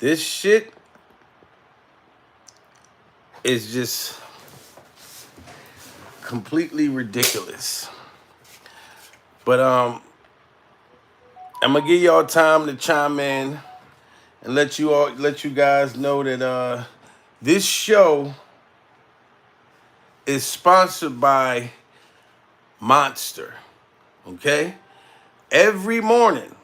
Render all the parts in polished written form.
This shit is just completely ridiculous. But I'm gonna give y'all time to chime in and let you guys know that this show is sponsored by Monster. Okay? Every morning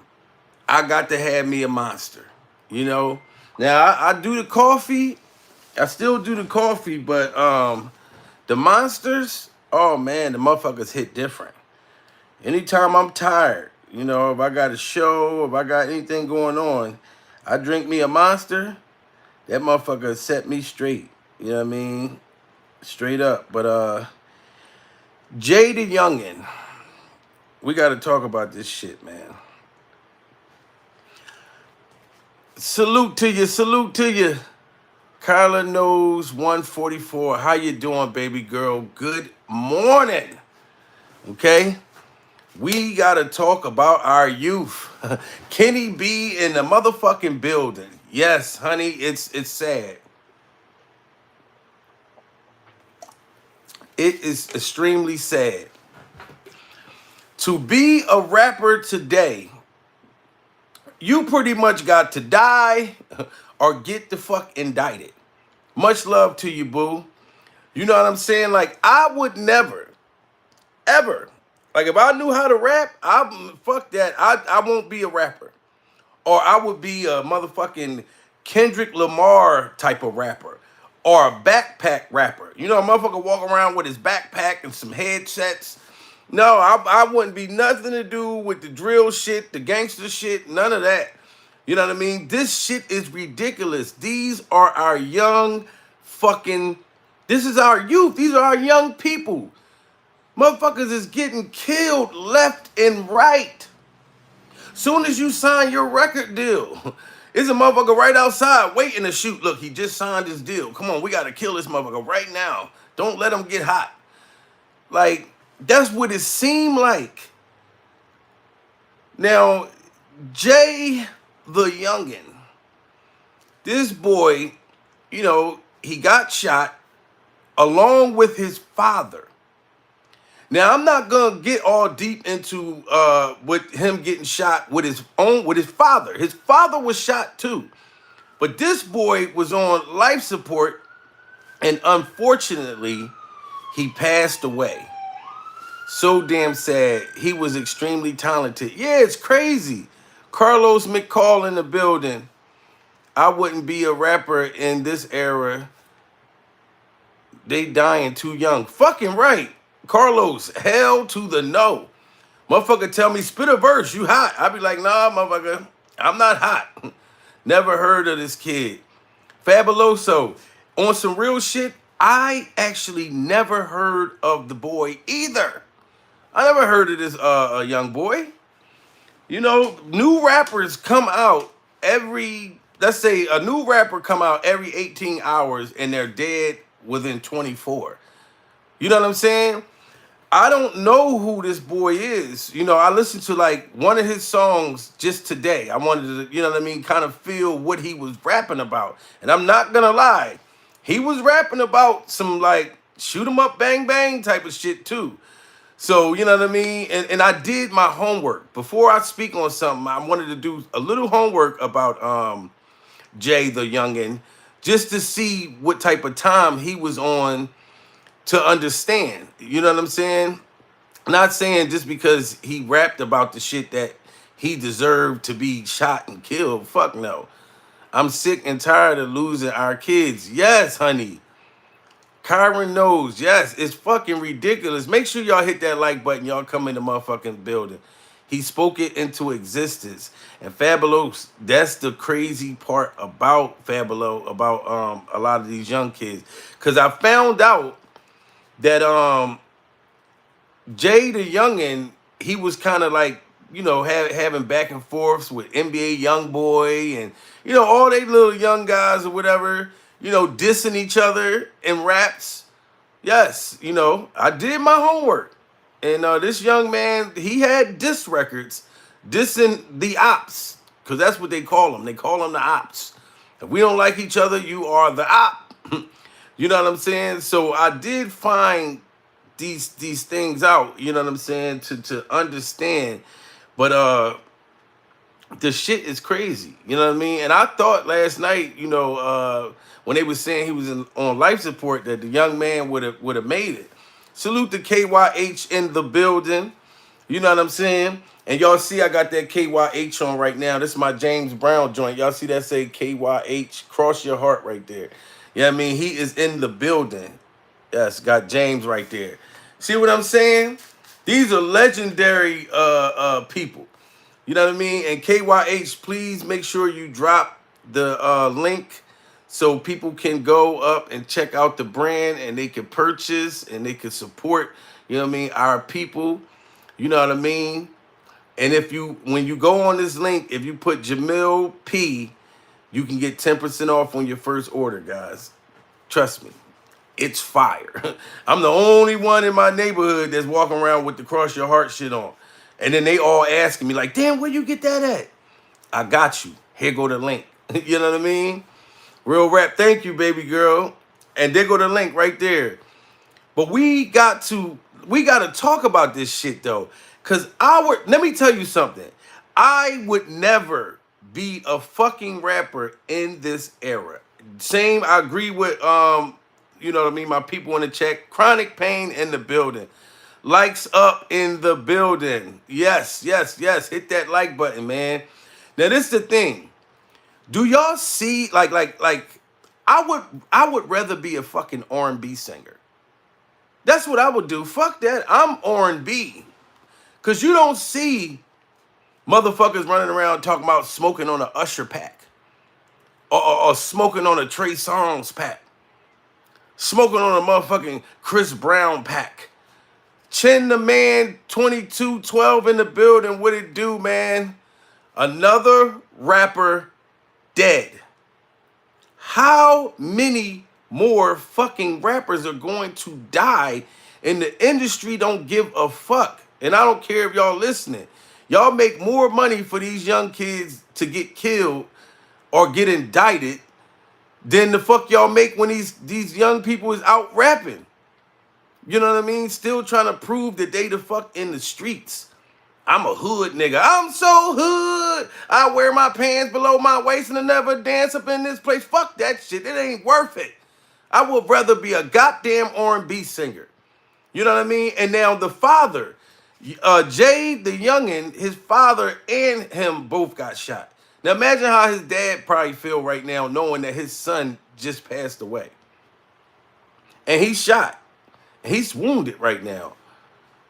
I got to have me a Monster. You know? Now I do the coffee. I still do the coffee, but the Monsters, oh man, the motherfuckers hit different. Anytime I'm tired, you know, if I got a show, if I got anything going on, I drink me a Monster, that motherfucker set me straight. You know what I mean? Straight up. But Jaydayoungan, we gotta talk about this shit, man. Salute to you, salute to you. Kyla knows 144. How you doing, baby girl? Good morning. Okay? We gotta talk about our youth. Kenny B in the motherfucking building. Yes, honey, it's sad. It is extremely sad. To be a rapper today, you pretty much got to die or get the fuck indicted. Much love to you, boo. You know what I'm saying? Like, I would never, ever, like if I knew how to rap, fuck that. I won't be a rapper. Or I would be a motherfucking Kendrick Lamar type of rapper. Or a backpack rapper. You know, a motherfucker walk around with his backpack and some headsets. No, I wouldn't be nothing to do with the drill shit, the gangster shit, none of that. You know what I mean? This shit is ridiculous. These are our young fucking, this is our youth. These are our young people. Motherfuckers is getting killed left and right. Soon as you sign your record deal, it's a motherfucker right outside waiting to shoot. Look, he just signed his deal. Come on, we got to kill this motherfucker right now. Don't let him get hot. Like, that's what it seemed like. Now, Jay the Youngin, this boy, you know, he got shot along with his father. Now, I'm not gonna get all deep into with him getting shot with his father. His father was shot too, but this boy was on life support, and unfortunately, he passed away. So damn sad. He was extremely talented. Yeah, it's crazy. Carlos McCall in the building. I wouldn't be a rapper in this era. They dying too young. Fucking right. Carlos, hell to the no. Motherfucker tell me, spit a verse, you hot. I be like, nah, motherfucker, I'm not hot. Never heard of this kid. Fabuloso, on some real shit, I actually never heard of the boy either. I never heard of this young boy. You know, new rappers come out every, let's say a new rapper come out every 18 hours and they're dead within 24. You know what I'm saying? I don't know who this boy is. You know, I listened to like one of his songs just today. I wanted to, you know what I mean, kind of feel what he was rapping about. And I'm not gonna lie, he was rapping about some like shoot 'em up, bang bang type of shit too. So, you know what I mean? And I did my homework. Before I speak on something, I wanted to do a little homework about Jay the Youngin, just to see what type of time he was on to understand. You know what I'm saying? Not saying just because he rapped about the shit that he deserved to be shot and killed. Fuck no. I'm sick and tired of losing our kids. Yes, honey. Kyron knows. Yes, it's fucking ridiculous. Make sure y'all hit that like button. Y'all come in the motherfucking building. He spoke it into existence. And Fabulos, that's the crazy part about Fabulo, about a lot of these young kids. Because I found out that Jay the Youngin, he was kind of like, you know, having back and forths with NBA Youngboy and, you know, all they little young guys or whatever, you know, dissing each other in raps. Yes, you know, I did my homework. And this young man, he had diss records dissing the ops, because that's what they call them. They call them the ops. If we don't like each other, you are the op. You know what I'm saying? So I did find these things out, you know what I'm saying, to understand. But the shit is crazy. You know what I mean? And I thought last night, when they were saying he was on life support, that the young man would have made it. Salute to KYH in the building. You know what I'm saying? And y'all see I got that KYH on right now. This is my James Brown joint. Y'all see that say KYH? Cross your heart right there. You know what I mean? He is in the building. Yes, got James right there. See what I'm saying? These are legendary people. You know what I mean? And KYH, please make sure you drop the link so people can go up and check out the brand and they can purchase and they can support, you know what I mean, our people. You know what I mean? And when you go on this link, if you put Jamil P, you can get 10% off on your first order, guys. Trust me. It's fire. I'm the only one in my neighborhood that's walking around with the cross your heart shit on. And then they all asking me like, damn, where you get that at? I got you. Here go the link. You know what I mean? Real rap, thank you, baby girl. And there go the link right there. But we got to talk about this shit though. Cause let me tell you something. I would never be a fucking rapper in this era. Same, I agree with you know what I mean, my people in the chat. Chronic Pain in the building. Likes up in the building. Yes, yes, yes. Hit that like button, man. Now this is the thing. Do y'all see like I would rather be a fucking R&B singer. That's what I would do. Fuck that. I'm R&B. Cause you don't see motherfuckers running around talking about smoking on a Usher pack. Or smoking on a Trey Songz pack. Smoking on a motherfucking Chris Brown pack. Chin the man, 2212 in the building. What it do, man? Another rapper dead. How many more fucking rappers are going to die and the industry don't give a fuck? And I don't care if y'all listening. Y'all make more money for these young kids to get killed or get indicted than the fuck y'all make when these young people is out rapping. You know what I mean? Still trying to prove that they the fuck in the streets. I'm a hood nigga. I'm so hood. I wear my pants below my waist and I never dance up in this place. Fuck that shit. It ain't worth it. I would rather be a goddamn R&B singer. You know what I mean? And now the father, Jaydayoungan, his father and him both got shot. Now imagine how his dad probably feel right now knowing that his son just passed away. And he's shot. He's wounded right now.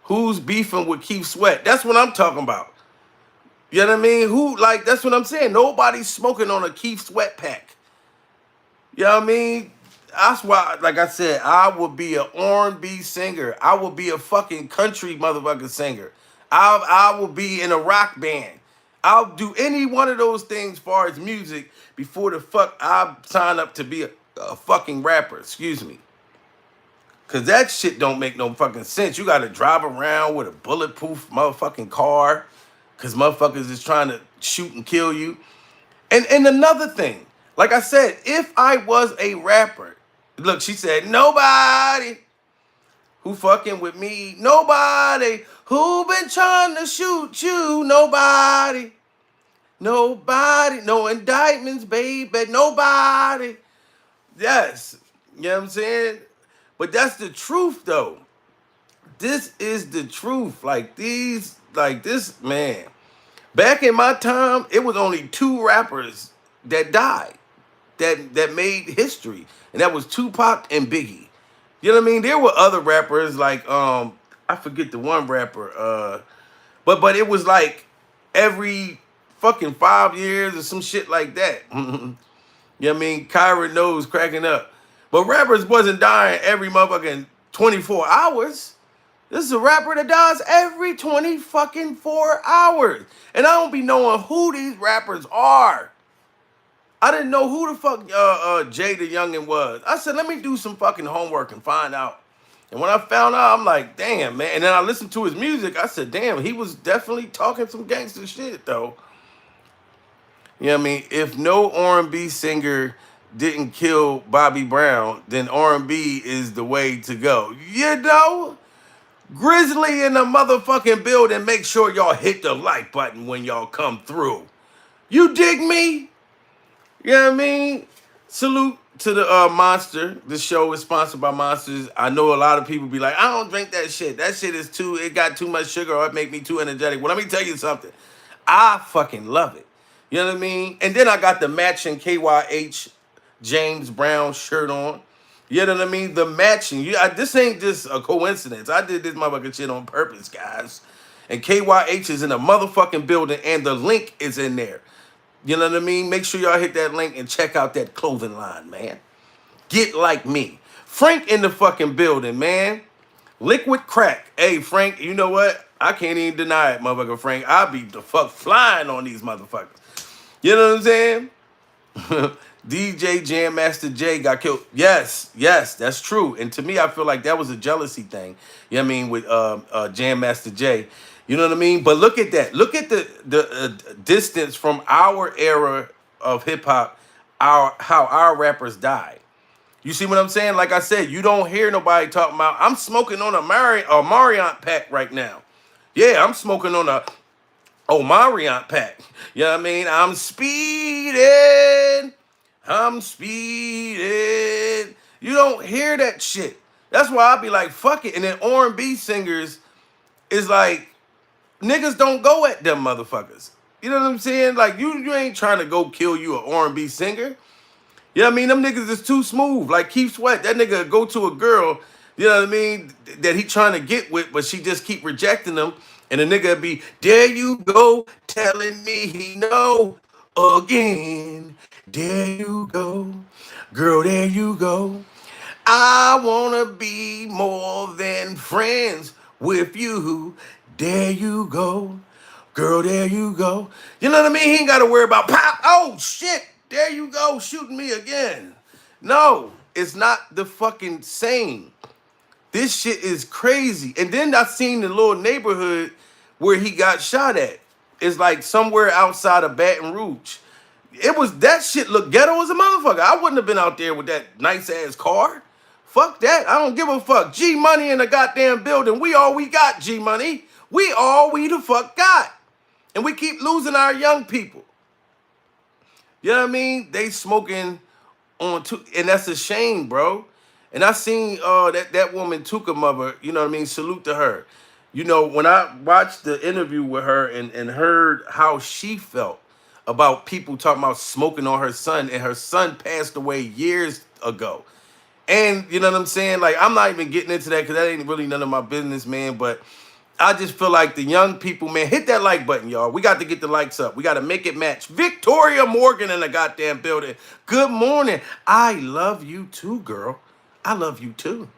Who's beefing with Keith Sweat? That's what I'm talking about. You know what I mean? That's what I'm saying. Nobody's smoking on a Keith Sweat pack. You know what I mean? That's why, like I said, I would be an R&B singer. I would be a fucking country motherfucking singer. I will be in a rock band. I'll do any one of those things as far as music before the fuck I sign up to be a fucking rapper. Excuse me. Cause that shit don't make no fucking sense. You gotta drive around with a bulletproof motherfucking car. Cause motherfuckers is trying to shoot and kill you. And another thing, like I said, if I was a rapper, look, she said, nobody who fucking with me, nobody who been trying to shoot you, nobody, no indictments, baby, nobody. Yes, you know what I'm saying? But that's the truth, though. This is the truth. Like this, man. Back in my time, it was only 2 rappers that died, that made history, and that was Tupac and Biggie. You know what I mean? There were other rappers like I forget the one rapper, but it was like every fucking 5 years or some shit like that. You know what I mean? Kyra knows cracking up. But rappers wasn't dying every motherfucking 24 hours. This is a rapper that dies every 20 fucking 4 hours. And I don't be knowing who these rappers are. I didn't know who the fuck Jaydayoungan was. I said, let me do some fucking homework and find out. And when I found out, I'm like, damn, man. And then I listened to his music. I said, damn, he was definitely talking some gangster shit, though. You know what I mean? If no R&B singer didn't kill Bobby Brown, then R&B is the way to go. You know? Grizzly in the motherfucking building. Make sure y'all hit the like button when y'all come through. You dig me? You know what I mean? Salute to the Monster. This show is sponsored by Monsters. I know a lot of people be like, I don't drink that shit. That shit is it got too much sugar or it make me too energetic. Well, let me tell you something. I fucking love it. You know what I mean? And then I got the matching KYH James Brown shirt on. You know what I mean? The matching. This ain't just a coincidence. I did this motherfucking shit on purpose, guys. And KYH is in the motherfucking building and the link is in there. You know what I mean? Make sure y'all hit that link and check out that clothing line, man. Get like me. Frank in the fucking building, man. Liquid crack. Hey, Frank, you know what? I can't even deny it, motherfucker, Frank. I'll be the fuck flying on these motherfuckers. You know what I'm saying? DJ Jam Master Jay got killed. Yes, that's true. And to me, I feel like that was a jealousy thing. You know what I mean? With Jam Master Jay. You know what I mean? But look at that. Look at the distance from our era of hip hop, how our rappers died. You see what I'm saying? Like I said, you don't hear nobody talking about, I'm smoking on a Mariant pack right now. Yeah, I'm smoking on a Mariant pack. You know what I mean? I'm speeding. You don't hear that shit. That's why I be like, fuck it. And then R&B singers is like, niggas don't go at them motherfuckers. You know what I'm saying? Like, you ain't trying to go kill you an R&B singer. You know what I mean? Them niggas is too smooth. Like Keith Sweat, that nigga go to a girl, you know what I mean, that he trying to get with, but she just keep rejecting him. And the nigga be, there you go, telling me he know again. There you go. Girl, there you go. I wanna be more than friends with you. There you go. Girl, there you go. You know what I mean? He ain't gotta worry about pop. Oh shit, there you go, shooting me again. No, it's not the fucking same. This shit is crazy. And then I seen the little neighborhood where he got shot at. It's like somewhere outside of Baton Rouge. It was, that shit looked ghetto as a motherfucker. I wouldn't have been out there with that nice ass car. Fuck that. I don't give a fuck. G Money in the goddamn building. We all we got, G Money. We all we the fuck got. And we keep losing our young people. You know what I mean? They smoking on and that's a shame, bro. And I seen that woman Tuka mother, you know what I mean? Salute to her. You know, when I watched the interview with her and heard how she felt about people talking about smoking on her son, and her son passed away years ago. And you know what I'm saying? Like, I'm not even getting into that because that ain't really none of my business, man. But I just feel like the young people, man, hit that like button, y'all. We got to get the likes up. We got to make it match. Victoria Morgan in the goddamn building. Good morning. I love you too, girl. I love you too.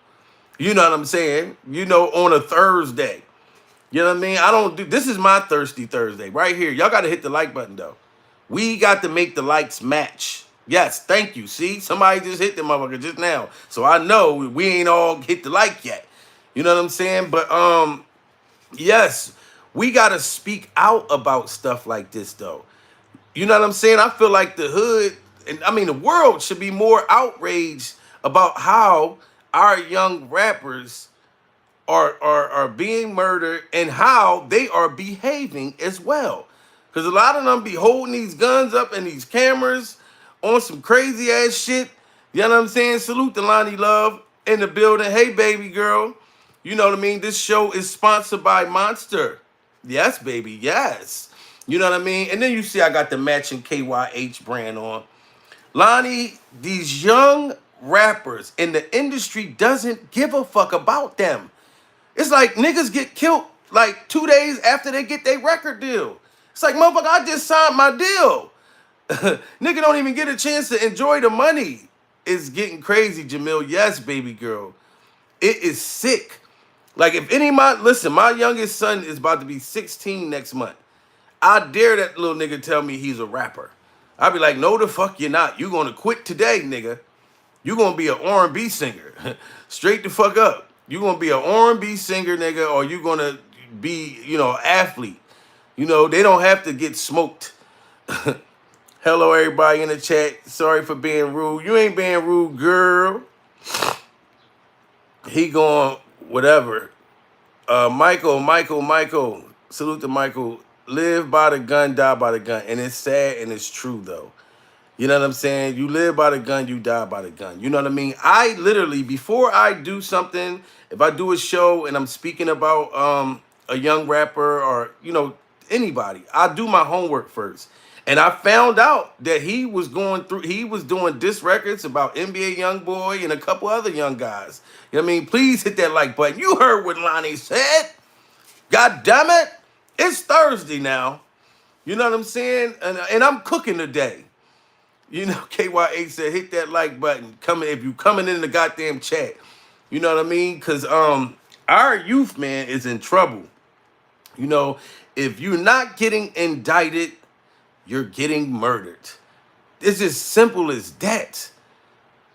You know what I'm saying? You know, on a Thursday. You know what I mean? I don't do, this is my Thirsty Thursday right here. Y'all got to hit the like button, though. We got to make the likes match. Yes, thank you. See, somebody just hit the motherfucker just now. So I know we ain't all hit the like yet. You know what I'm saying? But, yes, we got to speak out about stuff like this, though. You know what I'm saying? I feel like the hood, and I mean, the world should be more outraged about how our young rappers are being murdered and how they are behaving as well. Because a lot of them be holding these guns up and these cameras on some crazy ass shit. You know what I'm saying? Salute to Lonnie Love in the building. Hey, baby girl. You know what I mean? This show is sponsored by Monster. Yes, baby. Yes. You know what I mean? And then you see I got the matching KYH brand on. Lonnie, these young rappers in the industry doesn't give a fuck about them. It's like niggas get killed like 2 days after they get their record deal. It's like, motherfucker, I just signed my deal. Nigga don't even get a chance to enjoy the money. It's getting crazy, Jamil. Yes, baby girl. It is sick. Like, if listen, my youngest son is about to be 16 next month. I dare that little nigga tell me he's a rapper. I'll be like, no, the fuck you're not. You gonna quit today, nigga. You gonna be an R&B singer. Straight the fuck up. You gonna be an R&B singer, nigga, or you gonna be, athlete. You know, they don't have to get smoked. Hello, everybody in the chat. Sorry for being rude. You ain't being rude, girl. He going whatever. Michael. Salute to Michael. Live by the gun, die by the gun. And it's sad and it's true, though. You know what I'm saying? You live by the gun, you die by the gun. You know what I mean? I literally, before I do something, if I do a show and I'm speaking about a young rapper or, anybody, I do my homework first. And I found out that he was doing diss records about NBA Youngboy and a couple other young guys. You know what I mean? Please hit that like button. You heard what Lonnie said. God damn it. It's Thursday now. You know what I'm saying? And I'm cooking today. KY8 said hit that like button. If you coming in the goddamn chat. You know what I mean? Cause our youth, man, is in trouble. If you're not getting indicted, you're getting murdered. It's as simple as that.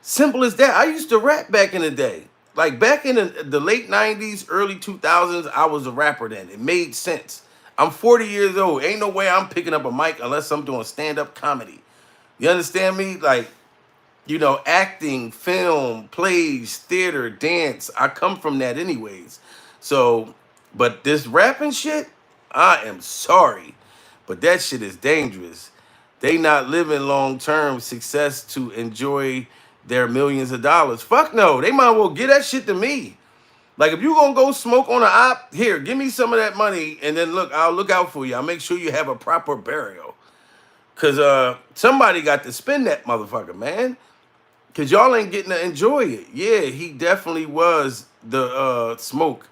Simple as that. I used to rap back in the day. Like back in the late 90s, early 2000s, I was a rapper then. It made sense. I'm 40 years old. Ain't no way I'm picking up a mic unless I'm doing stand-up comedy. You understand me? Like, acting, film, plays, theater, dance. I come from that anyways. So, but this rapping shit, I am sorry. But that shit is dangerous. They not living long-term success to enjoy their millions of dollars. Fuck no. They might as well give that shit to me. Like, if you gonna go smoke on an op, here, give me some of that money, and then look, I'll look out for you. I'll make sure you have a proper burial. Cause somebody got to spend that motherfucker, man. Cause y'all ain't getting to enjoy it. Yeah, he definitely was the smoke.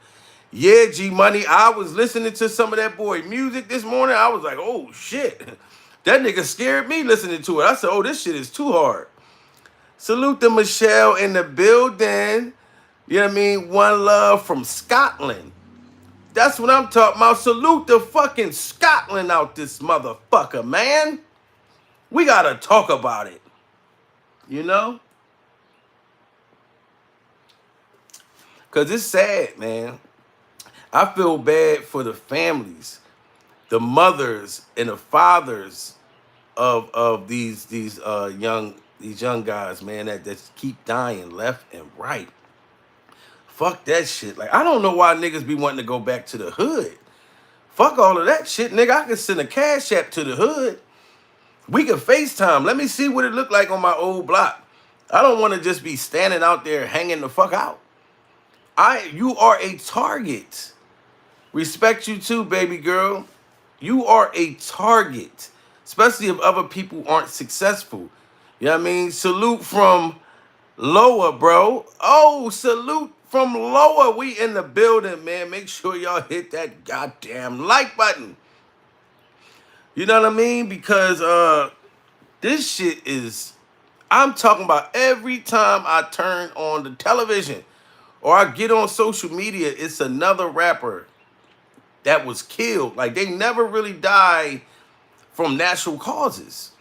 Yeah, G Money. I was listening to some of that boy music this morning. I was like, oh shit. That nigga scared me listening to it. I said, oh, this shit is too hard. Salute to Michelle in the building. You know what I mean? One love from Scotland. That's what I'm talking about. Salute to fucking Scotland out this motherfucker, man. We gotta talk about it. Because it's sad, man. I feel bad for the families, the mothers and the fathers of these young guys, man, that keep dying left and right. Fuck that shit. Like, I don't know why niggas be wanting to go back to the hood. Fuck all of that shit, nigga. I can send a cash app to the hood. We can FaceTime. Let me see what it looked like on my old block. I don't want to just be standing out there hanging the fuck out. You are a target. Respect you too, baby girl. You are a target. Especially if other people aren't successful. You know what I mean? Salute from Lower, bro. Oh, salute from Lower. We in the building, man. Make sure y'all hit that goddamn like button. You know what I mean? Because this shit is, I'm talking about every time I turn on the television or I get on social media, it's another rapper that was killed. Like, they never really die from natural causes.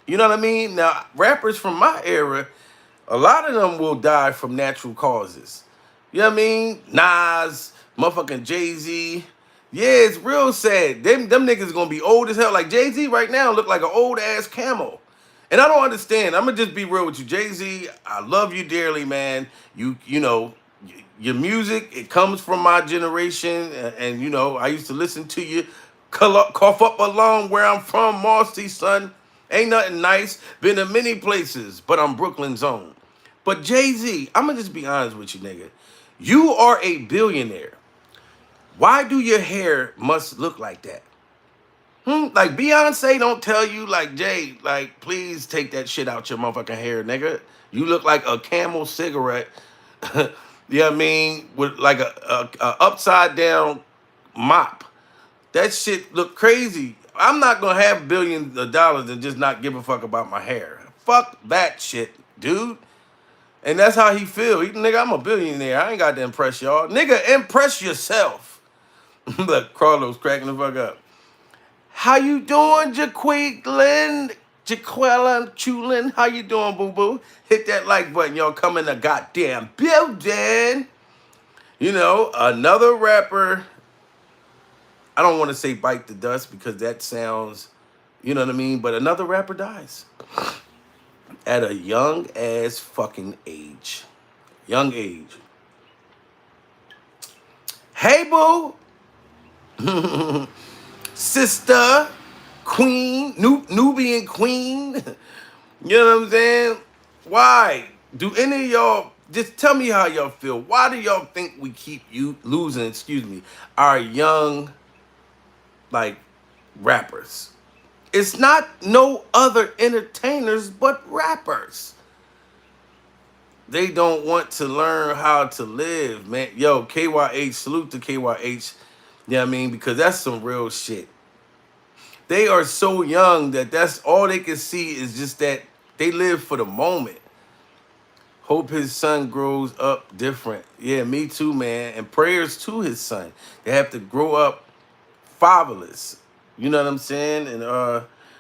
You know what I mean? Now, rappers from my era, a lot of them will die from natural causes. You know what I mean? Nas, motherfucking Jay-Z. Yeah, it's real sad. Them niggas gonna be old as hell. Like Jay-Z right now look like an old ass camel. And I don't understand. I'm gonna just be real with you. Jay-Z, I love you dearly, man. Your music, it comes from my generation. And I used to listen to you cough up along where I'm from, Marcy, son. Ain't nothing nice. Been to many places, but I'm Brooklyn's own. But Jay-Z, I'm gonna just be honest with you, nigga. You are a billionaire. Why do your hair must look like that? Like Beyonce don't tell you, like, Jay, like, please take that shit out your motherfucking hair, nigga. You look like a Camel cigarette. You know what I mean? With like a upside down mop. That shit look crazy. I'm not gonna have billions of dollars and just not give a fuck about my hair. Fuck that shit, dude. And that's how he feel. Nigga, I'm a billionaire. I ain't got to impress y'all. Nigga, impress yourself. Look, Carlos cracking the fuck up. How you doing, Jaqueline? Jaqueline Chulin? How you doing, boo-boo? Hit that like button. Y'all come in the goddamn building. Another rapper. I don't want to say bite the dust because that sounds, You know what I mean? But another rapper dies at a young ass fucking age. Young age. Hey, boo. Sister, queen, Nubian queen. You know what I'm saying? Why? Do any of y'all, just tell me how y'all feel. Why do y'all think we keep you losing, our young, like, rappers? It's not no other entertainers but rappers. They don't want to learn how to live, man. Yo, KYH, salute to KYH. You know what I mean? Because that's some real shit. They are so young that that's all they can see is just that they live for the moment. Hope his son grows up different. Yeah, me too, man. And prayers to his son. They have to grow up fatherless. You know what I'm saying? And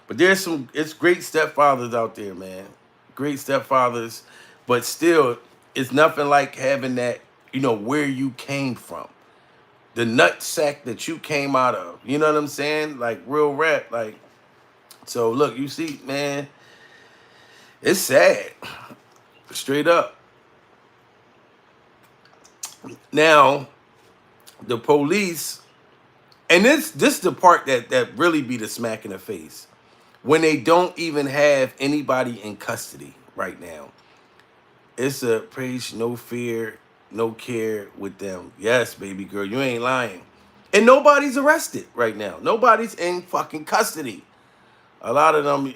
but it's great stepfathers out there, man. Great stepfathers. But still, it's nothing like having that, where you came from. The nut sack that you came out of. You know what I'm saying? Like real rap. Like, so look, you see, man, it's sad. Straight up. Now, the police, and this is the part that really be the smack in the face. When they don't even have anybody in custody right now. It's a praise, no fear, no care with them. Yes, baby girl, you ain't lying. And nobody's arrested right now. Nobody's in fucking custody. A lot of them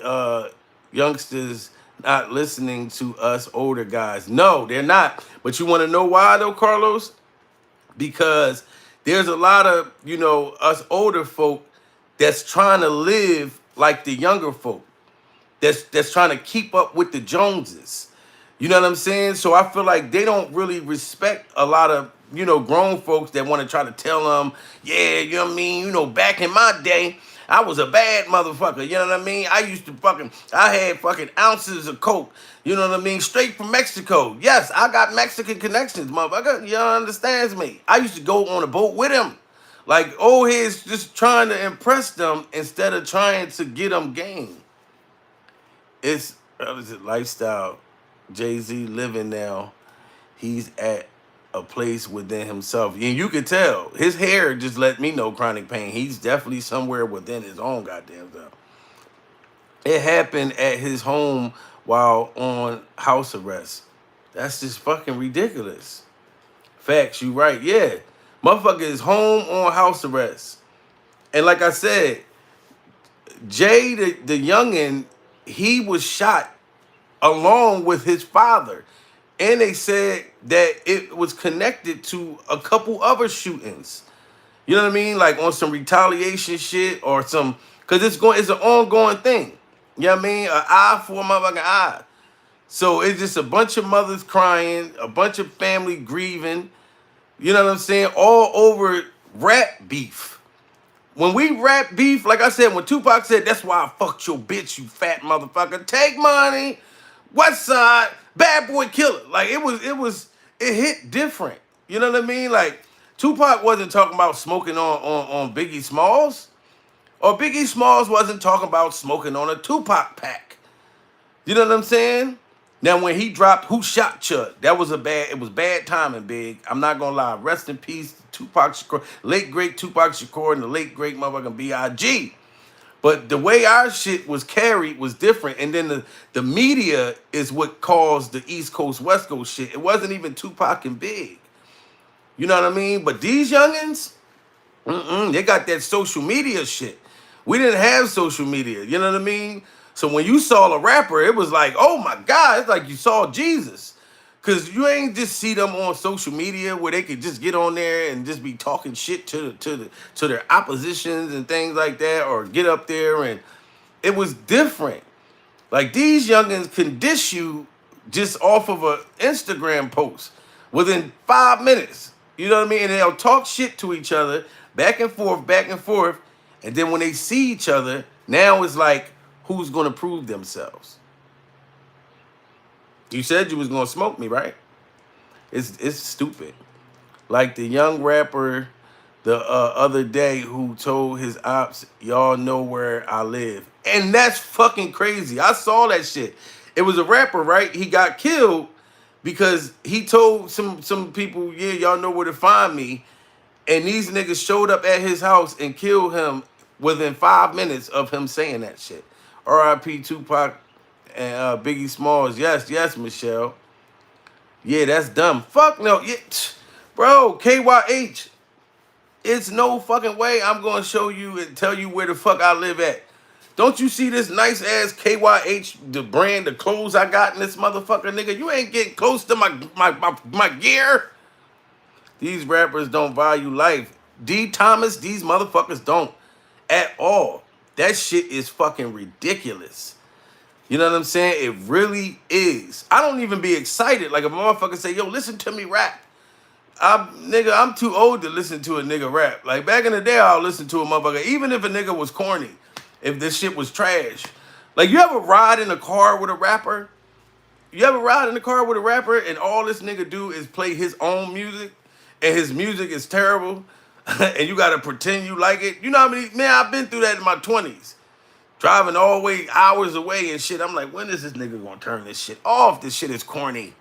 youngsters not listening to us older guys. No, they're not. But you want to know why though, Carlos? Because there's a lot of, us older folk that's trying to live like the younger folk. That's trying to keep up with the Joneses. You know what I'm saying? So I feel like they don't really respect a lot of, grown folks that want to try to tell them, yeah, you know what I mean? Back in my day, I was a bad motherfucker. You know what I mean? I had fucking ounces of coke. You know what I mean? Straight from Mexico. Yes, I got Mexican connections, motherfucker. You understands me? I used to go on a boat with him. Like, old heads just trying to impress them instead of trying to get them game. It's, lifestyle. Jay-Z living now. He's at a place within himself. And you could tell. His hair just let me know chronic pain. He's definitely somewhere within his own goddamn self. It happened at his home while on house arrest. That's just fucking ridiculous. Facts, you right. Yeah. Motherfucker is home on house arrest. And like I said, Jay, the youngin', he was shot along with his father. And they said that it was connected to a couple other shootings. You know what I mean? Like on some retaliation shit or some, because it's an ongoing thing. You know what I mean? An eye for a motherfucking eye. So it's just a bunch of mothers crying, a bunch of family grieving. You know what I'm saying? All over rap beef. When we rap beef, like I said, when Tupac said, that's why I fucked your bitch, you fat motherfucker. Take money. West Side, Bad Boy Killer. Like it hit different. You know what I mean? Like Tupac wasn't talking about smoking on Biggie Smalls. Or Biggie Smalls wasn't talking about smoking on a Tupac pack. You know what I'm saying? Now when he dropped Who Shot Chuck, it was bad timing, Big. I'm not gonna lie. Rest in peace, Tupac Shakur, late great Tupac Shakur and the late great motherfucking B.I.G. But the way our shit was carried was different. And then the media is what caused the East Coast, West Coast shit. It wasn't even Tupac and Big. You know what I mean? But these youngins, they got that social media shit. We didn't have social media. You know what I mean? So when you saw a rapper, it was like, oh my God, it's like you saw Jesus. Because you ain't just see them on social media where they could just get on there and just be talking shit to their oppositions and things like that, or get up there, and it was different. Like these youngins can dish you just off of an Instagram post within 5 minutes. You know what I mean? And they'll talk shit to each other back and forth, back and forth. And then when they see each other, now it's like, who's going to prove themselves? You said you was going to smoke me, right? It's stupid. Like the young rapper the other day who told his ops, y'all know where I live. And that's fucking crazy. I saw that shit. It was a rapper, right? He got killed because he told some people, yeah, y'all know where to find me. And these niggas showed up at his house and killed him within 5 minutes of him saying that shit. R.I.P. Tupac and Biggie Smalls. Yes, yes, Michelle. Yeah, that's dumb. Fuck no. Yeah. Bro, KYH. It's no fucking way I'm gonna show you and tell you where the fuck I live at. Don't you see this nice ass KYH, the brand, the clothes I got in this motherfucker, nigga? You ain't getting close to my gear. These rappers don't value life. D. Thomas, these motherfuckers don't at all. That shit is fucking ridiculous. You know what I'm saying? It really is. I don't even be excited. Like a motherfucker say, yo, listen to me rap. I'm too old to listen to a nigga rap. Like back in the day, I'll listen to a motherfucker, even if a nigga was corny, if this shit was trash. Like you ever ride in a car with a rapper? You ever ride in a car with a rapper and all this nigga do is play his own music and his music is terrible and you gotta pretend you like it? You know what I mean? Man, I've been through that in my 20s. Driving all the way hours away and shit. I'm like, when is this nigga gonna turn this shit off? This shit is corny.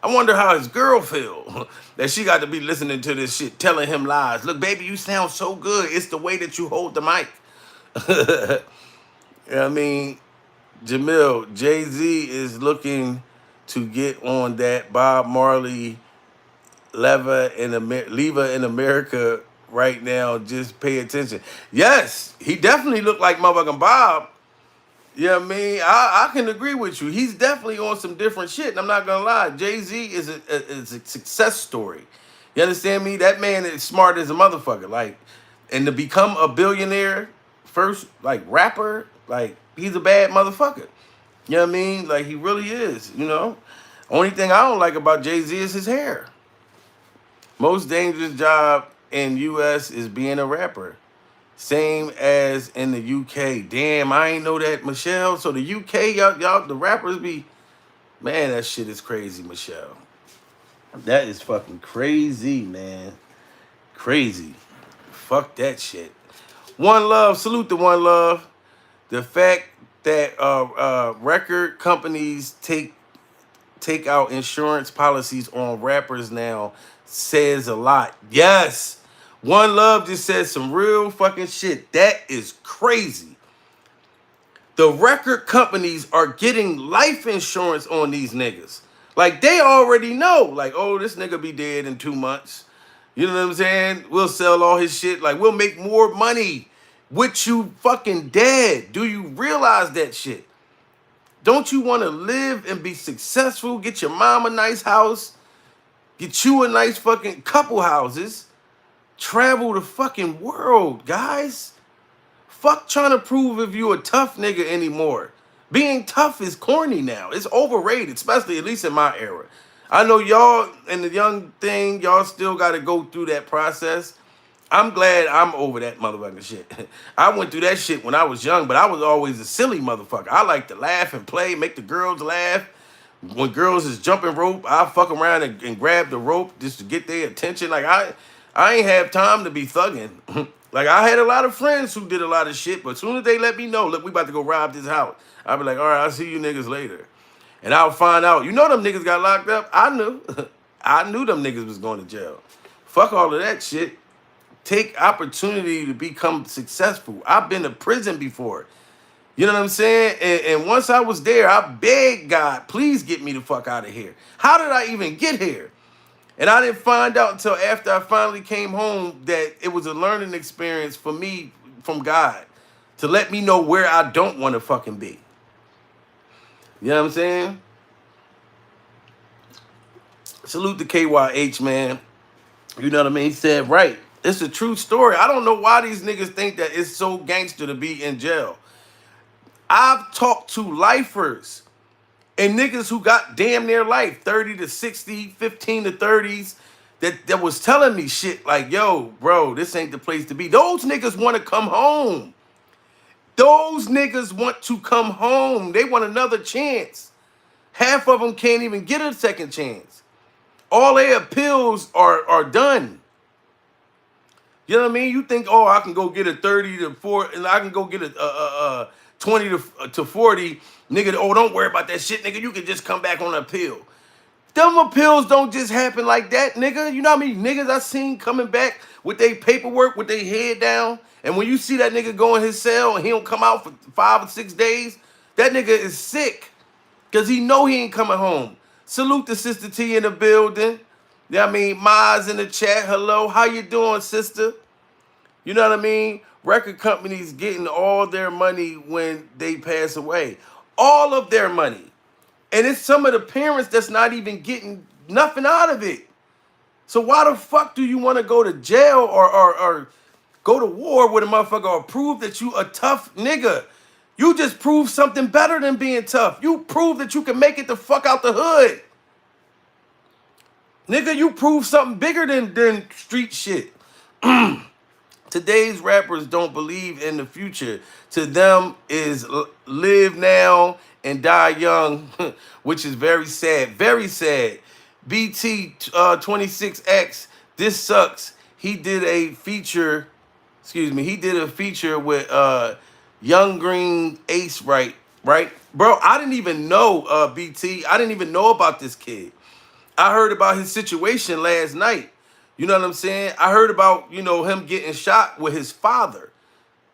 I wonder how his girl feel that she got to be listening to this shit, telling him lies. Look, baby, you sound so good. It's the way that you hold the mic. You know what I mean? Jamil, Jay-Z is looking to get on that Bob Marley lever in America right now. Just pay attention. Yes, he definitely looked like motherfucking Bob. You know what I mean? I can agree with you. He's definitely on some different shit. And I'm not going to lie. Jay-Z is a success story. You understand me? That man is smart as a motherfucker. Like, and to become a billionaire first, like, rapper, like, he's a bad motherfucker. You know what I mean? Like, he really is, you know? Only thing I don't like about Jay-Z is his hair. Most dangerous job in U.S. is being a rapper. Same as in the UK. Damn, I ain't know that, Michelle. So the UK, y'all, the rappers be, man, that shit is crazy, Michelle. That is fucking crazy, man. Crazy. Fuck that shit. One Love, salute to One Love. The fact that record companies take out insurance policies on rappers now says a lot. Yes. One Love just said some real fucking shit. That is crazy. The record companies are getting life insurance on these niggas. Like, they already know. Like, oh, this nigga be dead in 2 months. You know what I'm saying? We'll sell all his shit. Like, we'll make more money with you fucking dead. Do you realize that shit? Don't you want to live and be successful? Get your mom a nice house. Get you a nice fucking couple houses. Travel the fucking world, guys. Fuck trying to prove if you a tough nigga anymore. Being tough is corny now. It's overrated, especially at least in my era. I know y'all in the young thing, y'all still got to go through that process. I'm glad I'm over that motherfucking shit. I went through that shit when I was young, but I was always a silly motherfucker. I like to laugh and play, make the girls laugh. When girls is jumping rope, I fuck around and grab the rope just to get their attention. Like, I ain't have time to be thugging. Like, I had a lot of friends who did a lot of shit, but as soon as they let me know, look, we about to go rob this house, I'll be like, all right, I'll see you niggas later. And I'll find out, you know them niggas got locked up? I knew. I knew them niggas was going to jail. Fuck all of that shit. Take opportunity to become successful. I've been to prison before. You know what I'm saying? And once I was there, I begged God, please get me the fuck out of here. How did I even get here? And I didn't find out until after I finally came home that it was a learning experience for me from God to let me know where I don't want to fucking be. You know what I'm saying? Salute to KYH, man. You know what I mean? He said, right. It's a true story. I don't know why these niggas think that it's so gangster to be in jail. I've talked to lifers and niggas who got damn near life, 30 to 60, 15 to 30s, that was telling me shit like, yo, bro, this ain't the place to be. Those niggas want to come home. Those niggas want to come home. They want another chance. Half of them can't even get a second chance. All their appeals are done. You know what I mean? You think, oh, I can go get a 30 to 4, and I can go get a 20 to 40, nigga. Oh, don't worry about that shit, nigga. You can just come back on an appeal. Them appeals don't just happen like that, nigga. You know how many niggas I seen coming back with their paperwork, with their head down, and when you see that nigga go in his cell and he don't come out for 5 or 6 days, that nigga is sick. Cause he know he ain't coming home. Salute the sister T in the building. You know what I mean? Ma's in the chat. Hello, how you doing, sister? You know what I mean? Record companies getting all their money when they pass away. All of their money. And it's some of the parents that's not even getting nothing out of it. So why the fuck do you want to go to jail or go to war with a motherfucker or prove that you a tough nigga? You just prove something better than being tough. You prove that you can make it the fuck out the hood. Nigga, you prove something bigger than street shit. Today's rappers don't believe in the future. To them is live now and die young, which is very sad. Very sad. BT 26X, this sucks. He did a feature, he did a feature with Young Green Ace, right? Bro, I didn't even know BT. I didn't even know about this kid. I heard about his situation last night. You know what I'm saying? I heard about, him getting shot with his father.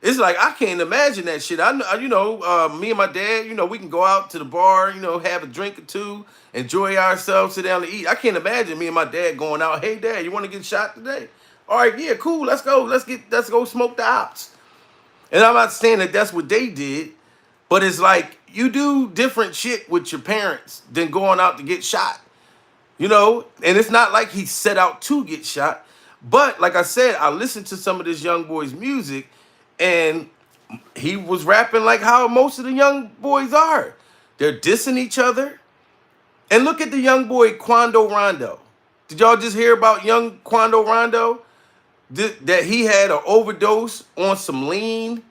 It's like, I can't imagine that shit. Me and my dad, we can go out to the bar, have a drink or two, enjoy ourselves, sit down to eat. I can't imagine me and my dad going out, hey, Dad, you want to get shot today? All right, yeah, cool, let's go. Let's go smoke the ops. And I'm not saying that that's what they did, but it's like, you do different shit with your parents than going out to get shot. And it's not like he set out to get shot. But like I said, I listened to some of this young boy's music, and he was rapping like how most of the young boys are. They're dissing each other. And look at the young boy, Quando Rondo. Did y'all just hear about young Quando Rondo? That he had an overdose on some lean?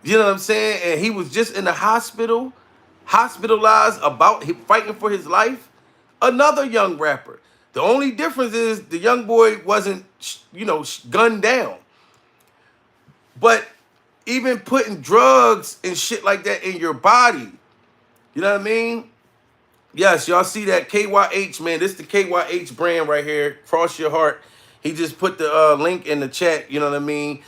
You know what I'm saying? And he was just in the hospital, hospitalized, fighting for his life. Another young rapper. The only difference is the young boy wasn't, gunned down. But even putting drugs and shit like that in your body, you know what I mean? Yes, y'all see that KYH, man. This is the KYH brand right here. Cross your heart. He just put the link in the chat, you know what I mean?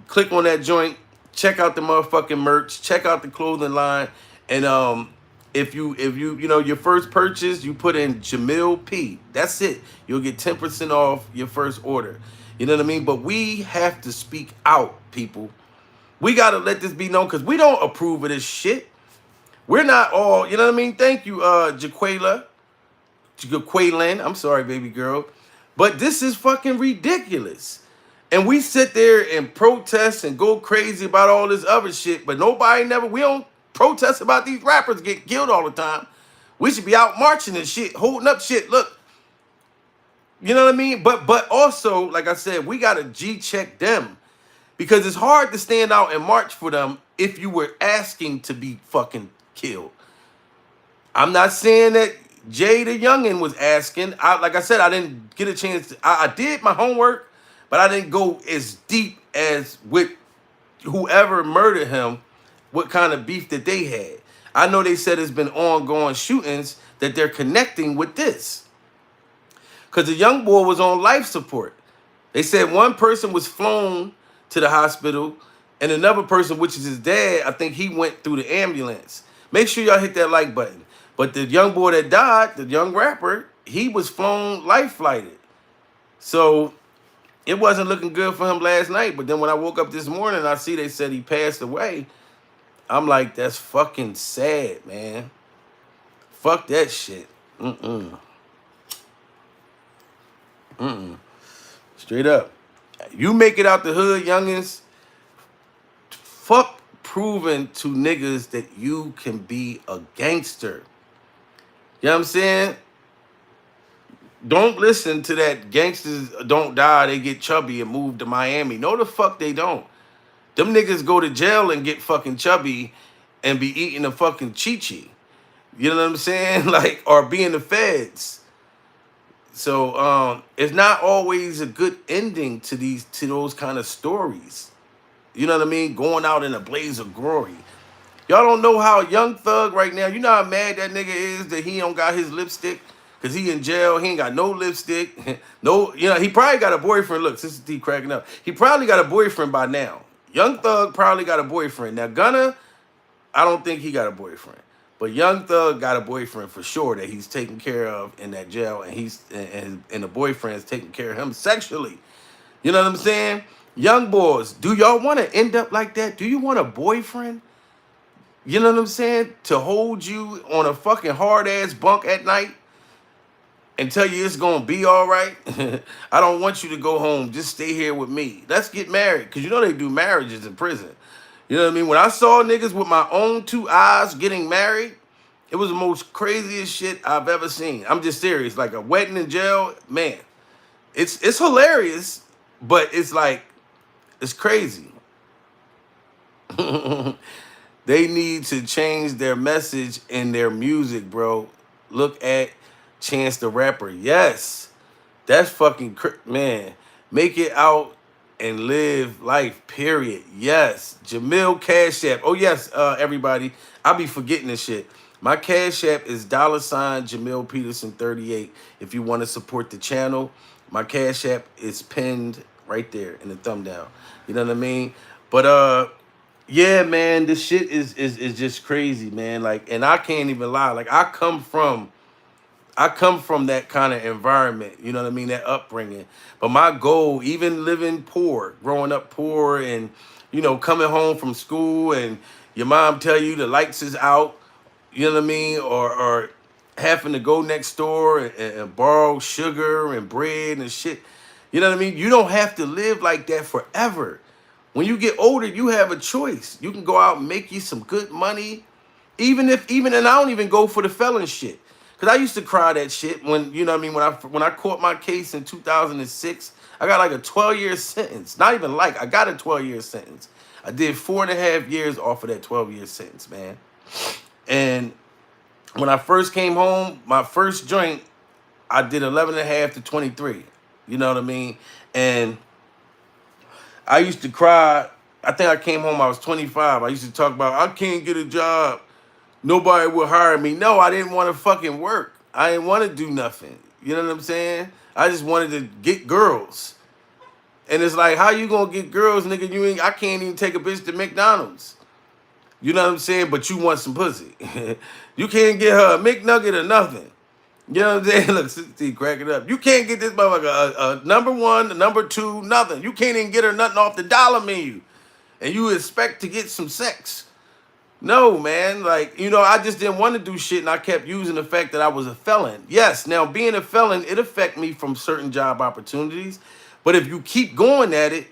Click on that joint. Check out the motherfucking merch. Check out the clothing line. And if you your first purchase, you put in Jamil P. That's it. You'll get 10% off your first order. You know what I mean? But we have to speak out, people. We got to let this be known because we don't approve of this shit. We're not all, you know what I mean? Thank you, Jaqueline. I'm sorry, baby girl. But this is fucking ridiculous. And we sit there and protest and go crazy about all this other shit, but we don't protest about these rappers getting killed all the time. We should be out marching and shit, holding up shit. Look, you know what I mean? But also, like I said, we got to G-check them because it's hard to stand out and march for them if you were asking to be fucking killed. I'm not saying that Jaydayoungan was asking. Like I said, I didn't get a chance. I did my homework, but I didn't go as deep as with whoever murdered him, what kind of beef that they had. I know they said it's been ongoing shootings that they're connecting with this. Because the young boy was on life support. They said one person was flown to the hospital, and another person, which is his dad, I think he went through the ambulance. Make sure y'all hit that like button. But the young boy that died, the young rapper, he was flown life flighted. So it wasn't looking good for him last night. But then when I woke up this morning, I see they said he passed away. I'm like, that's fucking sad, man. Fuck that shit. Straight up. You make it out the hood, youngins. Fuck proving to niggas that you can be a gangster. You know what I'm saying? Don't listen to that gangsters don't die, they get chubby and move to Miami. No, the fuck they don't. Them niggas go to jail and get fucking chubby and be eating a fucking chi-chi. You know what I'm saying? Like, or be in the feds. So it's not always a good ending to those kind of stories. You know what I mean? Going out in a blaze of glory. Y'all don't know how Young Thug right now, you know how mad that nigga is that he don't got his lipstick? Cause he in jail, he ain't got no lipstick. No, you know, he probably got a boyfriend. Look, Sister T cracking up. He probably got a boyfriend by now. Young Thug probably got a boyfriend. Now Gunna, I don't think he got a boyfriend. But Young Thug got a boyfriend for sure that he's taking care of in that jail, and and the boyfriend's taking care of him sexually. You know what I'm saying? Young boys, do y'all want to end up like that? Do you want a boyfriend? You know what I'm saying? To hold you on a fucking hard ass bunk at night and tell you it's gonna be all right. I don't want you to go home. Just stay here with me. Let's get married. Cause you know they do marriages in prison. You know what I mean? When I saw niggas with my own two eyes getting married, it was the most craziest shit I've ever seen. I'm just serious. Like a wedding in jail, man. It's hilarious, but it's like it's crazy. They need to change their message in their music, bro. Look at Chance the Rapper. Yes, that's fucking man. Make it out and live life. Period. Yes, Jamil Cash App. Oh yes, everybody. I be forgetting this shit. My Cash App is $ Jamil Peterson 38. If you want to support the channel, my Cash App is pinned right there in the thumb down. You know what I mean? But yeah, man, this shit is just crazy, man. Like, and I can't even lie. Like, I come from that kind of environment, you know what I mean, that upbringing. But my goal, even living poor, growing up poor, and you know, coming home from school and your mom tell you the lights is out, you know what I mean, or having to go next door and borrow sugar and bread and shit. You know what I mean? You don't have to live like that forever. When you get older, you have a choice. You can go out and make you some good money. And I don't even go for the felon shit. Cause I used to cry that shit when, you know what I mean, when I caught my case in 2006, I got like a 12-year sentence. Not even like, I got a 12-year sentence. I did 4.5 years off of that 12-year sentence, man. And when I first came home, my first joint, I did 11.5 to 23. You know what I mean? And I used to cry. I think I came home, I was 25. I used to talk about, I can't get a job. Nobody will hire me. No, I didn't want to fucking work. I didn't want to do nothing. You know what I'm saying? I just wanted to get girls. And it's like, how you gonna get girls, nigga? I can't even take a bitch to McDonald's. You know what I'm saying? But you want some pussy. You can't get her a McNugget or nothing. You know what I'm saying? Look, see, crack it up. You can't get this motherfucker a number one, a number two, nothing. You can't even get her nothing off the dollar menu. And you expect to get some sex. No, man. Like, you know, I just didn't want to do shit, and I kept using the fact that I was a felon. Yes, now being a felon, it affect me from certain job opportunities. But if you keep going at it,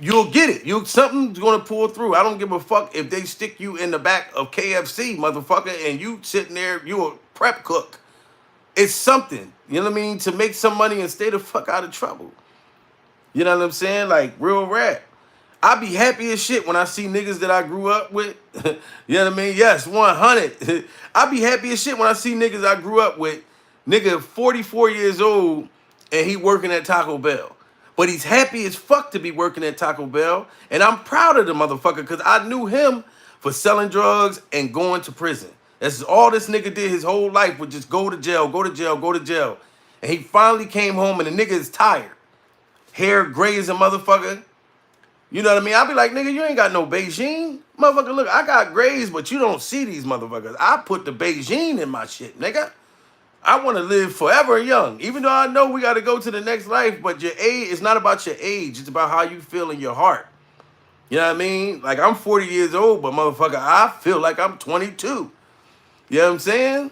you'll get it. Something's gonna pull through. I don't give a fuck if they stick you in the back of KFC, motherfucker, and you sitting there, you a prep cook. It's something, you know what I mean, to make some money and stay the fuck out of trouble. You know what I'm saying? Like, real rap. I be happy as shit when I see niggas that I grew up with. You know what I mean? Yes, 100. I be happy as shit when I see niggas I grew up with. Nigga 44 years old and he working at Taco Bell. But he's happy as fuck to be working at Taco Bell. And I'm proud of the motherfucker because I knew him for selling drugs and going to prison. That's all this nigga did his whole life, would just go to jail, go to jail, go to jail. And he finally came home and the nigga is tired. Hair gray as a motherfucker. You know what I mean? I'll be like, nigga, you ain't got no Beijing. Motherfucker, look, I got grays, but you don't see these motherfuckers. I put the Beijing in my shit, nigga. I want to live forever young. Even though I know we got to go to the next life, but your age, it's not about your age. It's about how you feel in your heart. You know what I mean? Like, I'm 40 years old, but motherfucker, I feel like I'm 22. You know what I'm saying?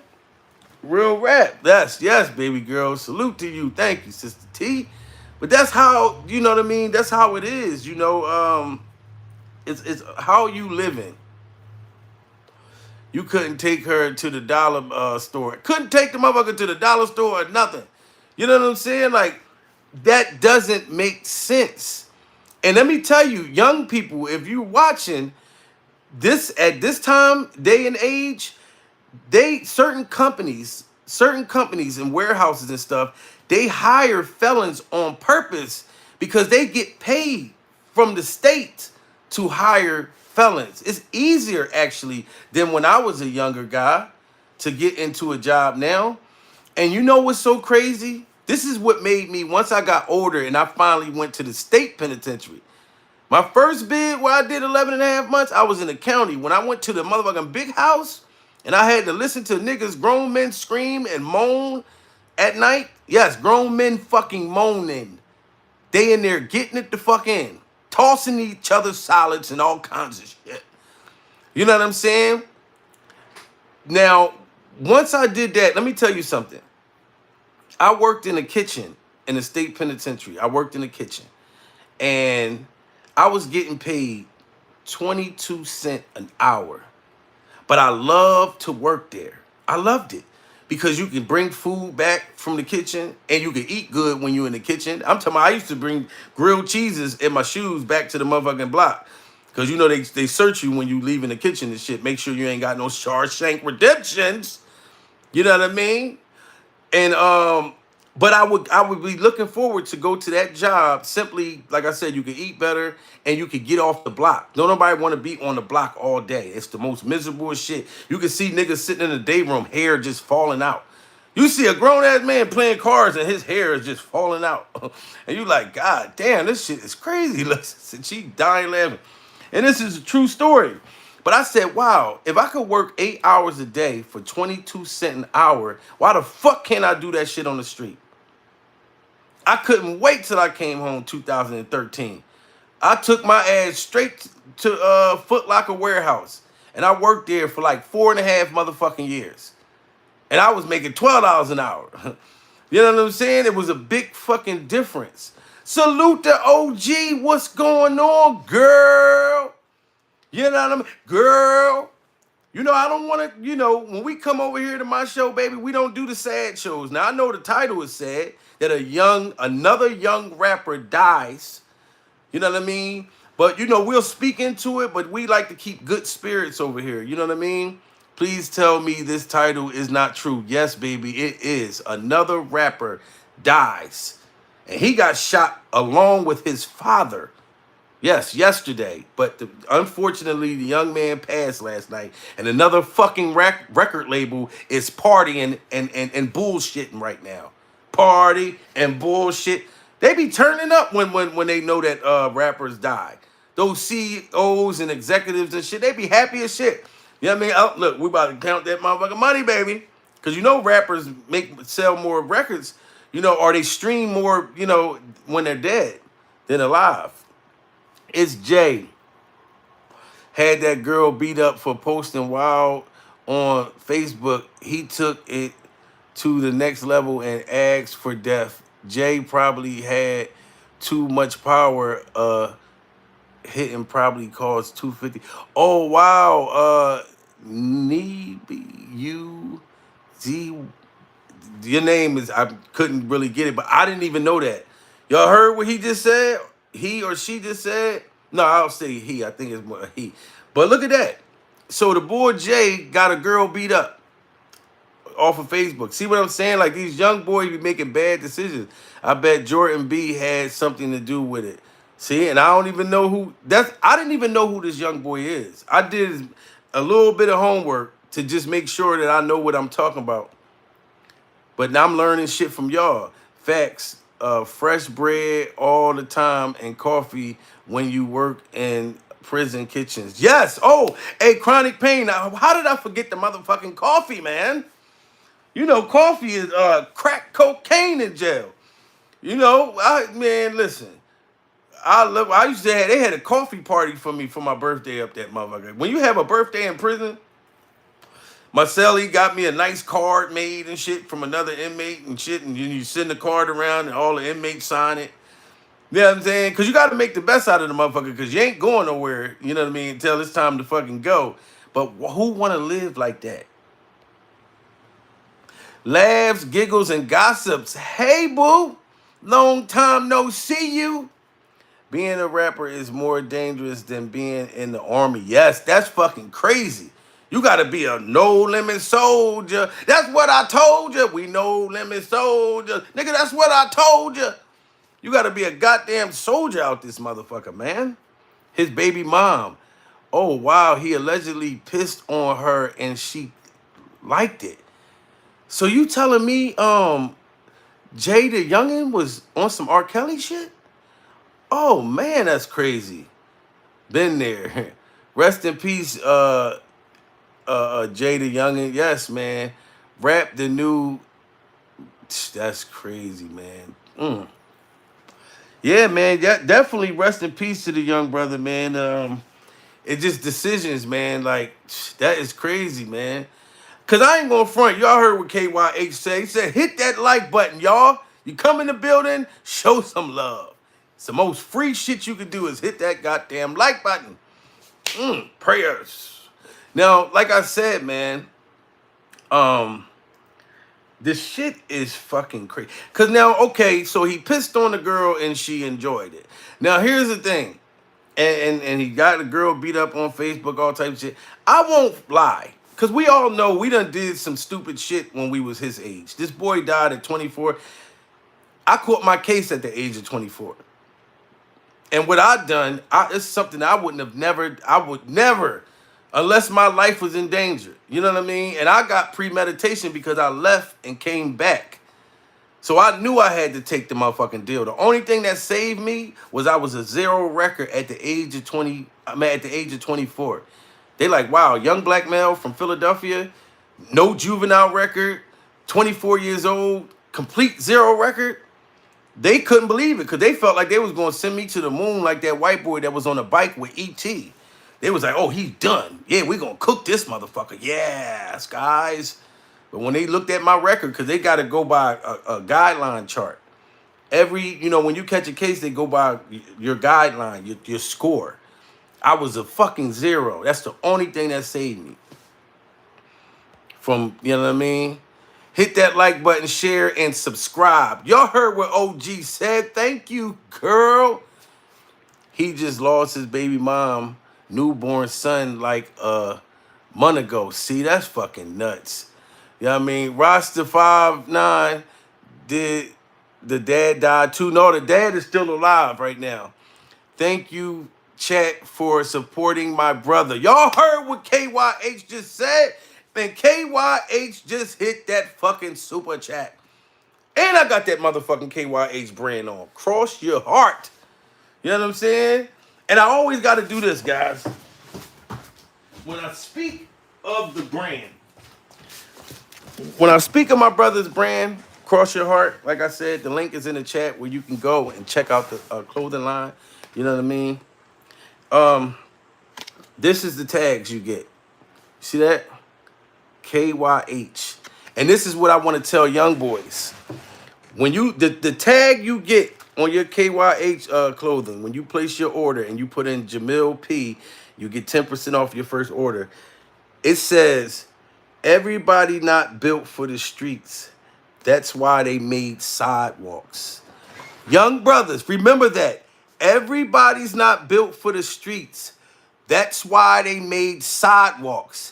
Real rap. Yes, baby girl. Salute to you. Thank you, Sister T. But that's how, you know what I mean? That's how it is, you know. It's how you living. You couldn't take her to the dollar store. Couldn't take the motherfucker to the dollar store or nothing. You know what I'm saying? Like, that doesn't make sense. And let me tell you, young people, if you're watching this at this time, day and age, certain companies and warehouses and stuff, They hire felons on purpose because they get paid from the state to hire felons. It's easier actually than when I was a younger guy to get into a job now. And you know what's so crazy? This is what made me, once I got older and I finally went to the state penitentiary. My first bid where I did 11 and a half months, I was in the county. When I went to the motherfucking big house and I had to listen to niggas, grown men scream and moan at night. Yes, grown men fucking moaning. They in there getting it the fuck in. Tossing each other solids and all kinds of shit. You know what I'm saying? Now, once I did that, let me tell you something. I worked in the kitchen in the state penitentiary. I worked in the kitchen. And I was getting paid 22 cents an hour. But I loved to work there. I loved it. Because you can bring food back from the kitchen and you can eat good when you're in the kitchen. I'm talking about, I used to bring grilled cheeses in my shoes back to the motherfucking block. Because you know they search you when you leave in the kitchen and shit. Make sure you ain't got no Shawshank Redemptions. You know what I mean? And but I would be looking forward to go to that job simply, like I said, you can eat better and you can get off the block. Don't nobody want to be on the block all day. It's the most miserable shit. You can see niggas sitting in the day room, hair just falling out. You see a grown-ass man playing cards and his hair is just falling out. And you like, God damn, this shit is crazy. Listen, she dying laughing. And this is a true story. But I said, wow, if I could work 8 hours a day for 22 cents an hour, why the fuck can't I do that shit on the street? I couldn't wait till I came home 2013. I took my ass straight to Foot Locker Warehouse. And I worked there for like 4.5 motherfucking years. And I was making $12 an hour. You know what I'm saying? It was a big fucking difference. Salute the OG. What's going on, girl? You know what I mean? Girl. You know, I don't want to, you know, when we come over here to my show, baby, we don't do the sad shows. Now, I know the title is sad, that another young rapper dies. You know what I mean? But, you know, we'll speak into it, but we like to keep good spirits over here. You know what I mean? Please tell me this title is not true. Yes, baby, it is. Another rapper dies. And he got shot along with his father. Yes, yesterday. But unfortunately, the young man passed last night. And another fucking record label is partying and bullshitting right now. Party and bullshit. They be turning up when they know that rappers die. Those CEOs and executives and shit, they be happy as shit. You know what I mean? Oh, look, we about to count that motherfucking money, baby. Because you know rappers sell more records, you know, or they stream more, you know, when they're dead than alive. It's Jay. Had that girl beat up for posting wild on Facebook. He took it to the next level and asked for death. Jay probably had too much power. Hitting probably cost $250. Oh wow. You Z. Your name is, I couldn't really get it, but I didn't even know that. Y'all heard what he just said? He or she just said? No, I'll say he. I think it's more he. But look at that. So the boy Jay got a girl beat up off of Facebook. See what I'm saying? Like, these young boys be making bad decisions. I bet Jordan B had something to do with it. See, and I don't even know who I didn't even know who this young boy is. I did a little bit of homework to just make sure that I know what I'm talking about. But now I'm learning shit from y'all. Facts. Fresh bread all the time and coffee when you work in prison kitchens. Yes. Oh, hey, chronic pain. Now, how did I forget the motherfucking coffee, man? You know, coffee is crack cocaine in jail. You know, man, listen. I used to have, they had a coffee party for me for my birthday up that motherfucker. When you have a birthday in prison, Marcelli got me a nice card made and shit from another inmate and shit, and you send the card around and all the inmates sign it. You know what I'm saying? Because you got to make the best out of the motherfucker, because you ain't going nowhere, you know what I mean, until it's time to fucking go. But who want to live like that? Laughs, giggles, and gossips. Hey, boo. Long time no see you. Being a rapper is more dangerous than being in the army. Yes, that's fucking crazy. You got to be a no limit soldier. That's what I told you. We no limit soldier. Nigga, that's what I told you. You got to be a goddamn soldier out this motherfucker, man. His baby mom. Oh, wow. He allegedly pissed on her and she liked it. So you telling me Jaydayoungan was on some R. Kelly shit? Oh, man, that's crazy. Been there. Rest in peace, Jaydayoungan. Yes, man. Rap the new. That's crazy, man. Yeah, man. Yeah, definitely rest in peace to the young brother, man. It just decisions, man. Like that is crazy, man. Cause I ain't gonna front. Y'all heard what KYH said. He said, "Hit that like button, y'all. You come in the building, show some love. It's the most free shit you can do is hit that goddamn like button." Prayers. Now, like I said, man, this shit is fucking crazy. Cause now, okay, so he pissed on the girl and she enjoyed it. Now, here's the thing, and he got the girl beat up on Facebook, all types of shit. I won't lie, cause we all know we done did some stupid shit when we was his age. This boy died at 24. I caught my case at the age of 24. And what I done, it's something I would never, unless my life was in danger. You know what I mean? And I got premeditation because I left and came back. So I knew I had to take the motherfucking deal. The only thing that saved me was I was a 0 record at the age of 20. At the age of 24. They like, wow, young black male from Philadelphia, no juvenile record, 24 years old, complete 0 record. They couldn't believe it because they felt like they was going to send me to the moon like that white boy that was on a bike with E.T. They was like, oh, he's done. Yeah, we going to cook this motherfucker. Yes, guys. But when they looked at my record, because they got to go by a guideline chart. When you catch a case, they go by your guideline, your score. I was a fucking 0. That's the only thing that saved me. From, you know what I mean? Hit that like button, share, and subscribe. Y'all heard what OG said. Thank you, girl. He just lost his baby mom, newborn son, like a month ago. See, that's fucking nuts. You know what I mean? Rasta 59 did the dad died too? No, the dad is still alive right now. Thank you, chat, for supporting my brother. Y'all heard what KYH just said? And KYH just hit that fucking super chat. And I got that motherfucking KYH brand on. Cross your heart. You know what I'm saying? And I always got to do this, guys. When I speak of the brand, when I speak of my brother's brand, Cross Your Heart, like I said, the link is in the chat where you can go and check out the clothing line. You know what I mean? This is the tags you get. See that? KYH. And this is what I want to tell young boys. When you the tag you get on your KYH clothing, when you place your order and you put in Jamil P, you get 10% off your first order. It says, everybody not built for the streets. That's why they made sidewalks. Young brothers, remember that. Everybody's not built for the streets. That's why they made sidewalks.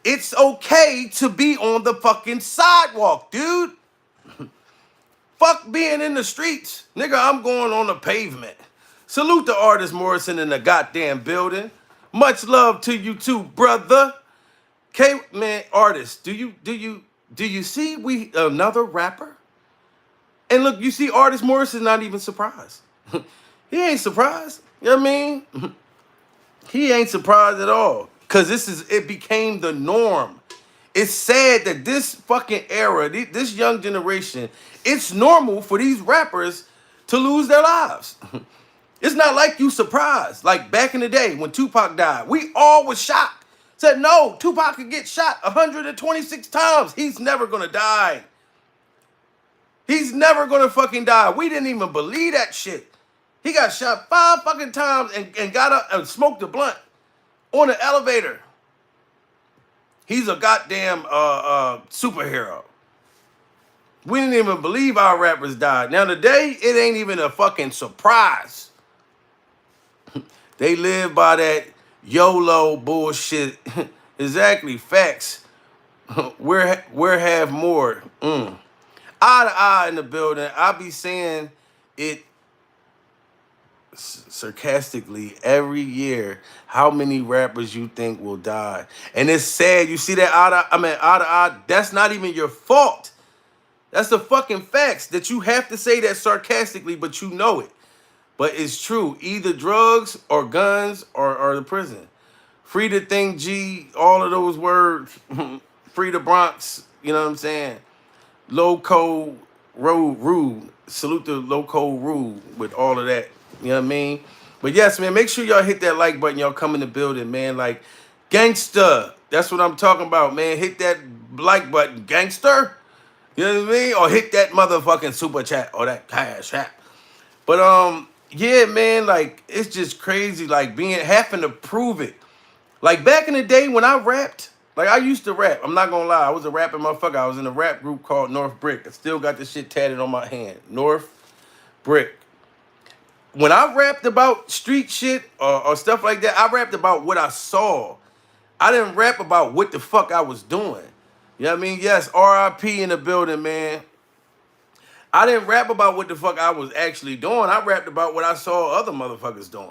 It's okay to be on the fucking sidewalk, dude. Fuck being in the streets. Nigga, I'm going on the pavement. Salute the artist Morrison in the goddamn building. Much love to you too, brother. Man, artist, do you see we another rapper? And look, you see artist Morrison not even surprised. He ain't surprised. You know what I mean? He ain't surprised at all. Cause it became the norm. It's sad that this fucking era, this young generation, it's normal for these rappers to lose their lives. It's not like you surprised. Like back in the day when Tupac died, we all was shocked. Said, no, Tupac could get shot 126 times. He's never gonna die. He's never gonna fucking die. We didn't even believe that shit. He got shot 5 fucking times and got up and smoked a blunt on an elevator. He's a goddamn superhero. We didn't even believe our rappers died. Now today, it ain't even a fucking surprise. They live by that YOLO bullshit. Exactly. Facts. We're have more. Eye to eye in the building. I be saying it sarcastically every year. How many rappers you think will die? And it's sad. You see that eye to eye. That's not even your fault. That's the fucking facts that you have to say that sarcastically, but you know it. But it's true. Either drugs or guns or the prison. Free the thing, G. All of those words. Free the Bronx. You know what I'm saying? Loco Rude. Salute the Loco Rude with all of that. You know what I mean? But yes, man, make sure y'all hit that like button. Y'all come in the building, man. Like, gangster. That's what I'm talking about, man. Hit that like button, gangster. You know what I mean? Or hit that motherfucking super chat or that cash app. But yeah, man, like it's just crazy, like having to prove it. Like back in the day when I rapped, like I used to rap. I'm not gonna lie, I was a rapping motherfucker. I was in a rap group called North Brick. I still got this shit tatted on my hand. North Brick. When I rapped about street shit or stuff like that, I rapped about what I saw. I didn't rap about what the fuck I was doing. You know what I mean? Yes, R.I.P. in the building, man. I didn't rap about what the fuck I was actually doing. I rapped about what I saw other motherfuckers doing.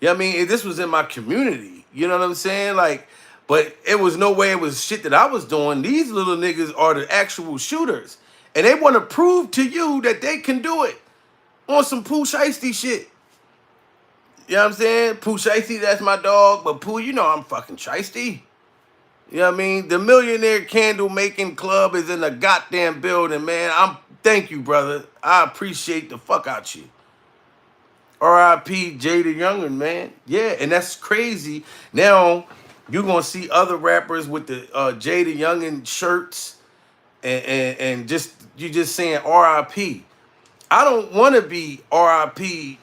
You know what I mean? This was in my community. You know what I'm saying? Like, but it was no way it was shit that I was doing. These little niggas are the actual shooters. And they want to prove to you that they can do it on some Pooh Shiesty shit. You know what I'm saying? Pooh Shiesty, that's my dog. But Pooh, you know I'm fucking Shiesty. You know what I mean? The Millionaire Candle Making Club is in the goddamn building, man. Thank you, brother. I appreciate the fuck out you. R.I.P. Jaydayoungan, man. Yeah, and that's crazy. Now you're gonna see other rappers with the Jaydayoungan shirts and just you just saying R.I.P. I don't want to be R.I.P.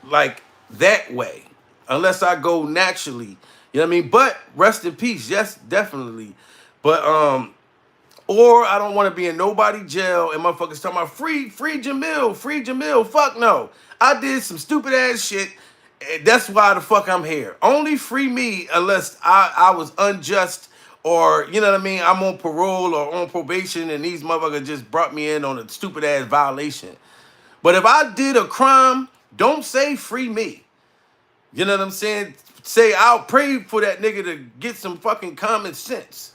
like that way unless I go naturally. You know what I mean? But rest in peace, yes, definitely. But or I don't want to be in nobody jail and motherfuckers talking about free Jamil, free Jamil. Fuck no. I did some stupid ass shit. And that's why the fuck I'm here. Only free me unless I was unjust or, you know what I mean, I'm on parole or on probation and these motherfuckers just brought me in on a stupid ass violation. But if I did a crime, don't say free me. You know what I'm saying? Say I'll pray for that nigga to get some fucking common sense.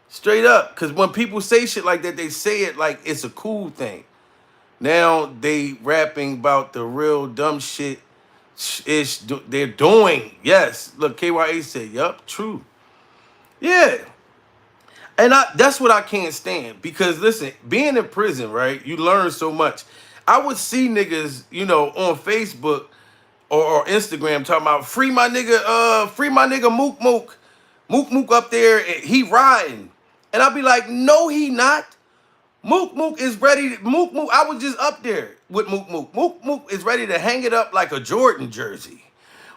Straight up. Because when people say shit like that, they say it like it's a cool thing. Now they rapping about the real dumb shit they're doing. Yes. Look, KYA said, yup, true. Yeah. And that's what I can't stand. Because listen, being in prison, right, you learn so much. I would see niggas, you know, on Facebook or Instagram talking about free my nigga Mook Mook. Mook Mook up there, he riding. And I'll be like, no, he not. Mook Mook is ready. Mook Mook, I was just up there with Mook Mook. Mook Mook is ready to hang it up like a Jordan jersey.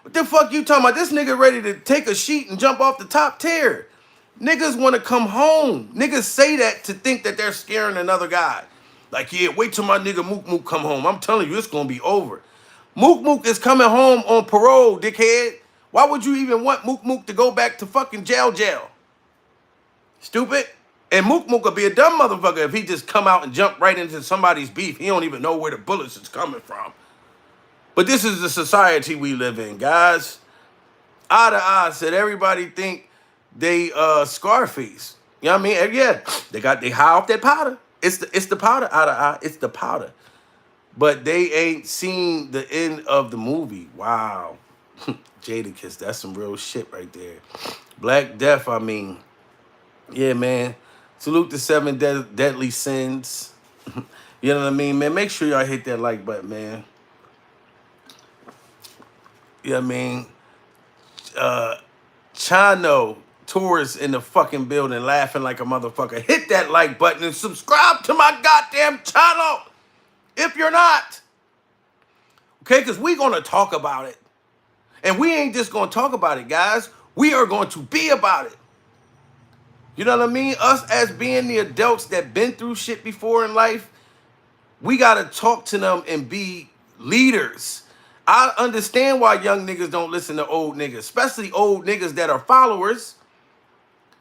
What the fuck you talking about? This nigga ready to take a sheet and jump off the top tier. Niggas want to come home. Niggas say that to think that they're scaring another guy. Like, yeah, wait till my nigga Mook Mook come home. I'm telling you, it's going to be over. Mook Mook is coming home on parole, dickhead. Why would you even want Mook Mook to go back to fucking jail? Stupid. And Mook Mook would be a dumb motherfucker if he just come out and jump right into somebody's beef. He don't even know where the bullets is coming from. But this is the society we live in, guys. Eye to eye said everybody think they Scarface. You know what I mean? And yeah, they high off that powder. It's the powder, eye to eye. It's the powder. But they ain't seen the end of the movie. Wow. Jadakiss, that's some real shit right there. Black Death, I mean. Yeah, man. Salute the 7 deadly sins. You know what I mean, man? Make sure y'all hit that like button, man. You know what I mean? Chano, tourists in the fucking building laughing like a motherfucker. Hit that like button and subscribe to my goddamn channel if you're not. Okay, because we're going to talk about it. And we ain't just going to talk about it, guys. We are going to be about it. You know what I mean? Us as being the adults that been through shit before in life, we got to talk to them and be leaders. I understand why young niggas don't listen to old niggas, especially old niggas that are followers.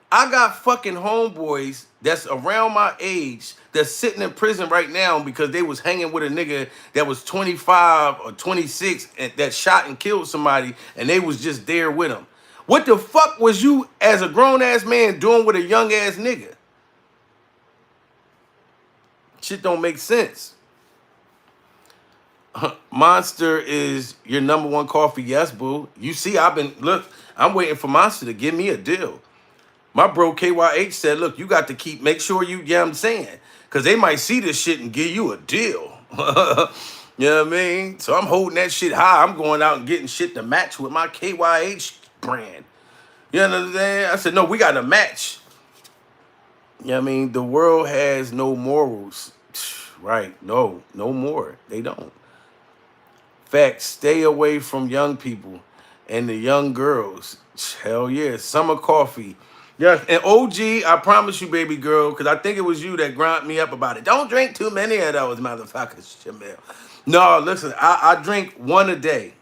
I got fucking homeboys that's around my age that's sitting in prison right now because they was hanging with a nigga that was 25 or 26 and that shot and killed somebody and they was just there with him. What the fuck was you as a grown ass man doing with a young ass nigga? Shit don't make sense. Monster is your number one coffee. Yes, boo. You see, I'm waiting for Monster to give me a deal. My bro KYH said, look, you got to make sure you know what I'm saying? Because they might see this shit and give you a deal. You know what I mean? So I'm holding that shit high. I'm going out and getting shit to match with my KYH brand. You know what I'm saying? I said, no, we got to match. You know what I mean? The world has no morals. Right. No more. They don't. Fact, stay away from young people and the young girls. Hell yeah. Summer coffee. Yes, and OG, I promise you, baby girl, because I think it was you that ground me up about it. Don't drink too many of those motherfuckers, Jamil. No, listen, I drink one a day.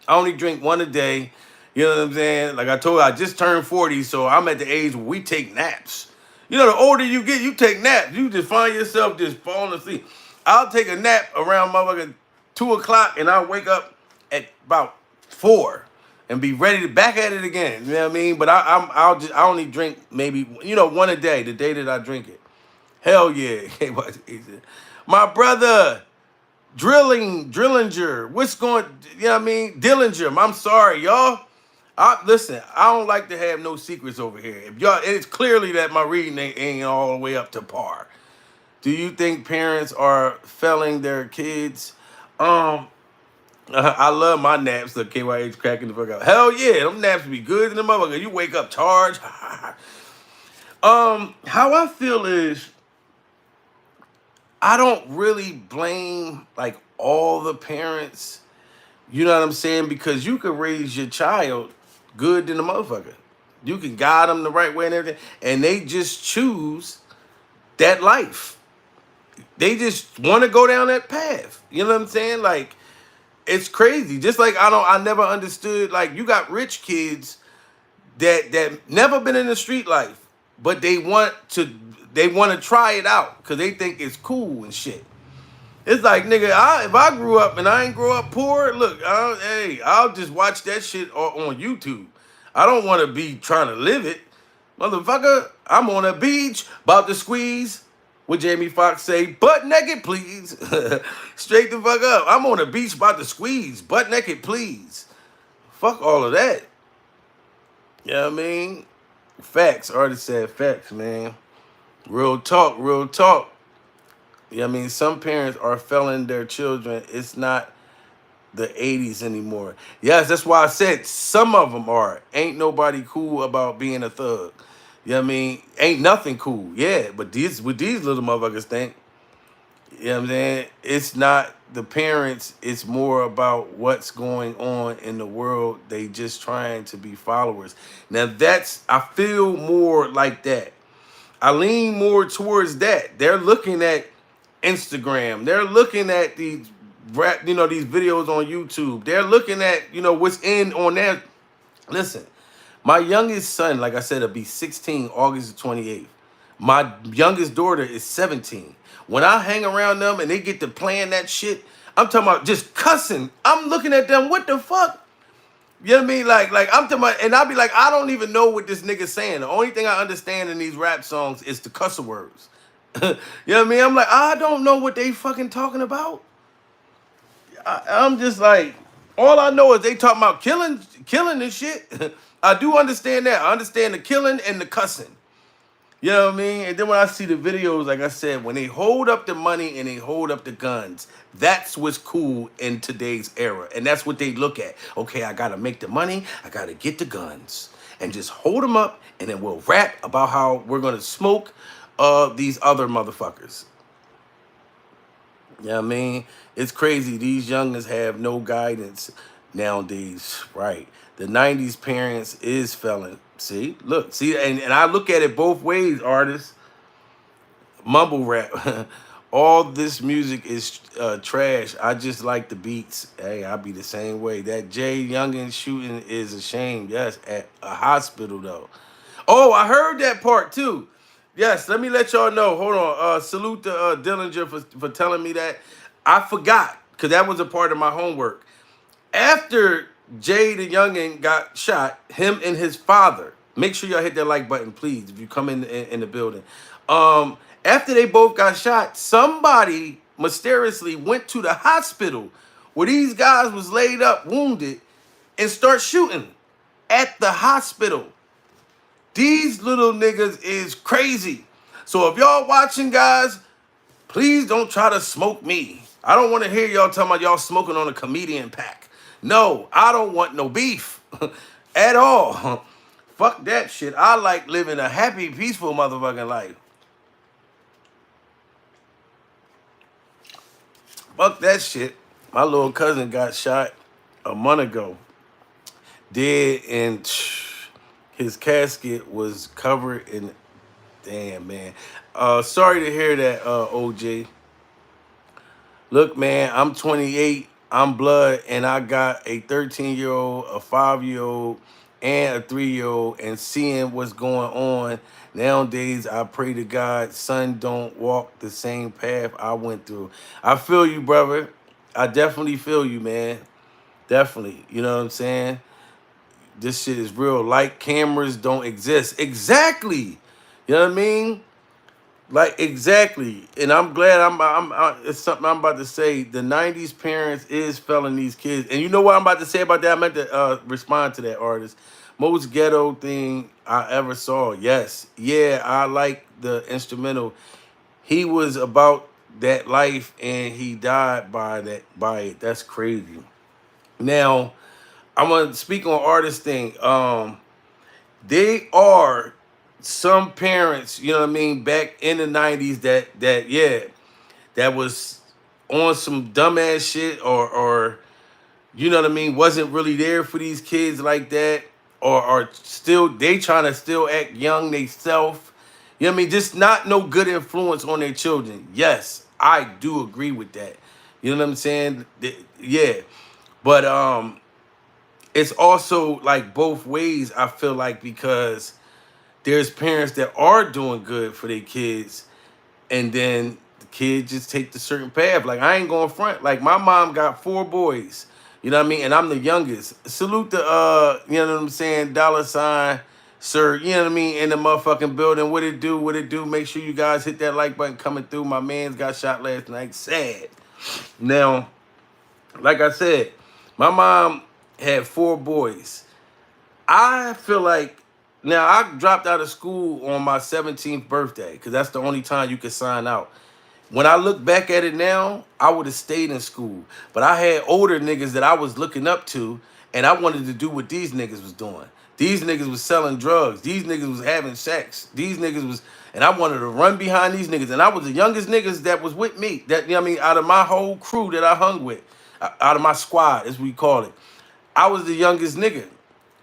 I only drink one a day. You know what I'm saying? Like I told you, I just turned 40, so I'm at the age where we take naps. You know, the older you get, you take naps. You just find yourself just falling asleep. I'll take a nap around motherfucking 2 o'clock, and I'll wake up at about 4 and be ready to back at it again. You know what I mean? But I only drink maybe one a day. The day that I drink it. Hell yeah. My brother. Drillinger, what's going, you know what I mean? Dillinger, I'm sorry, y'all. Listen, I don't like to have no secrets over here. If y'all, it's clearly that my reading ain't all the way up to par. Do you think parents are failing their kids? I love my naps. The KYH cracking the fuck out. Hell yeah, them naps be good in the motherfucker. You wake up charged. How I feel is, I don't really blame like all the parents, you know what I'm saying? Because you could raise your child good than a motherfucker. You can guide them the right way and everything. And they just choose that life. They just want to go down that path. You know what I'm saying? Like, it's crazy. Just like I never understood, like, you got rich kids that never been in the street life, but they want to try it out because they think it's cool and shit. It's like, nigga, if I grew up and I ain't grow up poor, look, I'll just watch that shit on YouTube. I don't want to be trying to live it. Motherfucker, I'm on a beach, about to squeeze. What Jamie Foxx say, butt naked, please. Straight the fuck up. I'm on a beach, about to squeeze, butt naked, please. Fuck all of that. You know what I mean? Facts. Already said facts, man. Real talk, real talk. You know what I mean? Some parents are failing their children. It's not the 80s anymore. Yes, that's why I said some of them are. Ain't nobody cool about being a thug. You know what I mean? Ain't nothing cool. Yeah, but these little motherfuckers think, you know what I'm saying? It's not the parents. It's more about what's going on in the world. They just trying to be followers. Now I feel more like that. I lean more towards that. They're looking at Instagram. They're looking at these videos on YouTube. They're looking at, what's in on there. Listen, my youngest son, like I said, will be 16 August 28th. My youngest daughter is 17. When I hang around them and they get to playing that shit, I'm talking about just cussing. I'm looking at them, what the fuck? You know what I mean? Like I'm talking about, and I'll be like, I don't even know what this nigga's saying. The only thing I understand in these rap songs is the cuss words. You know what I mean? I'm like, I don't know what they fucking talking about. I'm just like, all I know is they talking about killing and shit. I do understand that. I understand the killing and the cussing. You know what I mean? And then when I see the videos, like I said, when they hold up the money and they hold up the guns, that's what's cool in today's era. And that's what they look at. Okay, I got to make the money. I got to get the guns. And just hold them up, and then we'll rap about how we're going to smoke these other motherfuckers. You know what I mean? It's crazy. These youngins have no guidance nowadays. Right. The 90s parents is felon. See? Look. See? And I look at it both ways, artists. Mumble rap. All this music is trash. I just like the beats. Hey, I'll be the same way. That Jaydayoungan shooting is a shame. Yes, at a hospital, though. Oh, I heard that part too. Yes, let me let y'all know. Hold on. Salute to Dillinger for telling me that. I forgot because that was a part of my homework. After Jay the Youngin got shot, him and his father. Make sure y'all hit that like button, please, if you come in the building. After they both got shot, somebody mysteriously went to the hospital where these guys was laid up, wounded, and start shooting at the hospital. These little niggas is crazy. So if y'all watching, guys, please don't try to smoke me. I don't want to hear y'all talking about y'all smoking on a comedian pack. No, I don't want no beef at all. Fuck that shit. I like living a happy, peaceful motherfucking life. Fuck that shit. My little cousin got shot a month ago. Dead, and his casket was covered in. Damn, man. Sorry to hear that, OJ. Look, man, I'm 28. I'm blood, and I got a 13-year-old, a 5-year-old, and a 3-year-old, and seeing what's going on nowadays, I pray to God, son, don't walk the same path I went through. I feel you, brother. I definitely feel you, man. Definitely. You know what I'm saying? This shit is real. Like cameras don't exist. Exactly. You know what I mean? Like exactly, and I'm glad it's something I'm about to say. The '90s parents is failing these kids, and you know what I'm about to say about that. I meant to respond to that artist. Most ghetto thing I ever saw. Yes, yeah, I like the instrumental. He was about that life, and he died by it. That's crazy. Now I'm gonna speak on artist thing. They are some parents, you know what I mean, back in the '90s that was on some dumbass shit or you know what I mean, wasn't really there for these kids like that, or are still they trying to still act young they self. You know what I mean? Just not no good influence on their children. Yes, I do agree with that. You know what I'm saying? Yeah. But it's also like both ways, I feel like, because there's parents that are doing good for their kids, and then the kids just take the certain path. Like, I ain't going front. Like, my mom got 4 boys, you know what I mean? And I'm the youngest. Salute to, you know what I'm saying, dollar sign, sir, you know what I mean, in the motherfucking building. What it do, what it do. Make sure you guys hit that like button coming through. My man's got shot last night. Sad. Now, like I said, my mom had 4 boys. I feel like now I dropped out of school on my 17th birthday because that's the only time you could sign out. When I look back at it now, I would have stayed in school. But I had older niggas that I was looking up to, and I wanted to do what these niggas was doing. These niggas was selling drugs. These niggas was having sex. These niggas was, and I wanted to run behind these niggas. And I was the youngest niggas that was with me. That, you know what I mean, out of my whole crew that I hung with, out of my squad, as we call it. I was the youngest nigga.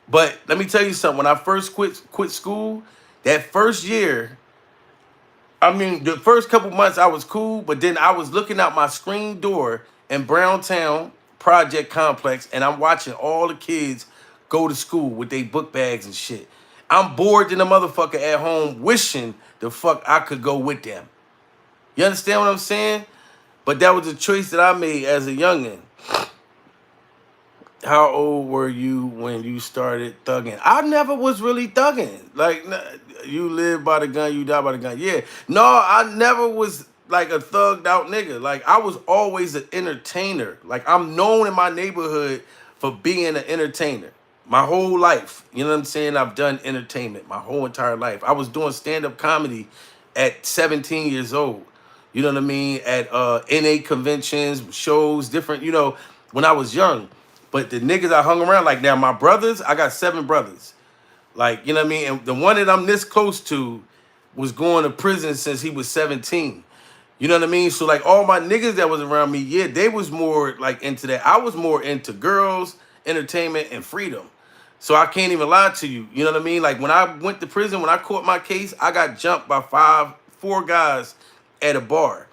But let me tell you something. When I first quit school, that first year, I mean, the first couple months I was cool, but then I was looking out my screen door in Browntown Project Complex, and I'm watching all the kids go to school with their book bags and shit. I'm bored than a motherfucker at home, wishing the fuck I could go with them. You understand what I'm saying? But that was a choice that I made as a youngin'. How old were you when you started thugging? I never was really thugging. Like, you live by the gun, you die by the gun. Yeah. No, I never was like a thugged out nigga. Like, I was always an entertainer. Like, I'm known in my neighborhood for being an entertainer. My whole life. You know what I'm saying? I've done entertainment my whole entire life. I was doing stand-up comedy at 17 years old. You know what I mean? At NA conventions, shows, different, you know, when I was young. But the niggas I hung around, like now my brothers, I got 7 brothers. Like, you know what I mean? And the one that I'm this close to was going to prison since he was 17. You know what I mean? So like all my niggas that was around me, yeah, they was more like into that. I was more into girls, entertainment, and freedom. So I can't even lie to you. You know what I mean? Like when I went to prison, when I caught my case, I got jumped by 4 guys at a bar.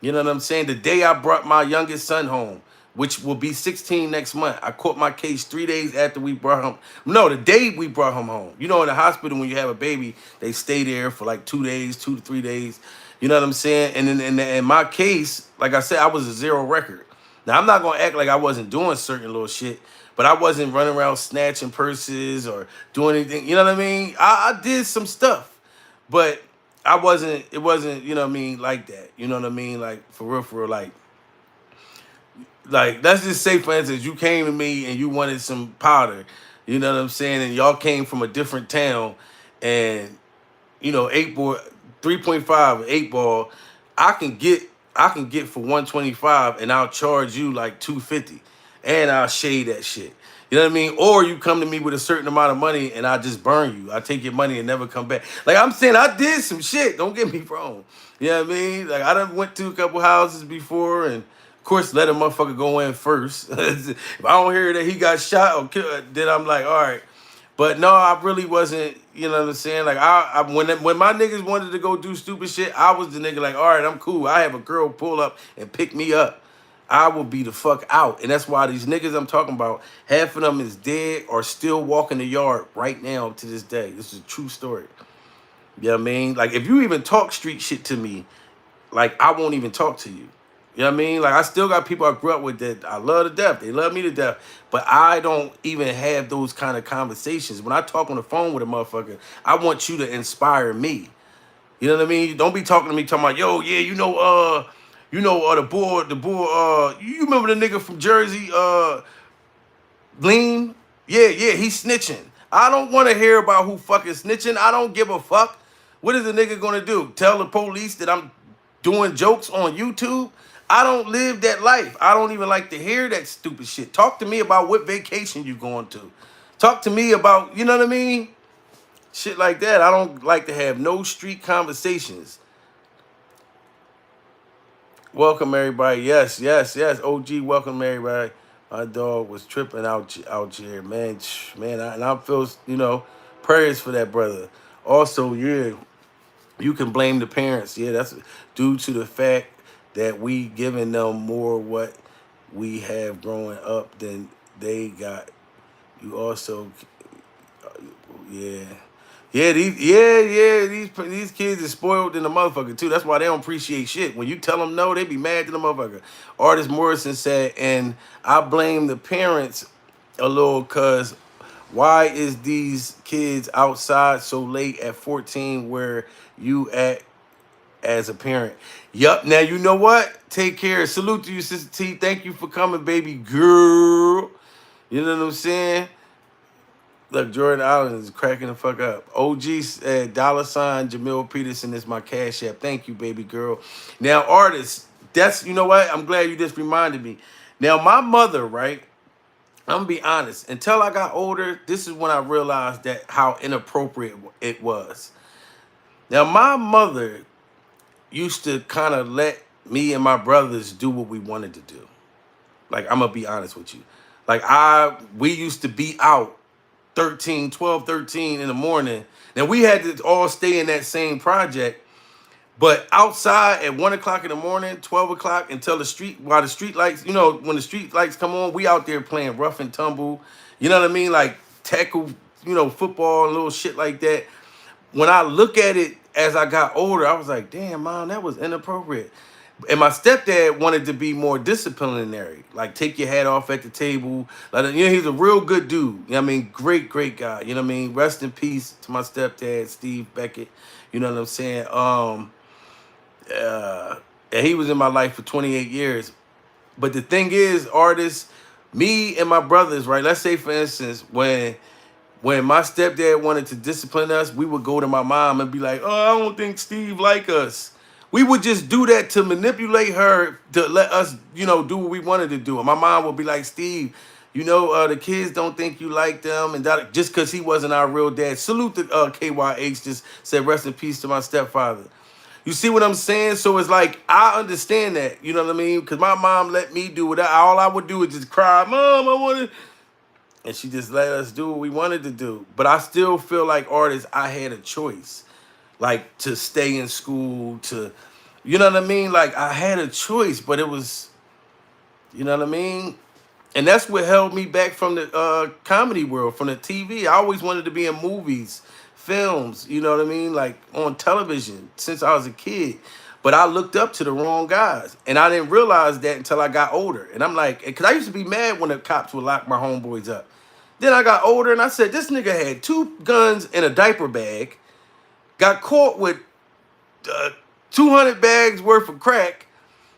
You know what I'm saying? The day I brought my youngest son home. which will be 16 next month. I caught my case 3 days after we brought him. No, the day we brought him home. You know, in the hospital when you have a baby, they stay there for like 2 days, 2 to 3 days. You know what I'm saying? And in my case, like I said, I was a zero record. Now I'm not gonna act like I wasn't doing certain little shit, but I wasn't running around snatching purses or doing anything. You know what I mean? I did some stuff, but I wasn't. It wasn't. You know what I mean? Like that. You know what I mean? Like for real, for real. Like let's just say for instance you came to me and you wanted some powder, you know what I'm saying, and y'all came from a different town, and you know 8 ball 3.5 8 ball I can get for 125 and I'll charge you like 250 and I'll shade that shit. You know what I mean? Or you come to me with a certain amount of money and I just burn you. I take your money and never come back. Like I'm saying, I did some shit. Don't get me wrong. You know what I mean? Like I done went to a couple houses before and of course let a motherfucker go in first. If I don't hear that he got shot or killed, then I'm like, all right. But no, I really wasn't, you know what I'm saying? Like when my niggas wanted to go do stupid shit, I was the nigga like, all right, I'm cool. I have a girl pull up and pick me up. I will be the fuck out. And that's why these niggas I'm talking about, half of them is dead or still walking the yard right now to this day. This is a true story. You know what I mean? Like if you even talk street shit to me, like I won't even talk to you. You know what I mean? Like I still got people I grew up with that I love to death. They love me to death. But I don't even have those kind of conversations. When I talk on the phone with a motherfucker, I want you to inspire me. You know what I mean? Don't be talking to me talking about, yo, yeah, you remember the nigga from Jersey, Lean? Yeah, yeah, he's snitching. I don't want to hear about who fucking snitching. I don't give a fuck. What is the nigga gonna do? Tell the police that I'm doing jokes on YouTube? I don't live that life. I don't even like to hear that stupid shit. Talk to me about what vacation you going to. Talk to me about, you know what I mean? Shit like that. I don't like to have no street conversations. Welcome everybody. Yes, yes, yes. OG, welcome everybody. My dog was tripping out here, man. Man, and I feel, prayers for that brother. Also, yeah, you can blame the parents. Yeah, that's due to the fact that we giving them more what we have growing up than they got. You also, yeah. These kids is spoiled in the motherfucker too. That's why they don't appreciate shit. When you tell them no, they be mad to the motherfucker. Artist Morrison said, and I blame the parents a little cause why is these kids outside so late at 14 where you at as a parent? Yup. Now you know what? Take care. Salute to you, Sister T. Thank you for coming, baby girl. You know what I'm saying? Look, Jordan Allen is cracking the fuck up. OG said, $ Jamil Peterson is my cash app. Thank you, baby girl. Now, artists, you know what? I'm glad you just reminded me. Now, my mother, right? I'm going to be honest. Until I got older, this is when I realized that how inappropriate it was. Now, my mother used to kind of let me and my brothers do what we wanted to do. Like, I'm going to be honest with you. Like, we used to be out 12, 13 in the morning. Now we had to all stay in that same project, but outside at 1 o'clock in the morning, 12 o'clock until while the street lights, when the street lights come on, we out there playing rough and tumble. You know what I mean? Like tackle, football and little shit like that. When I look at it as I got older, I was like, damn, Mom, that was inappropriate. And my stepdad wanted to be more disciplinary, like take your hat off at the table. Like, he's a real good dude. You know what I mean? Great, great guy. You know what I mean? Rest in peace to my stepdad, Steve Beckett. You know what I'm saying? And he was in my life for 28 years. But the thing is, artists, me and my brothers, right? Let's say, for instance, when my stepdad wanted to discipline us, we would go to my mom and be like, oh, I don't think Steve like us. We would just do that to manipulate her to let us, do what we wanted to do. And my mom would be like, Steve, the kids don't think you like them. And that just because he wasn't our real dad. Salute to KYH, just said rest in peace to my stepfather. You see what I'm saying? So it's like, I understand that, you know what I mean? Because my mom let me do it. All I would do is just cry, Mom, I want to. And she just let us do what we wanted to do. But I still feel like artists, I had a choice. Like to stay in school, you know what I mean? Like I had a choice, but it was You know what I mean? And that's what held me back from the comedy world, from the TV. I always wanted to be in movies, films, you know what I mean? Like on television since I was a kid. But I looked up to the wrong guys. And I didn't realize that until I got older. And I'm like, because I used to be mad when the cops would lock my homeboys up. Then I got older and I said, this nigga had 2 guns in a diaper bag, got caught with 200 bags worth of crack.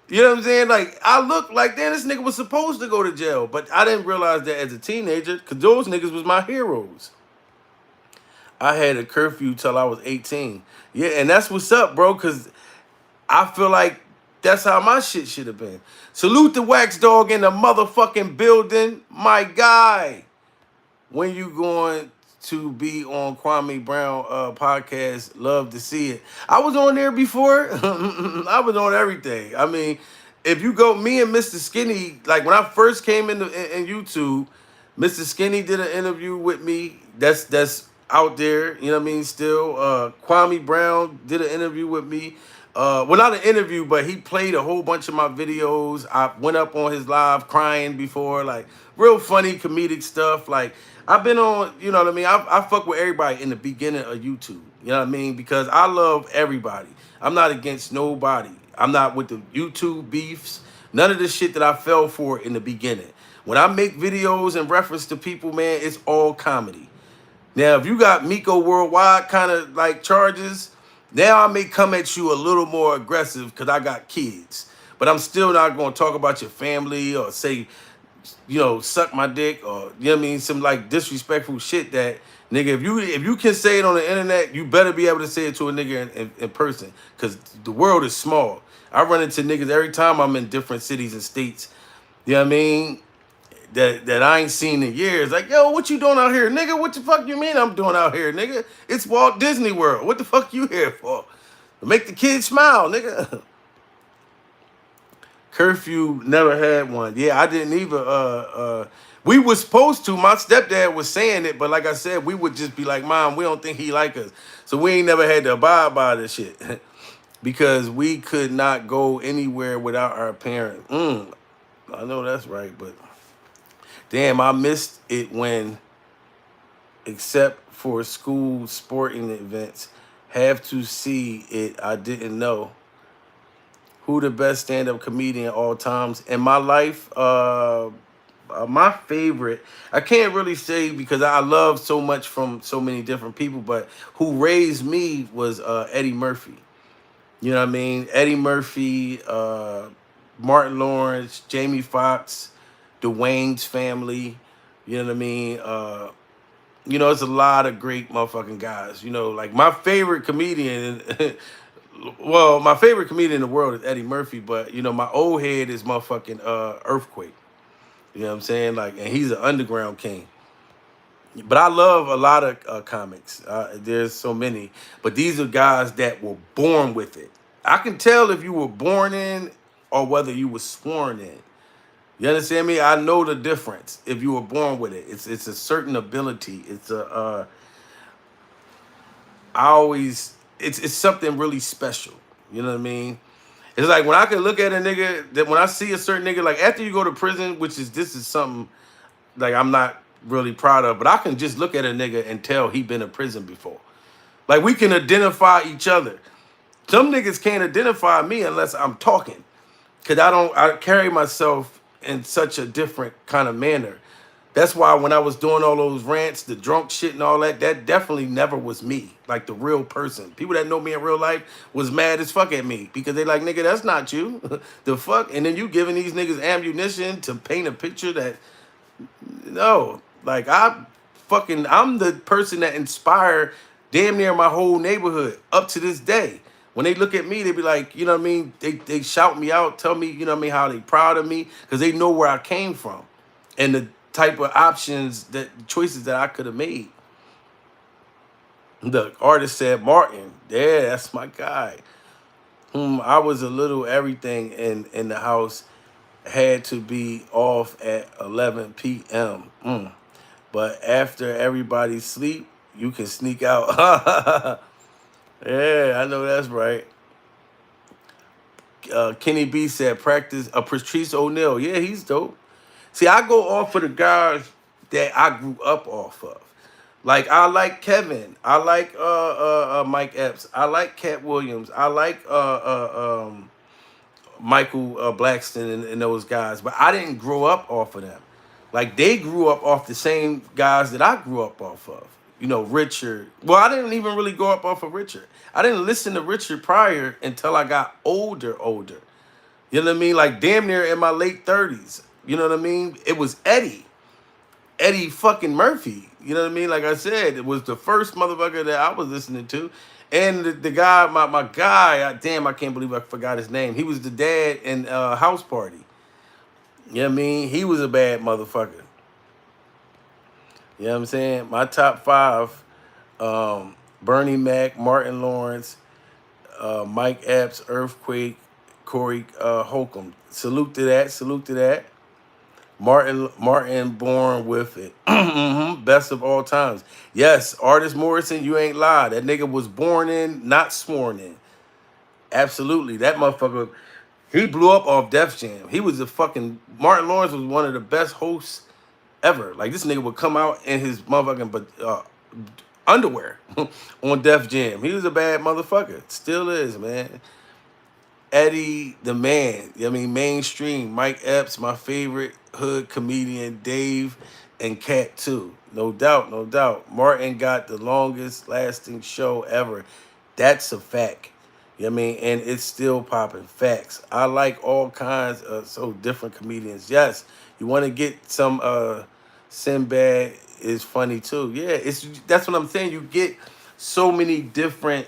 You know what I'm saying? Like, I looked like, damn, this nigga was supposed to go to jail. But I didn't realize that as a teenager, because those niggas was my heroes. I had a curfew till I was 18. Yeah, and that's what's up, bro, because I feel like that's how my shit should have been. Salute the Wax Dog in the motherfucking building. My guy. When you going to be on Kwame Brown podcast? Love to see it. I was on there before. I was on everything. I mean, if you go, me and Mr. Skinny, like when I first came in YouTube, Mr. Skinny did an interview with me. That's out there. You know what I mean? Still, Kwame Brown did an interview with me. Well, not an interview, but he played a whole bunch of my videos. I went up on his live crying before, like real funny comedic stuff. Like I've been on, you know what I mean? I fuck with everybody in the beginning of YouTube. You know what I mean? Because I love everybody. I'm not against nobody. I'm not with the YouTube beefs. None of the shit that I fell for in the beginning. When I make videos in reference to people, man, it's all comedy. Now, if you got MikoWorldwide kind of like charges, now I may come at you a little more aggressive because I got kids. But I'm still not going to talk about your family or say, you know, suck my dick or, you know what I mean, some like disrespectful shit that, nigga, if you can say it on the internet, you better be able to say it to a nigga in person because the world is small. I run into niggas every time I'm in different cities and states, you know what I mean, that I ain't seen in years. Like, yo, what you doing out here, nigga? What the fuck you mean I'm doing out here, nigga? It's Walt Disney World. What the fuck you here for? To make the kids smile, nigga. Curfew, never had one. Yeah, I didn't either. We was supposed to. My stepdad was saying it, but like I said, we would just be like, Mom, we don't think he like us. So we ain't never had to abide by this shit. Because we could not go anywhere without our parents. I know that's right, but damn, I missed it when, except for school sporting events, have to see it. I didn't know who the best stand-up comedian all times in my life. My favorite, I can't really say because I love so much from so many different people, but who raised me was Eddie Murphy. You know what I mean? Eddie Murphy, Martin Lawrence, Jamie Foxx, the Wayne's family. You know what I mean? You know, it's a lot of great motherfucking guys. You know, like my favorite comedian, well, my favorite comedian in the world is Eddie Murphy, but you know, my old head is motherfucking Earthquake. You know what I'm saying? Like, and he's an underground king. But I love a lot of comics. There's so many, but these are guys that were born with it. I can tell if you were born in or whether you were sworn in. You understand me? I know the difference if you were born with it. It's a certain ability. It's a I always it's something really special. You know what I mean? It's like when I can look at a nigga that when I see a certain nigga, like after you go to prison, this is something like I'm not really proud of, but I can just look at a nigga and tell he been in prison before. Like we can identify each other. Some niggas can't identify me unless I'm talking. Cause I carry myself in such a different kind of manner. That's why when I was doing all those rants, the drunk shit and all that, that definitely never was me. Like the real person. People that know me in real life was mad as fuck at me because they like, nigga, that's not you. The fuck? And then you giving these niggas ammunition to paint a picture that, no. Like I'm the person that inspired damn near my whole neighborhood up to this day. When they look at me, they be like, you know what I mean? They shout me out, tell me, you know what I mean, how they proud of me because they know where I came from and the type of choices that I could have made. The artist said Martin. Yeah, that's my guy. I was a little everything in the house. Had to be off at 11 p.m. But after everybody sleep, you can sneak out. Yeah, I know that's right. Kenny B said practice. Patrice O'Neal. Yeah, he's dope. See, I go off of the guys that I grew up off of. Like I like Kevin. I like Mike Epps. I like Cat Williams. I like Michael Blackston and those guys. But I didn't grow up off of them. Like they grew up off the same guys that I grew up off of. You know, Richard. Well, I didn't even really grow up off of Richard. I didn't listen to Richard Pryor until I got older. You know what I mean? Like damn near in my late 30s. You know what I mean? It was Eddie fucking Murphy. You know what I mean? Like I said, it was the first motherfucker that I was listening to. And the guy, my guy, damn, I can't believe I forgot his name. He was the dad in House Party. You know what I mean? He was a bad motherfucker. You know what I'm saying? My top five, Bernie Mac, Martin Lawrence, Mike Epps, Earthquake, Corey Holcomb. Salute to that. Martin born with it. Best of all times. Yes, Artist Morrison, you ain't lied. That nigga was born in, not sworn in. Absolutely. That motherfucker, he blew up off Def Jam. He was Martin Lawrence was one of the best hosts ever. Like this nigga would come out in his motherfucking underwear on Def Jam. He was a bad motherfucker. Still is, man. Eddie the man. I mean, mainstream. Mike Epps, my favorite hood comedian. Dave and Cat too. No doubt. Martin got the longest lasting show ever. That's a fact. You know what I mean? And it's still popping. Facts. I like all kinds of so different comedians. Yes, you want to get some Sinbad is funny too. Yeah, that's what I'm saying. You get so many different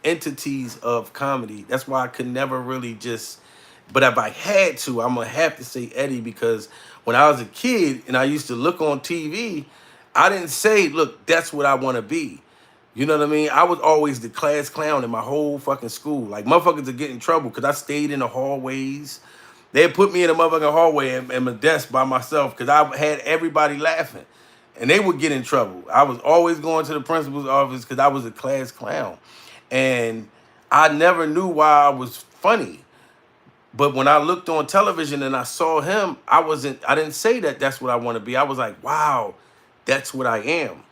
entities of comedy. That's why I could never really just. But if I had to, I'm gonna have to say Eddie because when I was a kid and I used to look on TV, I didn't say, "Look, that's what I want to be." You know what I mean? I was always the class clown in my whole fucking school. Like motherfuckers would get in trouble because I stayed in the hallways. They'd put me in a motherfucking hallway and my desk by myself because I had everybody laughing. And they would get in trouble. I was always going to the principal's office because I was a class clown. And I never knew why I was funny. But when I looked on television and I saw him, I didn't say that that's what I want to be. I was like, wow, that's what I am.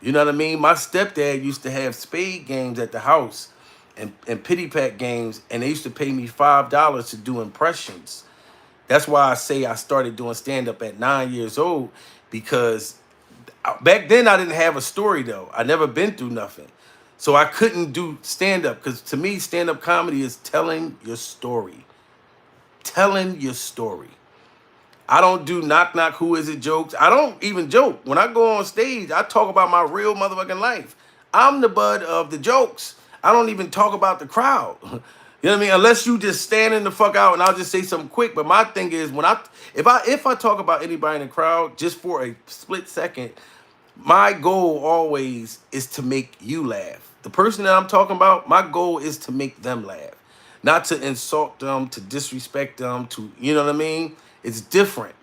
You know what I mean? My stepdad used to have spade games at the house and pity pack games, and they used to pay me $5 to do impressions. That's why I say I started doing stand-up at 9 years old, because back then I didn't have a story though. I never been through nothing. So I couldn't do stand-up, because to me, stand-up comedy is telling your story. Telling your story. I don't do knock knock who is it jokes. I don't even joke. When I go on stage, I talk about my real motherfucking life. I'm the butt of the jokes. I don't even talk about the crowd. You know what I mean? Unless you just standing the fuck out and I'll just say something quick. But my thing is if I talk about anybody in the crowd just for a split second, my goal always is to make you laugh. The person that I'm talking about, my goal is to make them laugh. Not to insult them, to disrespect them, you know what I mean? It's different.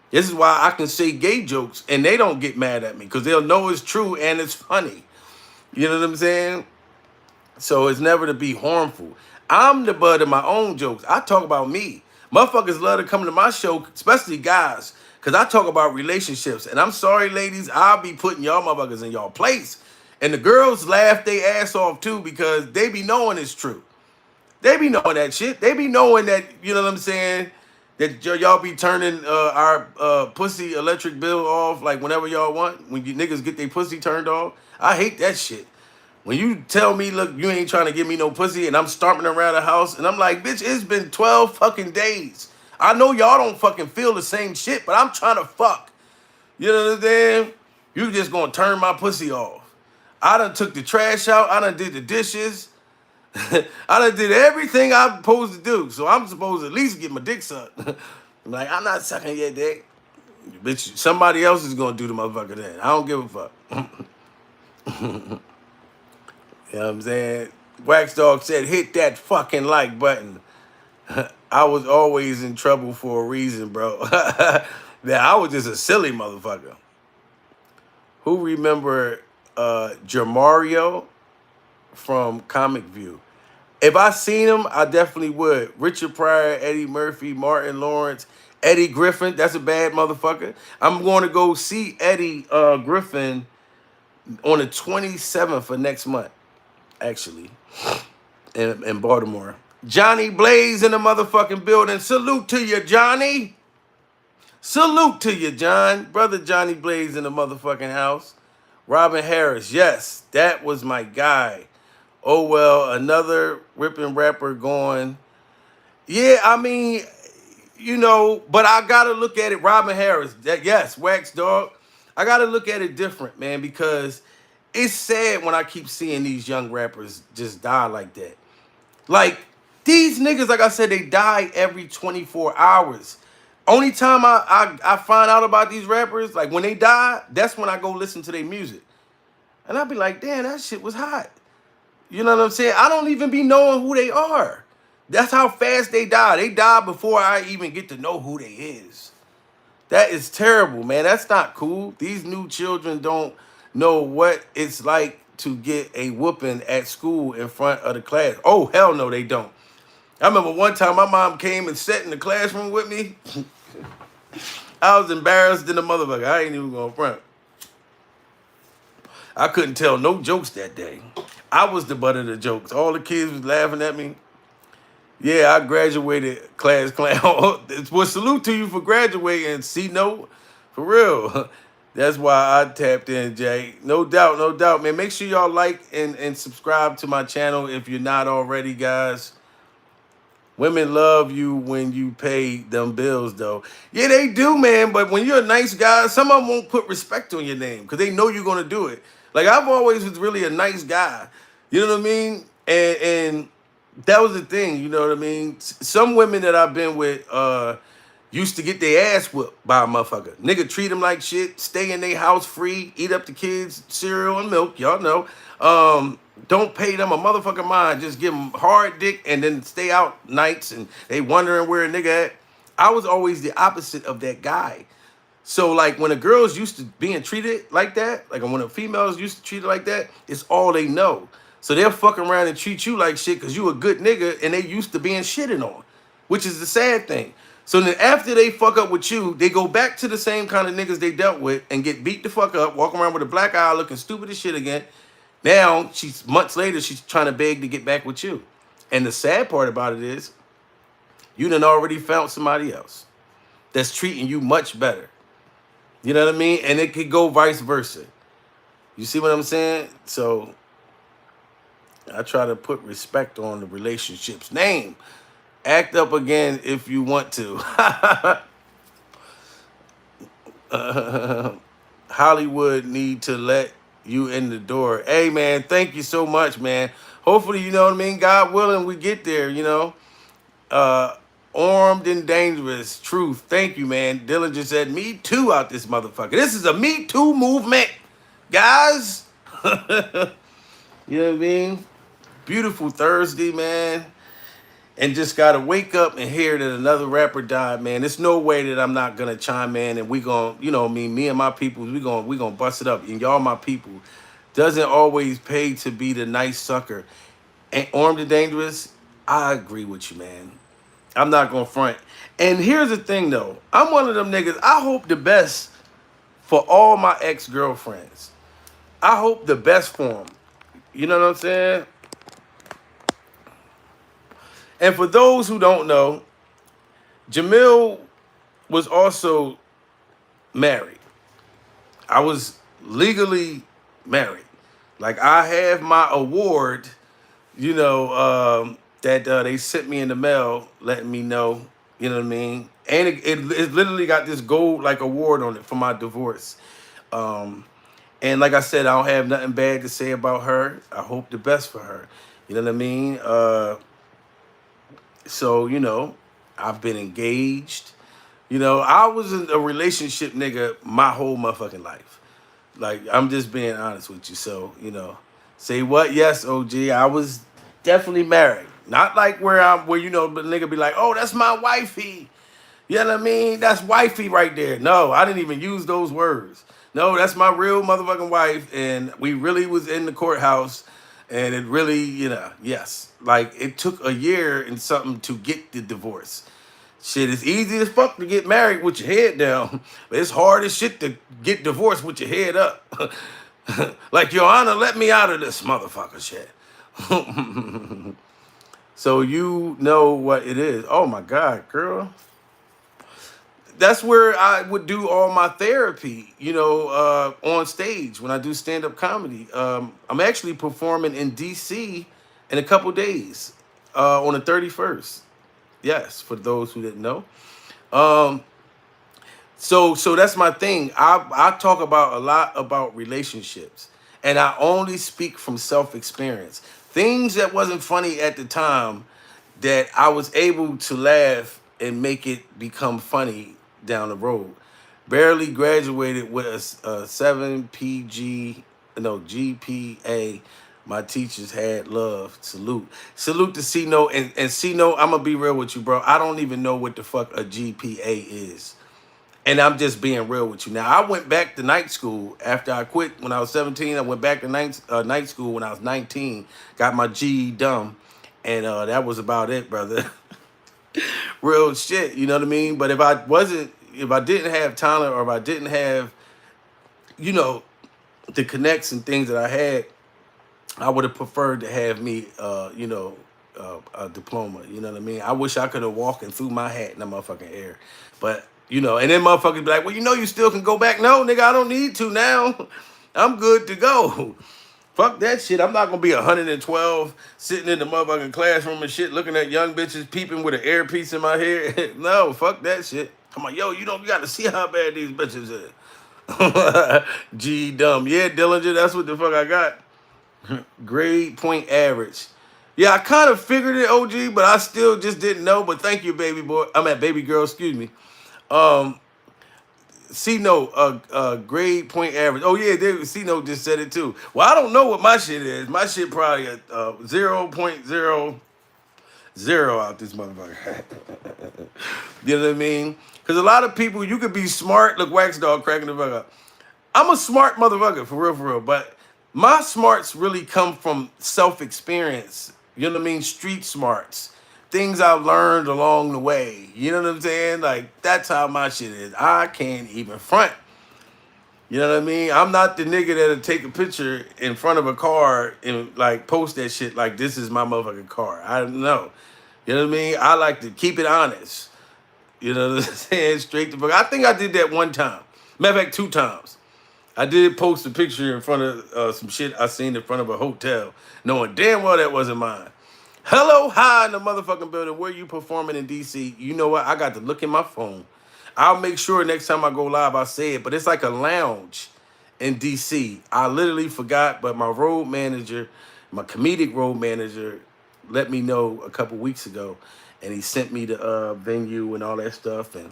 This is why I can say gay jokes and they don't get mad at me, because they'll know it's true and it's funny. You know what I'm saying? So it's never to be harmful. I'm the butt of my own jokes. I talk about me. Motherfuckers love to come to my show, especially guys, because I talk about relationships. And I'm sorry, ladies, I'll be putting y'all motherfuckers in y'all place. And the girls laugh their ass off too, because they be knowing it's true. They be knowing that shit. They be knowing that, you know what I'm saying, that y'all be turning our pussy electric bill off like whenever y'all want, when you niggas get their pussy turned off. I hate that shit. When you tell me, look, you ain't trying to give me no pussy, and I'm stomping around the house, and I'm like, bitch, it's been 12 fucking days. I know y'all don't fucking feel the same shit, but I'm trying to fuck. You know what I'm saying? You just gonna turn my pussy off. I done took the trash out. I done did the dishes. I done did everything I'm supposed to do. So I'm supposed to at least get my dick sucked. I'm like, I'm not sucking your dick. Bitch, somebody else is gonna do the motherfucker then. I don't give a fuck. You know what I'm saying? Wax Dog said, hit that fucking like button. I was always in trouble for a reason, bro. Yeah, I was just a silly motherfucker. Who remember Jamario from Comic View? If I seen him, I definitely would. Richard Pryor, Eddie Murphy, Martin Lawrence, Eddie Griffin. That's a bad motherfucker. I'm going to go see Eddie Griffin on the 27th of next month, actually, in Baltimore. Johnny Blaze in the motherfucking building. Salute to you, Johnny. Salute to you, John. Brother Johnny Blaze in the motherfucking house. Robin Harris. Yes, that was my guy. Oh, well, another ripping rapper going. Yeah, I mean, but I got to look at it. Robin Harris. Yes, Wax Dog. I got to look at it different, man, because it's sad when I keep seeing these young rappers just die like that. Like, these niggas, like I said, they die every 24 hours. Only time I find out about these rappers, like when they die, that's when I go listen to their music. And I'll be like, damn, that shit was hot. You know what I'm saying? I don't even be knowing who they are. That's how fast they die. They die before I even get to know who they is. That is terrible, man. That's not cool. These new children don't know what it's like to get a whooping at school in front of the class. Oh, hell no, they don't. I remember one time my mom came and sat in the classroom with me. I was embarrassed in the motherfucker. I ain't even gonna front. I couldn't tell no jokes that day. I was the butt of the jokes. All the kids was laughing at me. Yeah, I graduated class clown. Well, salute to you for graduating. See, no, for real. That's why I tapped in, Jay. No doubt, no doubt, man. Make sure y'all like and subscribe to my channel if you're not already, guys. Women love you when you pay them bills, though. Yeah, they do, man. But when you're a nice guy, some of them won't put respect on your name because they know you're going to do it. Like, I've always was really a nice guy. You know what I mean? And that was the thing, you know what I mean? Some women that I've been with used to get their ass whooped by a motherfucker. Nigga treat them like shit, stay in their house free, eat up the kids' cereal and milk, y'all know. Don't pay them a motherfucking mind. Just give them hard dick and then stay out nights and they wondering where a nigga at. I was always the opposite of that guy. So, like, when a girl's used to being treated like that, like when a female's used to treat it like that, it's all they know. So they'll fuck around and treat you like shit because you a good nigga and they used to being shitted on, which is the sad thing. So then after they fuck up with you, they go back to the same kind of niggas they dealt with and get beat the fuck up, walk around with a black eye looking stupid as shit again. Now, months later, she's trying to beg to get back with you. And the sad part about it is, you done already found somebody else that's treating you much better. You know what I mean? And it could go vice versa. You see what I'm saying? So I try to put respect on the relationship's name. Act up again if you want to. Hollywood need to let you in the door. Hey, man, thank you so much, man. Hopefully, you know what I mean? God willing, we get there, you know. Armed and dangerous. Truth. Thank you, man. Dylan just said, me too out this motherfucker. This is a Me Too movement, guys. You know what I mean? Beautiful Thursday, man. And just gotta wake up and hear that another rapper died, man. There's no way that I'm not gonna chime in and we gonna, you know, me and my people, we gonna bust it up. And y'all, my people, doesn't always pay to be the nice sucker. And armed and dangerous, I agree with you, man. I'm not gonna front. And here's the thing, though. I'm one of them niggas. I hope the best for all my ex-girlfriends. I hope the best for them. You know what I'm saying? And for those who don't know, Jamil was also married. I was legally married. Like, I have my award, you know, that they sent me in the mail letting me know, you know what I mean? And it literally got this gold, like, award on it for my divorce. And like I said, I don't have nothing bad to say about her. I hope the best for her. You know what I mean? So, you know, I've been engaged. You know, I was in a relationship nigga my whole motherfucking life. Like, I'm just being honest with you. So, you know, say what? Yes, OG, I was definitely married. Not like where you know, the nigga be like, oh, that's my wifey. You know what I mean? That's wifey right there. No, I didn't even use those words. No, that's my real motherfucking wife. And we really was in the courthouse And it really, yes, like it took a year and something to get the divorce. Shit, it's easy as fuck to get married with your head down, but it's hard as shit to get divorced with your head up. Like, Your Honor, let me out of this motherfucker shit. So you know what it is. Oh my God, girl. That's where I would do all my therapy, on stage when I do stand-up comedy. I'm actually performing in DC in a couple days, on the 31st. Yes, for those who didn't know. Um, so that's my thing. I talk about a lot about relationships, and I only speak from self-experience. Things that wasn't funny at the time that I was able to laugh and make it become funny down the road. Barely graduated with a 7 PG, no, GPA. My teachers had love. Salute to C Note. And C Note, I'm going to be real with you, bro. I don't even know what the fuck a GPA is. And I'm just being real with you. Now, I went back to night school after I quit when I was 17. I went back to night school when I was 19. Got my GE done. And that was about it, brother. Real shit, you know what I mean? But if I didn't have talent, or if I didn't have, you know, the connects and things that I had, I would have preferred to have me, a diploma. You know what I mean? I wish I could have walked and threw my hat in the motherfucking air. But, and then motherfuckers be like, well, you still can go back. No, nigga, I don't need to now. I'm good to go. Fuck that shit. I'm not gonna be 112 sitting in the motherfucking classroom and shit, looking at young bitches peeping with an earpiece in my hair. No, fuck that shit. Come on, yo, you got to see how bad these bitches is. G dumb. Yeah, Dillinger, that's what the fuck I got. Grade point average. Yeah, I kind of figured it, OG, but I still just didn't know. But thank you, baby boy. I'm at baby girl, excuse me. C Note, grade point average. Oh yeah, C Note just said it too. Well, I don't know what my shit is. My shit probably a 0.00 out this motherfucker. You know what I mean? Because a lot of people, you could be smart. Look, Wax Dog cracking the fuck up. I'm a smart motherfucker, for real. But my smarts really come from self-experience. You know what I mean? Street smarts. Things I've learned along the way. You know what I'm saying? Like, that's how my shit is. I can't even front. You know what I mean? I'm not the nigga that'll take a picture in front of a car and, like, post that shit like this is my motherfucking car. I don't know. You know what I mean? I like to keep it honest. You know what I'm saying? Straight to fuck. I think I did that one time. Matter of fact, 2 times. I did post a picture in front of some shit I seen in front of a hotel, knowing damn well that wasn't mine. Hello, hi in the motherfucking building. Where you performing in DC? You know what? I got to look in my phone. I'll make sure next time I go live I say it, but it's like a lounge in DC. I literally forgot, but my road manager, my comedic road manager, let me know a couple weeks ago, and he sent me the venue and all that stuff. And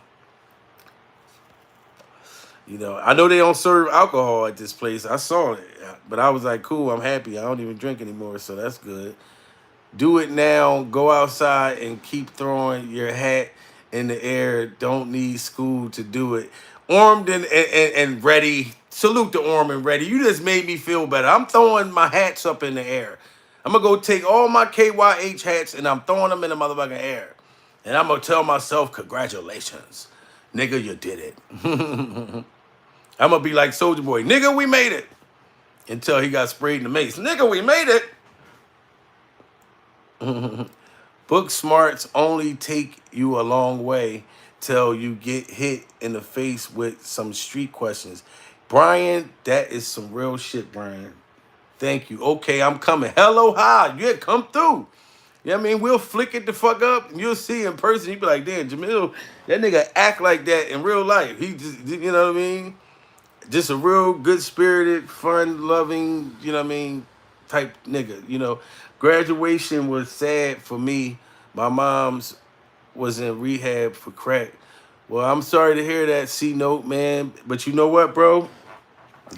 I know they don't serve alcohol at this place. I saw it, but I was like, cool, I'm happy. I don't even drink anymore, so that's good. Do it now. Go outside and keep throwing your hat in the air. Don't need school to do it. Armed and ready. Salute to Armed and ready. You just made me feel better. I'm throwing my hats up in the air. I'm going to go take all my KYH hats and I'm throwing them in the motherfucking air. And I'm going to tell myself, congratulations. Nigga, you did it. I'm going to be like Soulja Boy. Nigga, we made it. Until he got sprayed in the mace. Nigga, we made it. Book smarts only take you a long way till you get hit in the face with some street questions. Brian, that is some real shit, Brian. Thank you. Okay, I'm coming. Hello, hi. Yeah, come through. You know what I mean? We'll flick it the fuck up and you'll see in person. You'll be like, damn, Jamil, that nigga act like that in real life. He just, you know what I mean? Just a real good-spirited, fun-loving, you know what I mean, type nigga, Graduation was sad for me. My mom's was in rehab for crack. Well, I'm sorry to hear that, C-Note, man. But you know what, bro?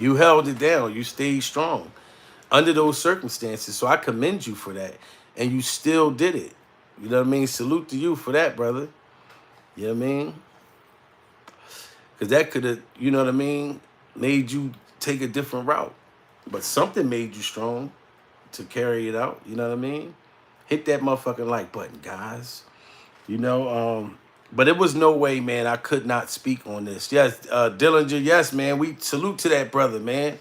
You held it down. You stayed strong under those circumstances. So I commend you for that. And you still did it. You know what I mean? Salute to you for that, brother. You know what I mean? Because that could have, you know what I mean, made you take a different route. But something made you strong. to carry it out. You know what I mean? Hit that motherfucking like button, guys. You know, but it was no way, man. I could not speak on this. Yes, Dillinger, yes, man. We salute to that brother, man.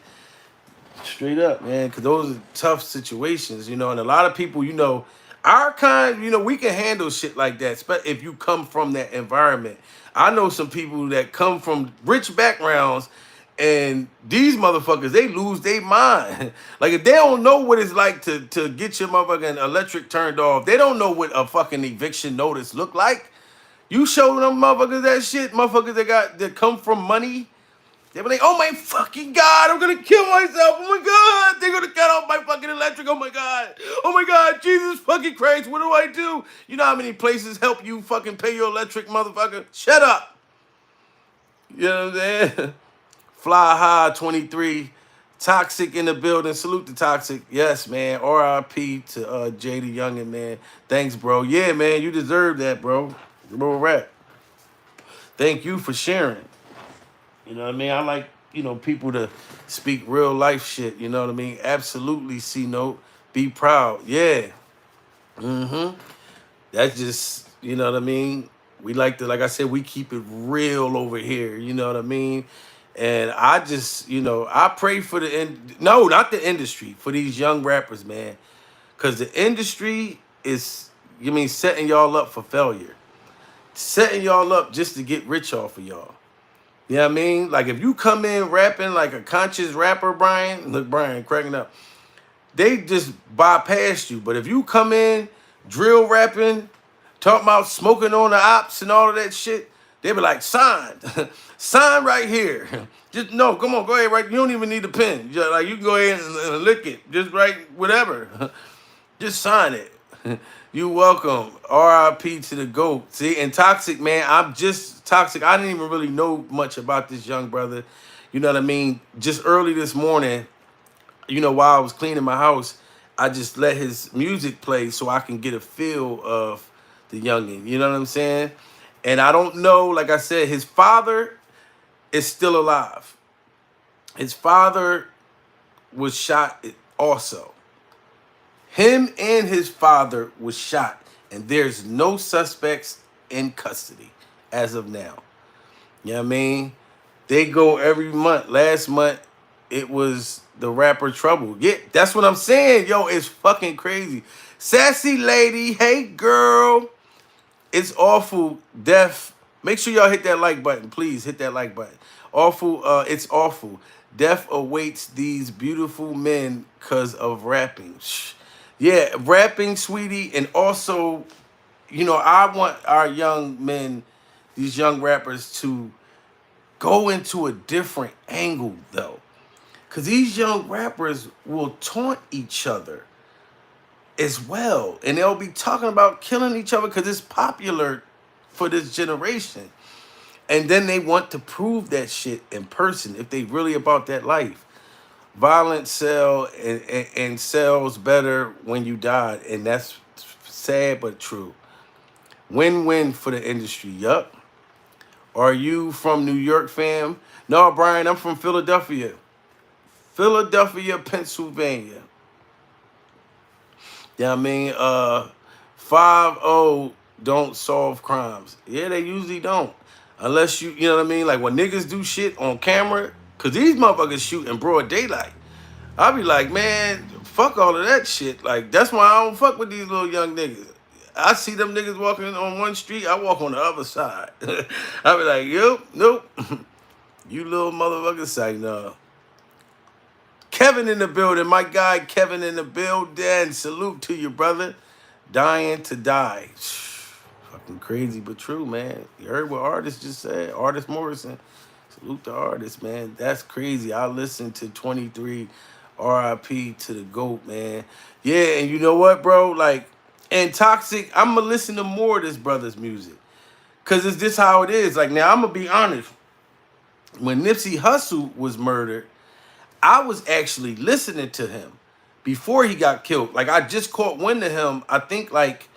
Straight up, man, because those are tough situations, you know, and a lot of people, you know, our kind, you know, we can handle shit like that, but if you come from that environment. I know some people that come from rich backgrounds, and these motherfuckers, they lose their mind. Like, if they don't know what it's like to get your motherfucking electric turned off, they don't know what a fucking eviction notice look like. You show them motherfuckers that shit, motherfuckers that come from money. They were like, oh my fucking God, I'm gonna kill myself. Oh my God, they're gonna cut off my fucking electric. Oh my God. Oh my God, Jesus fucking Christ, what do I do? You know how many places help you fucking pay your electric, motherfucker? Shut up. You know what I'm saying? Fly High 23, Toxic in the building. Salute the Toxic. Yes, man. RIP to Jaydayoungan, man. Thanks, bro. Yeah, man, you deserve that, bro. Real rap. Thank you for sharing. You know what I mean? I like, you know, people to speak real life shit. You know what I mean? Absolutely, C-Note. Be proud. Yeah. Mm-hmm. That's just, you know what I mean? We like to, like I said, we keep it real over here. You know what I mean? And I just, you know, I pray for no, not the industry, for these young rappers, man. Because the industry is, you mean, setting y'all up for failure. Setting y'all up just to get rich off of y'all. You know what I mean? Like, if you come in rapping like a conscious rapper, Brian, look, Brian, cracking up, they just bypass you. But if you come in drill rapping, talking about smoking on the ops and all of that shit, they be like, sign. Sign right here. Just, no, come on, go ahead, right? You don't even need a pen. Just, like, you can go ahead and lick it. Just write whatever. Just sign it. You welcome. RIP to the GOAT. See, and Toxic, man, I'm just Toxic. I didn't even really know much about this young brother. You know what I mean? Just early this morning, you know, while I was cleaning my house, I just let his music play so I can get a feel of the youngin. You know what I'm saying? And I don't know, like I said, his father is still alive. His father was shot also. Him and his father was shot, and there's no suspects in custody as of now. You know what I mean? They go every month. Last month, it was the rapper Trouble. Yeah, that's what I'm saying. Yo, it's fucking crazy. Sassy lady, hey girl. It's awful. Death. Make sure y'all hit that like button. Please hit that like button. Awful. It's awful. Death awaits these beautiful men because of rapping. Shh. Yeah, rapping, sweetie, and also, you know, I want our young men, these young rappers, to go into a different angle, though. Because these young rappers will taunt each other as well. And they'll be talking about killing each other because it's popular for this generation. And then they want to prove that shit in person if they really about that life. Violence sell and sells better when you die, and that's sad but true. Win-win for the industry. Yup. Are you from New York, fam? No, Brian, I'm from Philadelphia. Philadelphia, Pennsylvania. Yeah, I mean, 5-0 don't solve crimes. Yeah, they usually don't. Unless you know what I mean? Like, when niggas do shit on camera, because these motherfuckers shoot in broad daylight. I'll be like, man, fuck all of that shit. Like, that's why I don't fuck with these little young niggas. I see them niggas walking on one street, I walk on the other side. I be like, yo, nope. You little motherfuckers say no. Kevin in the building, my guy Kevin in the building. Salute to you, brother. Dying to die. Fucking crazy but true, man. You heard what Artist just said? Artist Morrison. Salute the artist, man. That's crazy. I listened to 23. RIP to the GOAT, man. Yeah, and you know what, bro? Like, and Toxic, I'm going to listen to more of this brother's music. Because it's this how it is. Like, now, I'm going to be honest. When Nipsey Hussle was murdered, I was actually listening to him before he got killed. Like, I just caught wind of him, I think, like,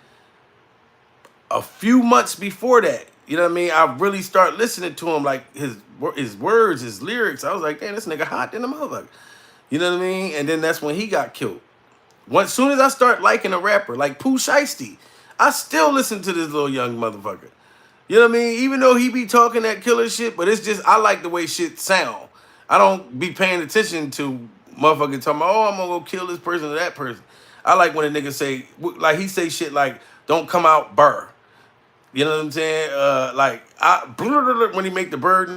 a few months before that. You know what I mean? I really started listening to him, like, his words, his lyrics. I was like, damn, this nigga hot in the motherfucker. You know what I mean? And then that's when he got killed. Once soon as I start liking a rapper like Pooh Shiesty, I still listen to this little young motherfucker. You know what I mean? Even though he be talking that killer shit, but it's just I like the way shit sound. I don't be paying attention to motherfuckers talking about, oh, I'm gonna go kill this person or that person. I like when a nigga say, like he say shit like, don't come out burr. You know what I'm saying? Like I when he make the bird, you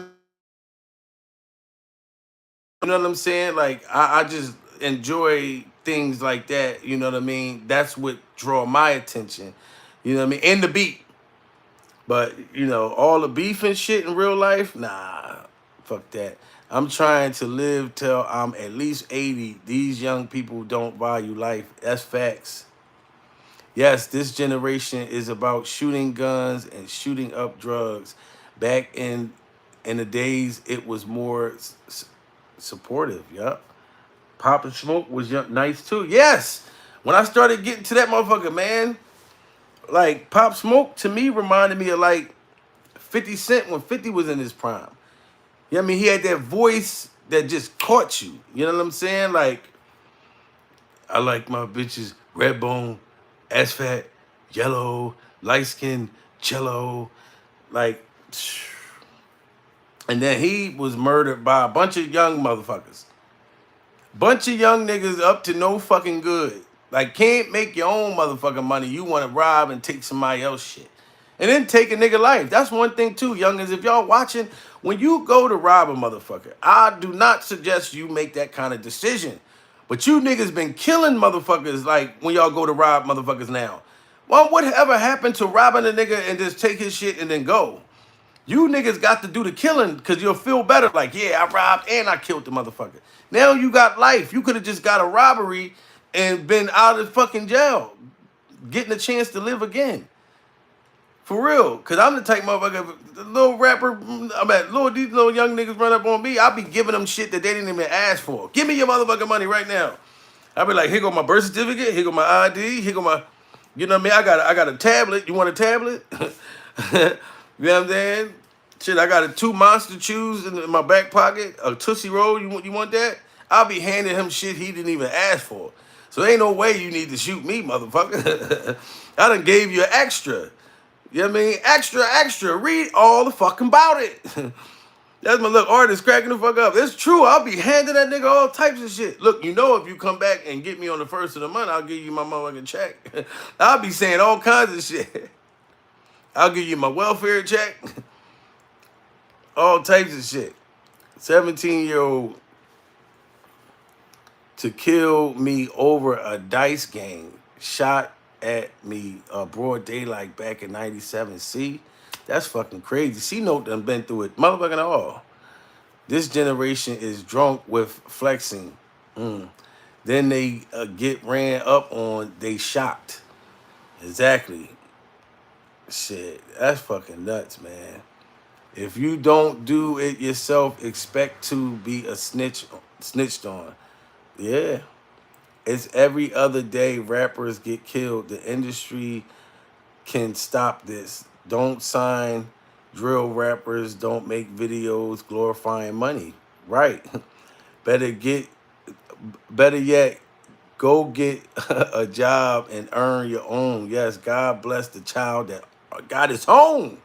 know what I'm saying? Like I just enjoy things like that. You know what I mean? That's what draw my attention. You know what I mean? And the beat. But you know, all the beef and shit in real life, nah, fuck that. I'm trying to live till I'm at least 80. These young people don't value life. That's facts. Yes, this generation is about shooting guns and shooting up drugs. Back in the days, it was more supportive. Yup. Pop and Smoke was nice too. Yes. When I started getting to that motherfucker, man, like Pop Smoke to me reminded me of like 50 Cent when 50 was in his prime. You know what I mean? He had that voice that just caught you. You know what I'm saying? Like, I like my bitches red bone, ass fat, yellow, light skin, cello. Like, and then he was murdered by a bunch of young motherfuckers. Bunch of young niggas up to no fucking good. Like, can't make your own motherfucking money. You want to rob and take somebody else shit. And then take a nigga life. That's one thing too, youngins. If y'all watching, when you go to rob a motherfucker, I do not suggest you make that kind of decision. But you niggas been killing motherfuckers like when y'all go to rob motherfuckers now. Well, whatever happened to robbing a nigga and just take his shit and then go? You niggas got to do the killing because you'll feel better. Like, yeah, I robbed and I killed the motherfucker. Now you got life. You could have just got a robbery and been out of fucking jail, getting a chance to live again. For real. Because I'm the type motherfucker, the little rapper, these little young niggas run up on me, I'll be giving them shit that they didn't even ask for. Give me your motherfucking money right now. I'll be like, here go my birth certificate, here go my ID, here go my, you know what I mean? I got a tablet. You want a tablet? You know what I'm saying? Shit, I got a 2 Monster Chews in my back pocket, a Tootsie Roll. You want that? I'll be handing him shit he didn't even ask for. So ain't no way you need to shoot me, motherfucker. I done gave you an extra. You know what I mean? Extra, extra. Read all the fucking about it. That's my little artist cracking the fuck up. It's true. I'll be handing that nigga all types of shit. Look, you know if you come back and get me on the first of the month, I'll give you my motherfucking check. I'll be saying all kinds of shit. I'll give you my welfare check. All types of shit. 17-year-old to kill me over a dice game. Shot at me broad daylight back in 97. See? That's fucking crazy. C-Note done been through it. Motherfucking all. This generation is drunk with flexing. Then they get ran up on. They shocked. Exactly. Shit. That's fucking nuts, man. If you don't do it yourself, expect to be snitched on. Yeah. It's every other day rappers get killed. The industry can stop this. Don't sign drill rappers. Don't make videos glorifying money. Right. Better yet, go get a job and earn your own. Yes, God bless the child that got his own.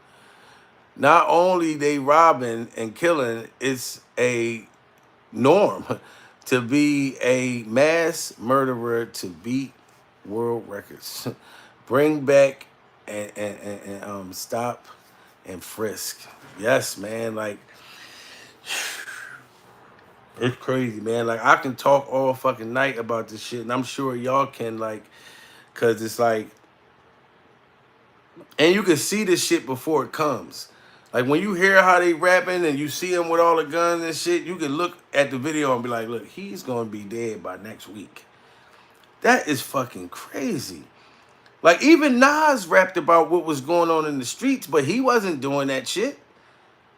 Not only they robbing and killing, it's a norm to be a mass murderer to beat world records. Bring back and stop and frisk. Yes, man. Like, it's crazy, man. Like, I can talk all fucking night about this shit, and I'm sure y'all can, like, cause it's like, and you can see this shit before it comes. Like, when you hear how they rapping and you see them with all the guns and shit, you can look at the video and be like, look, he's going to be dead by next week. That is fucking crazy. Like, even Nas rapped about what was going on in the streets, but he wasn't doing that shit.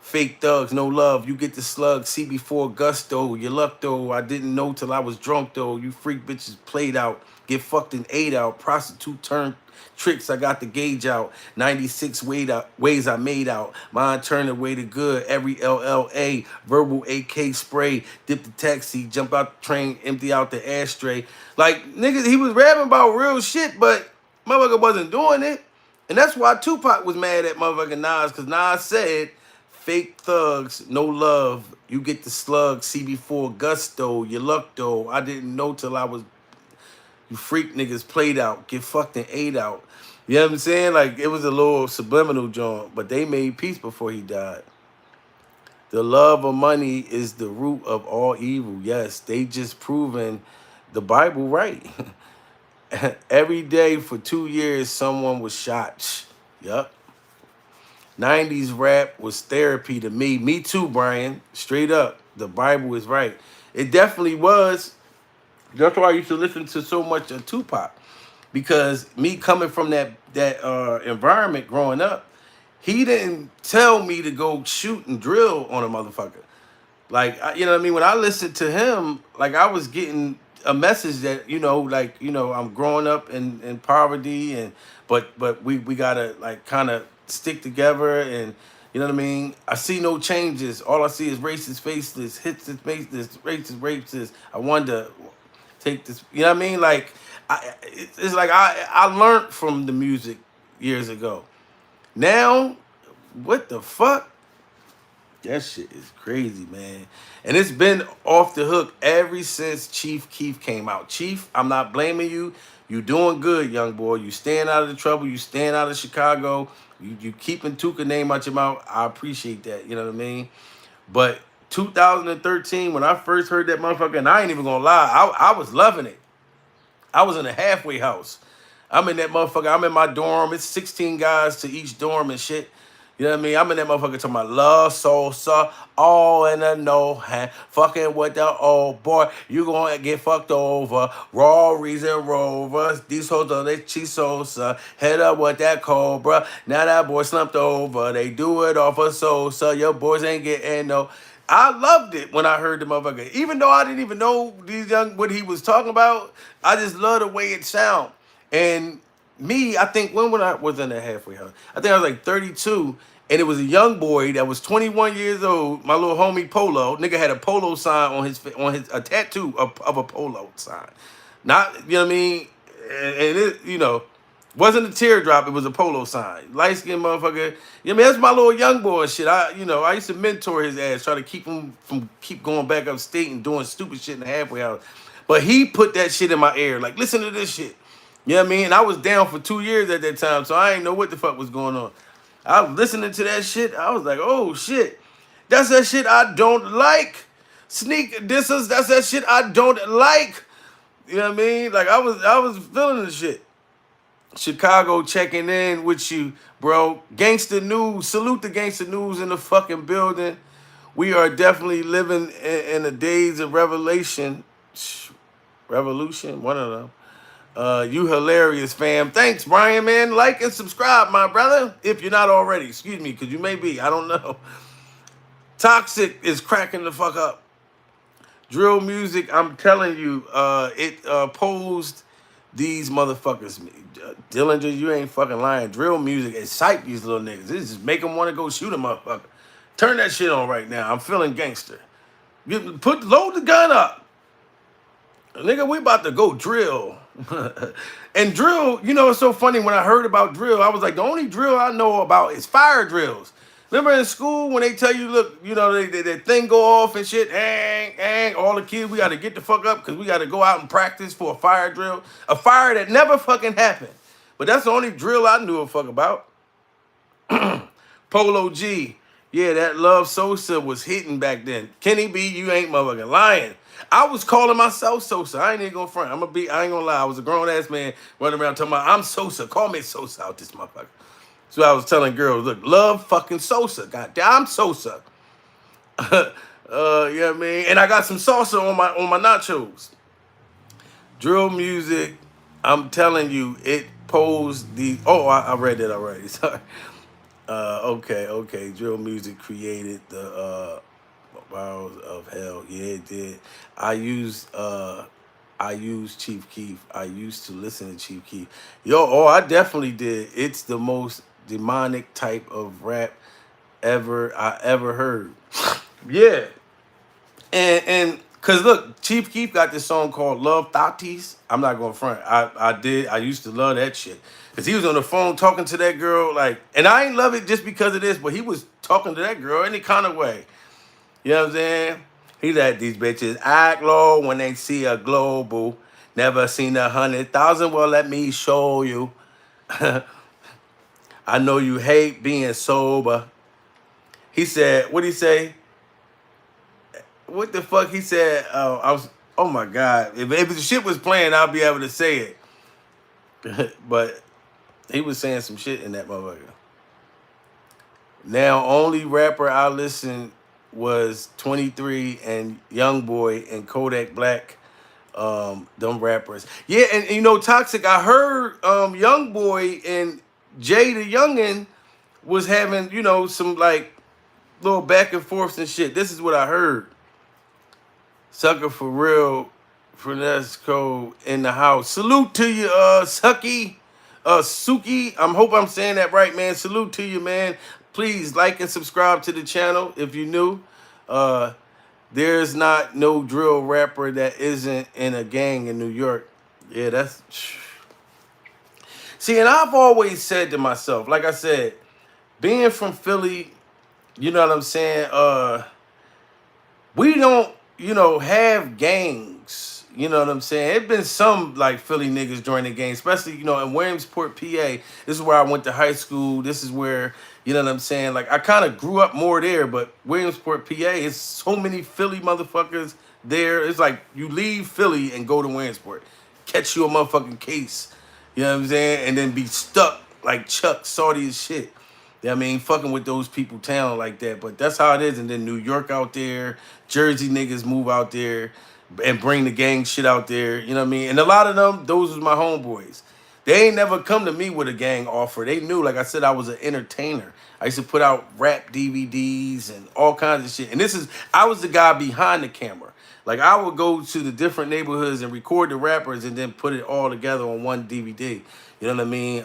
Fake thugs, no love. You get the slug. See before gusto. Your luck though. I didn't know till I was drunk though. You freak bitches played out. Get fucked and ate out. Prostitute turn tricks. I got the gauge out. 96 ways I made out. Mine turned away to good. Every LLA. Verbal AK spray. Dip the taxi. Jump out the train. Empty out the ashtray. Like niggas, he was rapping about real shit, but motherfucker wasn't doing it. And that's why Tupac was mad at motherfucking Nas, because Nas said, fake thugs, no love. You get the slug, see before gusto. Your luck though. I didn't know till I was. You freak niggas played out, get fucked and ate out. You know what I'm saying? Like it was a little subliminal joint, but they made peace before he died. The love of money is the root of all evil. Yes, they just proven the Bible right. Every day for 2 years, someone was shot. Yup. 90s rap was therapy to me. Me too, Brian. Straight up. The Bible is right. It definitely was. That's why I used to listen to so much of Tupac. Because me coming from that environment growing up, he didn't tell me to go shoot and drill on a motherfucker. Like, you know what I mean? When I listened to him, like, I was getting a message that, I'm growing up in poverty, and but we gotta, like, kind of stick together, and, you know what I mean? I see no changes. All I see is racist faceless, hits is faceless, racist. I wonder, take this, you know what I mean? Like, it's like I learned from the music years ago. Now, what the fuck? That shit is crazy, man. And it's been off the hook ever since Chief Keef came out. Chief, I'm not blaming you. You doing good, young boy. You staying out of the trouble. You staying out of Chicago. You keeping Tuka name out your mouth. I appreciate that. You know what I mean? But 2013, when I first heard that motherfucker, and I ain't even gonna lie, I was loving it. I was in a halfway house. I'm in that motherfucker. I'm in my dorm. It's 16 guys to each dorm and shit. You know what I mean? I'm in that motherfucker talking about love, salsa, all in a no hand. Fucking with the old boy. You gonna get fucked over. Raw reason rovers. These hoes are they chisosa. Head up with that cobra. Now that boy slumped over. They do it off of Sosa. Your boys ain't getting no. I loved it when I heard the motherfucker. Even though I didn't even know what he was talking about, I just love the way it sound. And me, I think when I was in the halfway house, I think I was like 32, and it was a young boy that was 21 years old. My little homie Polo, nigga had a polo sign on his a tattoo of a polo sign. Not, you know what I mean? And it, wasn't a teardrop, it was a polo sign. Light skinned motherfucker. You know what I mean? That's my little young boy and shit. I used to mentor his ass, try to keep him from keep going back upstate and doing stupid shit in the halfway house. But he put that shit in my ear, like, listen to this shit. You know what I mean? And I was down for 2 years at that time, so I ain't know what the fuck was going on. I was listening to that shit. I was like, oh shit. That's that shit I don't like. Sneak dissers, that's that shit I don't like. You know what I mean? Like I was feeling the shit. Chicago checking in with you, bro. Gangster News. Salute the Gangster News in the fucking building. We are definitely living in the days of revolution. Revolution? One of them. You hilarious, fam. Thanks, Brian, man. Like and subscribe, my brother. If you're not already. Excuse me, because you may be. I don't know. Toxic is cracking the fuck up. Drill music, I'm telling you, it posed these motherfuckers. Dillinger, you ain't fucking lying. Drill music excite these little niggas. This just make them want to go shoot a motherfucker. Turn that shit on right now. I'm feeling gangster. Load the gun up. Nigga, we about to go drill. And drill, it's so funny. When I heard about drill, I was like, the only drill I know about is fire drills. Remember in school when they tell you, look, that thing go off and shit, all the kids, we got to get the fuck up because we got to go out and practice for a fire drill. A fire that never fucking happened. But that's the only drill I knew a fuck about. Polo G. Yeah, that Love Sosa was hitting back then. Kenny B, you ain't motherfucking lying. I was calling myself Sosa. I ain't even gonna front. I ain't gonna lie. I was a grown ass man running around talking about I'm Sosa. Call me Sosa out this motherfucker. So I was telling girls, look, love fucking Sosa. Goddamn, I'm Sosa. You know what I mean? And I got some salsa on my nachos. Drill music, I'm telling you, it posed the I read it already. Sorry. Okay. Drill music created the Bowels of Hell. Yeah, it did. I used I used Chief Keef. I used to listen to Chief Keef. I definitely did. It's the most demonic type of rap I ever heard. Yeah. And cause look, Chief Keef got this song called Love Thotties. I'm not gonna front. I used to love that shit. Cause he was on the phone talking to that girl, like, and I ain't love it just because of this, but he was talking to that girl any kind of way. You know what I'm saying? He let these bitches act low when they see a global. Never seen 100,000. Well, let me show you. I know you hate being sober. He said, what he say? What the fuck he said? I was. Oh my god! If the shit was playing, I'll be able to say it. But he was saying some shit in that motherfucker. Now, only rapper I listened was 23 and Young Boy and Kodak Black. Them rappers. Yeah, and you know, Toxic. I heard Young Boy and Jaydayoungan was having, some like little back and forths and shit. This is what I heard. Sucker for real, Fresco in the house. Salute to you, Sucky, Suki. Hope I'm saying that right, man. Salute to you, man. Please like and subscribe to the channel if you're new. Uh, there's not no drill rapper that isn't in a gang in New York. Yeah, that's. See, and I've always said to myself, like I said, being from Philly, you know what I'm saying? We don't, have gangs. You know what I'm saying? It been some like Philly niggas joining the gang, especially, in Williamsport, PA. This is where I went to high school. This is where, you know what I'm saying? Like I kind of grew up more there, but Williamsport, PA, it's so many Philly motherfuckers there. It's like you leave Philly and go to Williamsport. Catch you a motherfucking case. You know what I'm saying? And then be stuck like Chuck, salty as shit. Yeah, I mean, fucking with those people town like that. But that's how it is. And then New York out there, Jersey niggas move out there and bring the gang shit out there. You know what I mean? And a lot of them, those was my homeboys. They ain't never come to me with a gang offer. They knew, like I said, I was an entertainer. I used to put out rap DVDs and all kinds of shit. And I was the guy behind the camera. Like I would go to the different neighborhoods and record the rappers and then put it all together on one DVD. You know what I mean?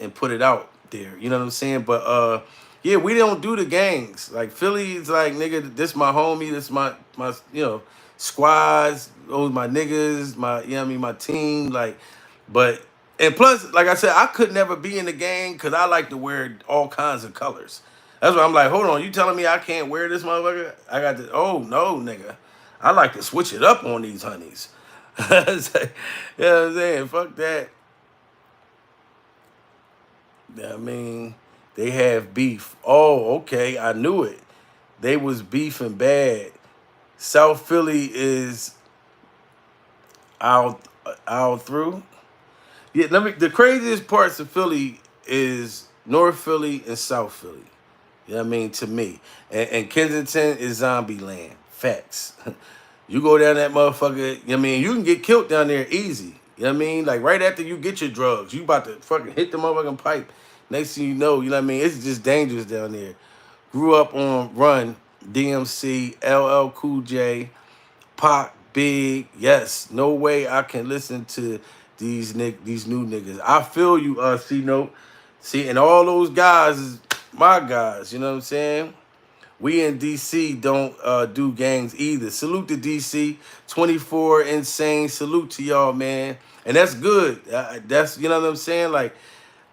And put it out there. You know what I'm saying? But yeah, we don't do the gangs. Like Philly is like, nigga, this my homie, this my squads, those my niggas, my team, like, but and plus, like I said, I could never be in the gang because I like to wear all kinds of colors. That's why I'm like, hold on, you telling me I can't wear this motherfucker? I got to, oh no, nigga. I like to switch it up on these honeys. It's like, you know what I'm saying? Fuck that. I mean, they have beef. Oh, okay, I knew it. They was beefing bad. South Philly is out through. Yeah, the craziest parts of Philly is North Philly and South Philly. You know what I mean? To me. And Kensington is zombie land. Facts. You go down that motherfucker, you know what I mean? You can get killed down there easy. You know what I mean? Like right after you get your drugs, you about to fucking hit the motherfucking pipe. Next thing you know what I mean? It's just dangerous down there. Grew up on Run, DMC, LL Cool J, Pac, Big. Yes, no way I can listen to these new niggas. I feel you, C-Note. See, and all those guys is my guys, you know what I'm saying? We in DC don't do gangs either. Salute to DC, 24 insane. Salute to y'all, man. And that's good. That's, you know what I'm saying? Like,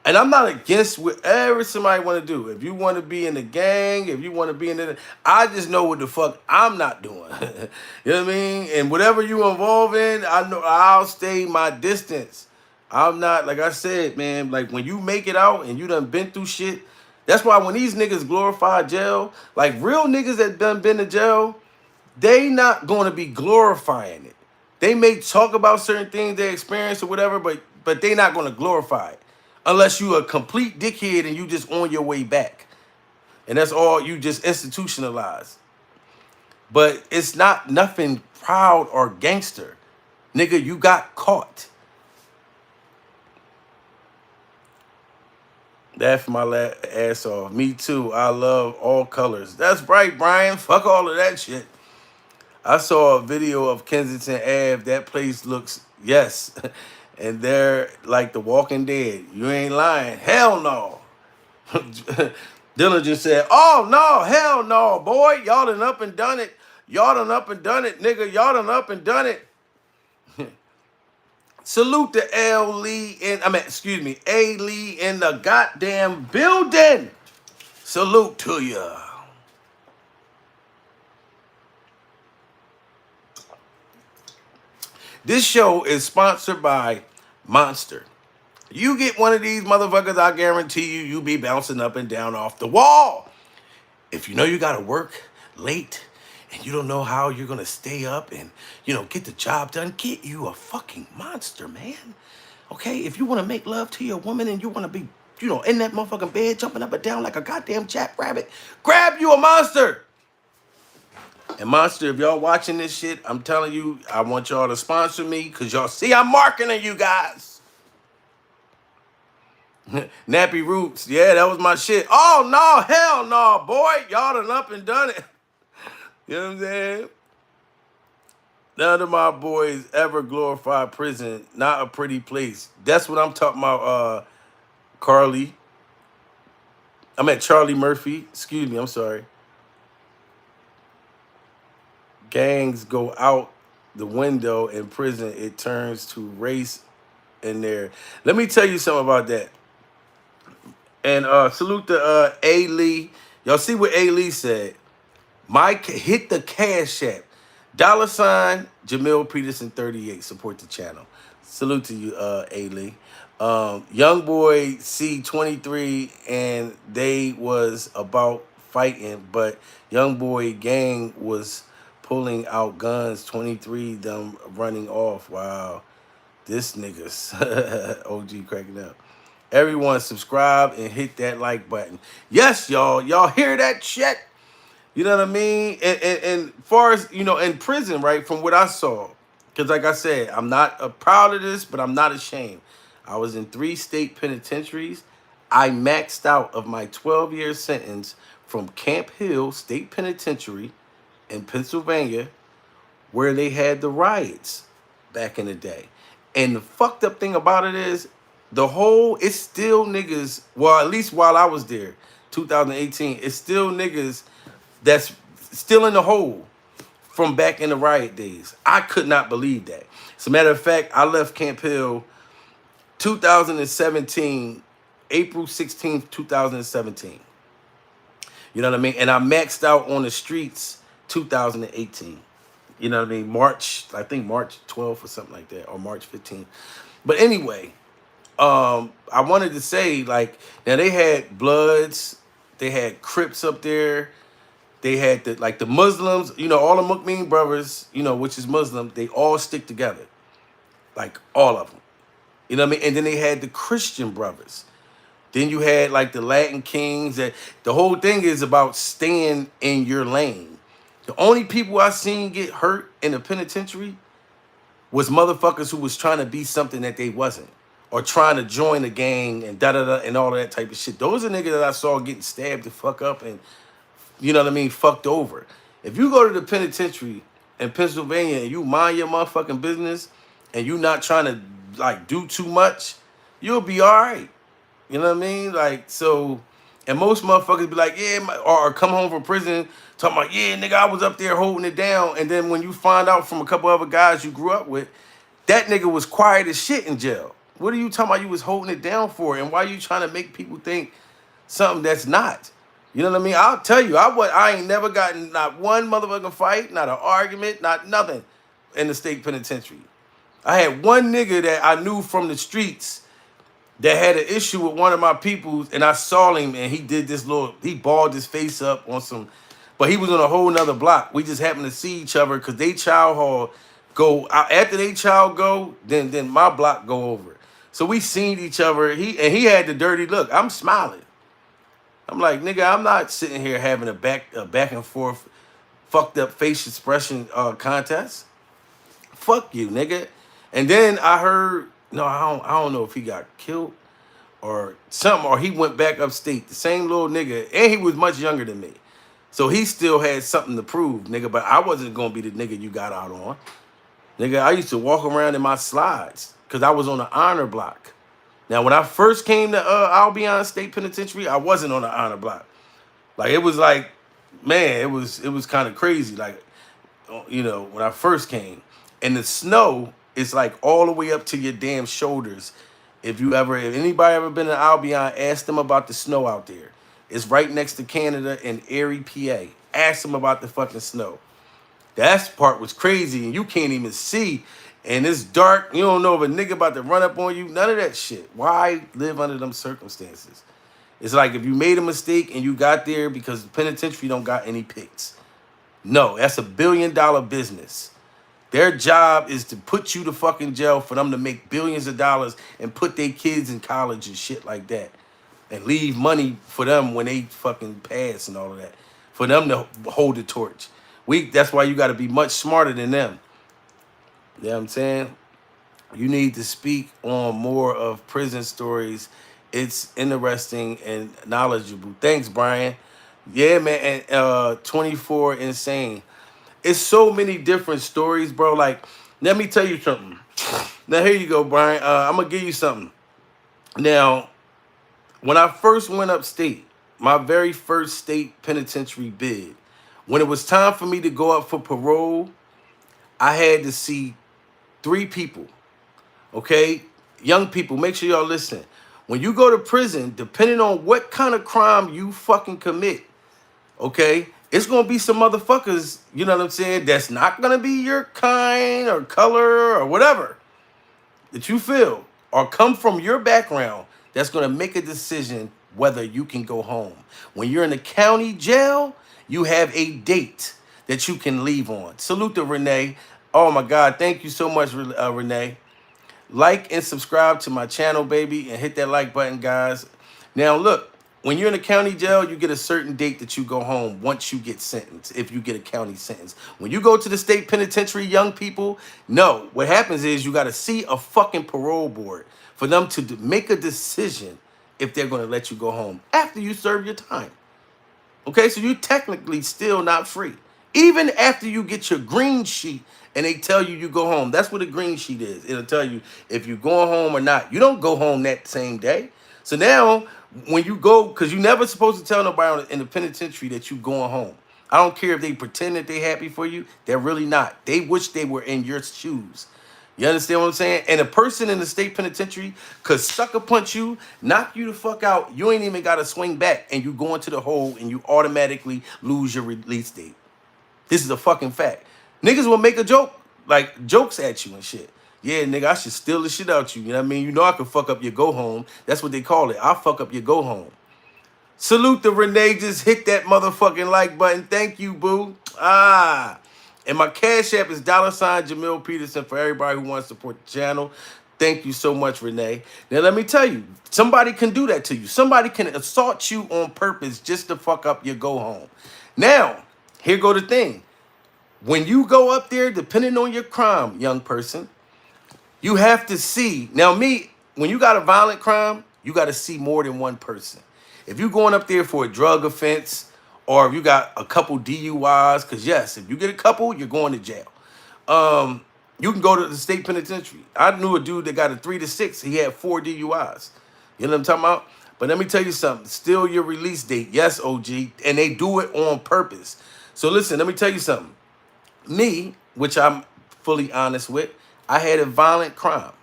and I'm not against whatever somebody want to do. If you want to be in the gang, if you want to be in the, I just know what the fuck I'm not doing. You know what I mean? And whatever you involved in, I know I'll stay my distance. I'm not, like I said, man, like when you make it out and you done been through shit, that's why when these niggas glorify jail, like real niggas that done been to jail, they not going to be glorifying it. They may talk about certain things they experienced or whatever, but they not going to glorify it. Unless you a complete dickhead and you just on your way back. And that's all, you just institutionalized. But it's not nothing proud or gangster. Nigga, you got caught. Laugh my ass off. Me too. I love all colors. That's right, Brian. Fuck all of that shit. I saw a video of Kensington Ave. That place looks, yes. And they're like the Walking Dead. You ain't lying. Hell no. Dylan just said, oh no, hell no, boy. Y'all done up and done it. Y'all done up and done it, nigga. Y'all done up and done it. Salute to L. Lee excuse me, A. Lee in the goddamn building. Salute to ya. This show is sponsored by Monster. You get one of these motherfuckers, I guarantee you be bouncing up and down off the wall. If you know you gotta work late and you don't know how you're gonna stay up and, get the job done, get you a fucking Monster, man. Okay? If you wanna make love to your woman and you wanna be, in that motherfucking bed jumping up and down like a goddamn jackrabbit, grab you a Monster. And Monster, if y'all watching this shit, I'm telling you, I want y'all to sponsor me because y'all see I'm marketing you guys. Nappy Roots, yeah, that was my shit. Oh, no, hell no, boy. Y'all done up and done it. You know what I'm saying? None of my boys ever glorified prison. Not a pretty place. That's what I'm talking about, Carly. I meant Charlie Murphy. Excuse me, I'm sorry. Gangs go out the window in prison. It turns to race in there. Let me tell you something about that. And salute to A. Lee. Y'all see what A. Lee said. Mike, hit the Cash App. $ Jamil Peterson 38. Support the channel. Salute to you, A. Lee. Young boy C23 and they was about fighting, but young boy gang was pulling out guns. 23 them running off. Wow, this nigga's OG cracking up. Everyone subscribe and hit that like button. Yes, y'all. Y'all hear that shit? You know what I mean? And far as, in prison, right, from what I saw, because like I said, I'm not proud of this, but I'm not ashamed. I was in 3 state penitentiaries. I maxed out of my 12-year sentence from Camp Hill State Penitentiary in Pennsylvania, where they had the riots back in the day. And the fucked up thing about it is, it's still niggas, well, at least while I was there, 2018, it's still niggas that's still in the hole from back in the riot days. I could not believe that. As a matter of fact, I left Camp Hill 2017, April 16th, 2017. You know what I mean? And I maxed out on the streets 2018. You know what I mean? I think March 12th or something like that, or March 15th. But anyway, I wanted to say, like, now they had Bloods, they had Crips up there, they had the Muslims, all the Mukmeen brothers, which is Muslim, they all stick together, like all of them. You know what I mean? And then they had the Christian brothers. Then you had like the Latin Kings. That the whole thing is about staying in your lane. The only people I seen get hurt in the penitentiary was motherfuckers who was trying to be something that they wasn't, or trying to join a gang and da-da-da and all of that type of shit. Those are niggas that I saw getting stabbed the fuck up and, you know what I mean, fucked over. If you go to the penitentiary in Pennsylvania and you mind your motherfucking business and you not trying to, like, do too much, you'll be all right. You know what I mean? Like, so, and most motherfuckers be like, yeah, or come home from prison talking about, yeah, nigga, I was up there holding it down. And then when you find out from a couple other guys you grew up with, that nigga was quiet as shit in jail. What are you talking about you was holding it down for? And why you trying to make people think something that's not? You know what I mean? I'll tell you, I ain't never gotten not one motherfucking fight, not an argument, not nothing in the state penitentiary. I had one nigga that I knew from the streets that had an issue with one of my peoples, and I saw him, and he did this he balled his face up on some, but he was on a whole nother block. We just happened to see each other because they child hall go, after they child go, then my block go over. So we seen each other, he had the dirty look. I'm smiling. I'm like, nigga, I'm not sitting here having a back and forth fucked up face expression contest. Fuck you, nigga. And then I heard, no, I don't know if he got killed, or something, or he went back upstate. The same little nigga, and he was much younger than me. So he still had something to prove, nigga. But I wasn't gonna be the nigga you got out on. Nigga, I used to walk around in my slides because I was on the honor block. Now, when I first came to Albion State Penitentiary, I wasn't on the honor block. Like it was like, man, it was kind of crazy. Like, you know, when I first came, and the snow is like all the way up to your damn shoulders. If anybody ever been to Albion, ask them about the snow out there. It's right next to Canada and Erie, PA. Ask them about the fucking snow. That part was crazy, and you can't even see. And it's dark. You don't know if a nigga about to run up on you. None of that shit. Why live under them circumstances? It's like if you made a mistake and you got there because the penitentiary don't got any picks. No, that's $1 billion business. Their job is to put you to fucking jail for them to make billions of dollars and put their kids in college and shit like that. And leave money for them when they fucking pass and all of that. For them to hold the torch. That's why you got to be much smarter than them. You know what I'm saying? You need to speak on more of prison stories. It's interesting and knowledgeable. Thanks, Brian. Yeah, man. And 24 Insane. It's so many different stories, bro. Like, let me tell you something. Now, here you go, Brian. I'm going to give you something. Now, when I first went upstate, my very first state penitentiary bid, when it was time for me to go up for parole, I had to see 3 people. Okay? Young people, make sure y'all listen. When you go to prison, depending on what kind of crime you fucking commit, okay, it's going to be some motherfuckers, you know what I'm saying, that's not going to be your kind or color or whatever that you feel or come from your background that's going to make a decision whether you can go home. When you're in the county jail, you have a date that you can leave on. Salute to Renee. Oh my God, thank you so much, Renee. Like and subscribe to my channel, baby, and hit that like button, guys. Now, look, when you're in a county jail, you get a certain date that you go home once you get sentenced, if you get a county sentence. When you go to the state penitentiary, young people, no. What happens is you got to see a fucking parole board for them to make a decision if they're going to let you go home after you serve your time. Okay, so you're technically still not free. Even after you get your green sheet and they tell you go home. That's what a green sheet is. It'll tell you if you're going home or not. You don't go home that same day. So now, when you go, because you're never supposed to tell nobody in the penitentiary that you're going home. I don't care if they pretend that they're happy for you. They're really not. They wish they were in your shoes. You understand what I'm saying? And a person in the state penitentiary could sucker punch you, knock you the fuck out. You ain't even got to swing back, and you go into the hole, and you automatically lose your release date. This is a fucking fact. Niggas will make a joke, like jokes at you and shit. Yeah, nigga, I should steal the shit out you. You know what I mean? You know I can fuck up your go home. That's what they call it. I'll fuck up your go home. Salute to Renee. Just hit that motherfucking like button. Thank you, boo. And my cash app is $ Jamil Peterson for everybody who wants to support the channel. Thank you so much, Renee. Now, let me tell you, somebody can do that to you. Somebody can assault you on purpose just to fuck up your go home. Now, here go the thing. When you go up there, depending on your crime, young person, you have to see. Now, when you got a violent crime, you got to see more than one person. If you're going up there for a drug offense, or if you got a couple DUIs, because yes, if you get a couple, you're going to jail. You can go to the state penitentiary. I knew a dude that got a 3 to 6. He had 4 DUIs. You know what I'm talking about? But let me tell you something. Still your release date. Yes, OG. And they do it on purpose. So listen, let me tell you something. Me, which I'm fully honest with, I had a violent crime.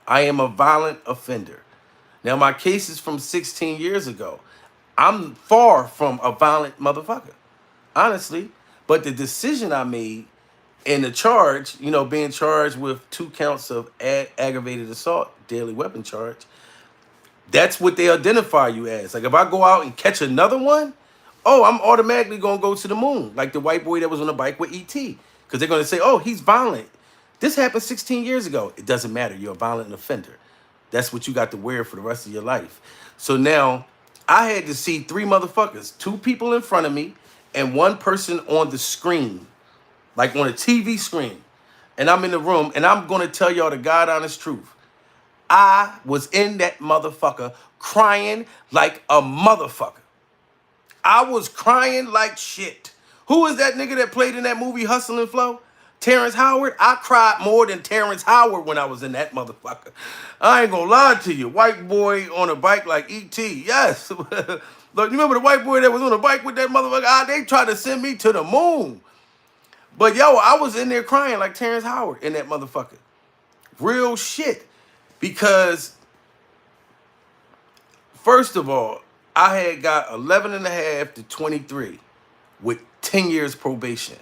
I am a violent offender. Now, my case is from 16 years ago. I'm far from a violent motherfucker, honestly. But the decision I made and the charge, you know, being charged with 2 counts of aggravated assault, deadly weapon charge, that's what they identify you as. Like, if I go out and catch another one, oh, I'm automatically going to go to the moon. Like the white boy that was on the bike with E.T. Because they're going to say, oh, he's violent. This happened 16 years ago. It doesn't matter. You're a violent offender. That's what you got to wear for the rest of your life. So now I had to see 3 motherfuckers, 2 people in front of me and 1 person on the screen, like on a TV screen. And I'm in the room and I'm going to tell y'all the God honest truth. I was in that motherfucker crying like a motherfucker. I was crying like shit. Who is that nigga that played in that movie Hustle and Flow? Terrence Howard. I cried more than Terrence Howard when I was in that motherfucker. I ain't gonna lie to you. White boy on a bike like E.T. Yes. Look, you remember the white boy that was on a bike with that motherfucker? They tried to send me to the moon. But yo, I was in there crying like Terrence Howard in that motherfucker. Real shit. Because, first of all, I had got 11 and a half to 23 with 10 years probation.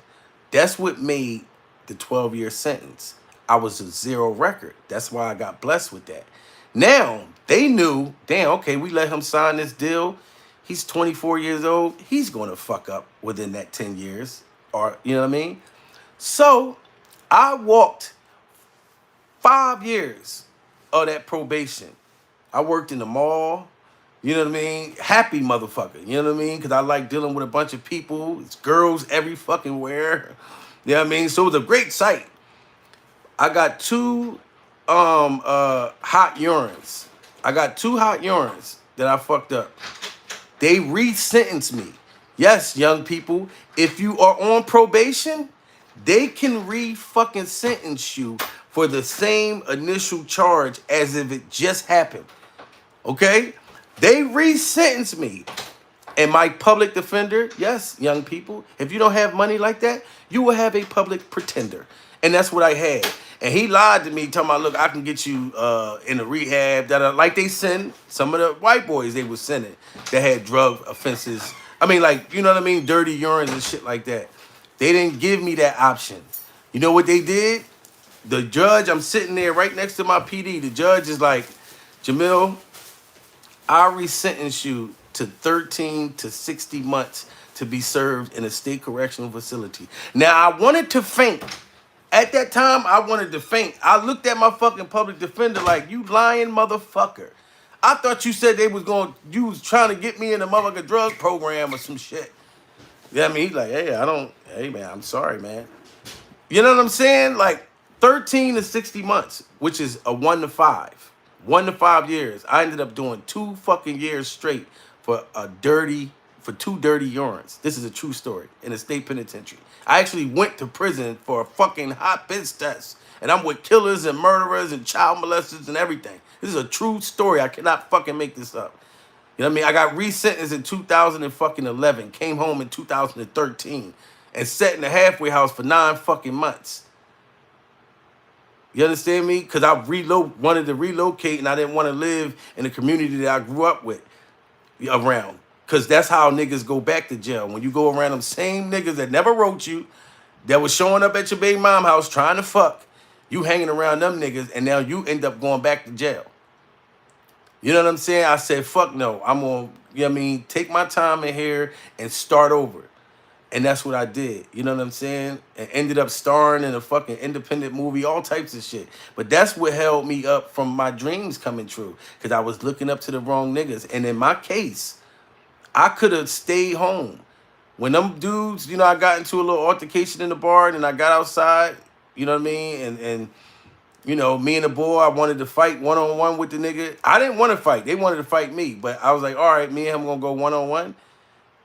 That's what made the 12-year sentence. I was a zero record. That's why I got blessed with that. Now, they knew, damn, okay, we let him sign this deal. He's 24 years old. He's going to fuck up within that 10 years. Or, you know what I mean? So, I walked 5 years of that probation. I worked in the mall. You know what I mean? Happy motherfucker. You know what I mean? Because I like dealing with a bunch of people. It's girls every fucking where. You know what I mean? So it was a great sight. I got two hot urines. I got two hot urines that I fucked up. They re-sentenced me. Yes, young people, if you are on probation, they can re-fucking sentence you for the same initial charge as if it just happened. Okay? They re-sentenced me. And my public defender, yes, young people, if you don't have money like that, you will have a public pretender. And that's what I had. And he lied to me, talking about, look, I can get you in a rehab. Like they send some of the white boys they were sending that had drug offenses. I mean, like, you know what I mean? Dirty urines and shit like that. They didn't give me that option. You know what they did? The judge, I'm sitting there right next to my PD. The judge is like, Jamil, I re-sentence you to 13 to 60 months to be served in a state correctional facility. Now, I wanted to faint. At that time, I wanted to faint. I looked at my fucking public defender like, you lying motherfucker. I thought you said you was trying to get me in a motherfucking drug program or some shit. Yeah, I mean, he's like, hey man, I'm sorry, man. You know what I'm saying? Like 13 to 60 months, which is a 1 to 5. 1 to 5 years. I ended up doing 2 fucking years straight for two dirty urines. This is a true story in a state penitentiary. I actually went to prison for a fucking hot piss test. And I'm with killers and murderers and child molesters and everything. This is a true story. I cannot fucking make this up. You know what I mean? I got resentenced in 2011, came home in 2013, and sat in the halfway house for 9 fucking months. You understand me? Because I wanted to relocate, and I didn't want to live in the community that I grew up with around. Because that's how niggas go back to jail. When you go around them same niggas that never wrote you, that was showing up at your baby mom house trying to fuck, you hanging around them niggas, and now you end up going back to jail. You know what I'm saying? I said, fuck no. I'm going to, you know what I mean, take my time in here and start over. And that's what I did. You know what I'm saying? And ended up starring in a fucking independent movie, all types of shit. But that's what held me up from my dreams coming true. Because I was looking up to the wrong niggas. And in my case, I could have stayed home. When them dudes, you know, I got into a little altercation in the bar and I got outside, you know what I mean? And you know, me and the boy, I wanted to fight one-on-one with the nigga. I didn't want to fight. They wanted to fight me. But I was like, all right, me and him going to go one-on-one.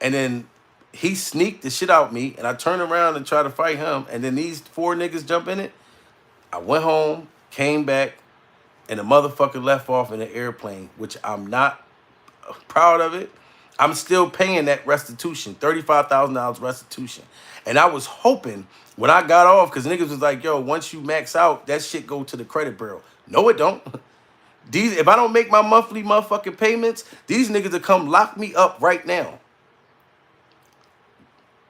And then he sneaked the shit out me. And I turned around and tried to fight him. And then these 4 niggas jump in it. I went home, came back, and the motherfucker left off in an airplane, which I'm not proud of it. I'm still paying that restitution, $35,000 restitution. And I was hoping when I got off, because niggas was like, yo, once you max out, that shit go to the credit bureau. No, it don't. If I don't make my monthly motherfucking payments, these niggas will come lock me up right now.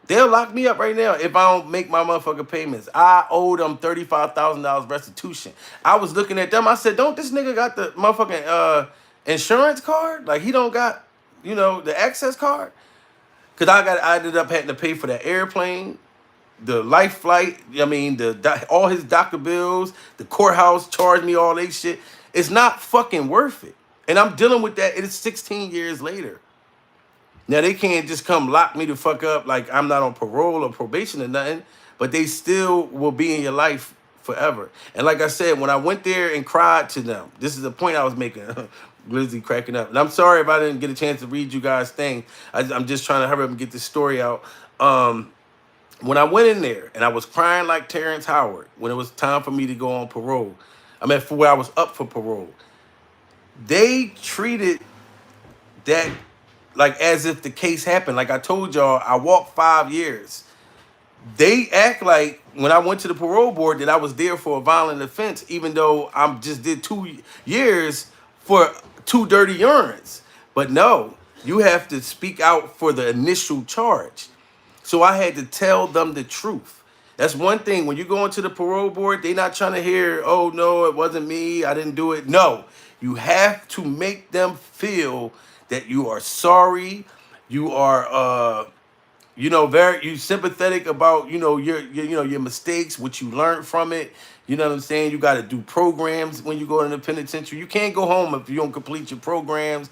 They'll lock me up right now if I don't make my motherfucking payments. I owe them $35,000 restitution. I was looking at them. I said, don't this nigga got the motherfucking insurance card? Like, he don't got, you know, the access card? Because I ended up having to pay for the airplane, the life flight, I mean, all his doctor bills, the courthouse charged me all that shit. It's not fucking worth it. And I'm dealing with that. It's 16 years later. Now, they can't just come lock me the fuck up like I'm not on parole or probation or nothing, but they still will be in your life forever. And like I said, when I went there and cried to them, this is the point I was making. Glizzy cracking up. And I'm sorry if I didn't get a chance to read you guys' thing. I'm just trying to hurry up and get this story out. When I went in there and I was crying like Terrence Howard when it was time for me to go on parole, I mean, for where I was up for parole, they treated that like as if the case happened. Like I told y'all, I walked 5 years. They act like when I went to the parole board that I was there for a violent offense, even though I just did 2 years for 2 dirty urines. But no, you have to speak out for the initial charge. So I had to tell them the truth. That's one thing. When you go into the parole board, they're not trying to hear, oh, no, it wasn't me. I didn't do it. No, you have to make them feel that you are sorry. You are, very you sympathetic about, your mistakes, what you learned from it. You know what I'm saying? You got to do programs when you go to the penitentiary. You can't go home if you don't complete your programs.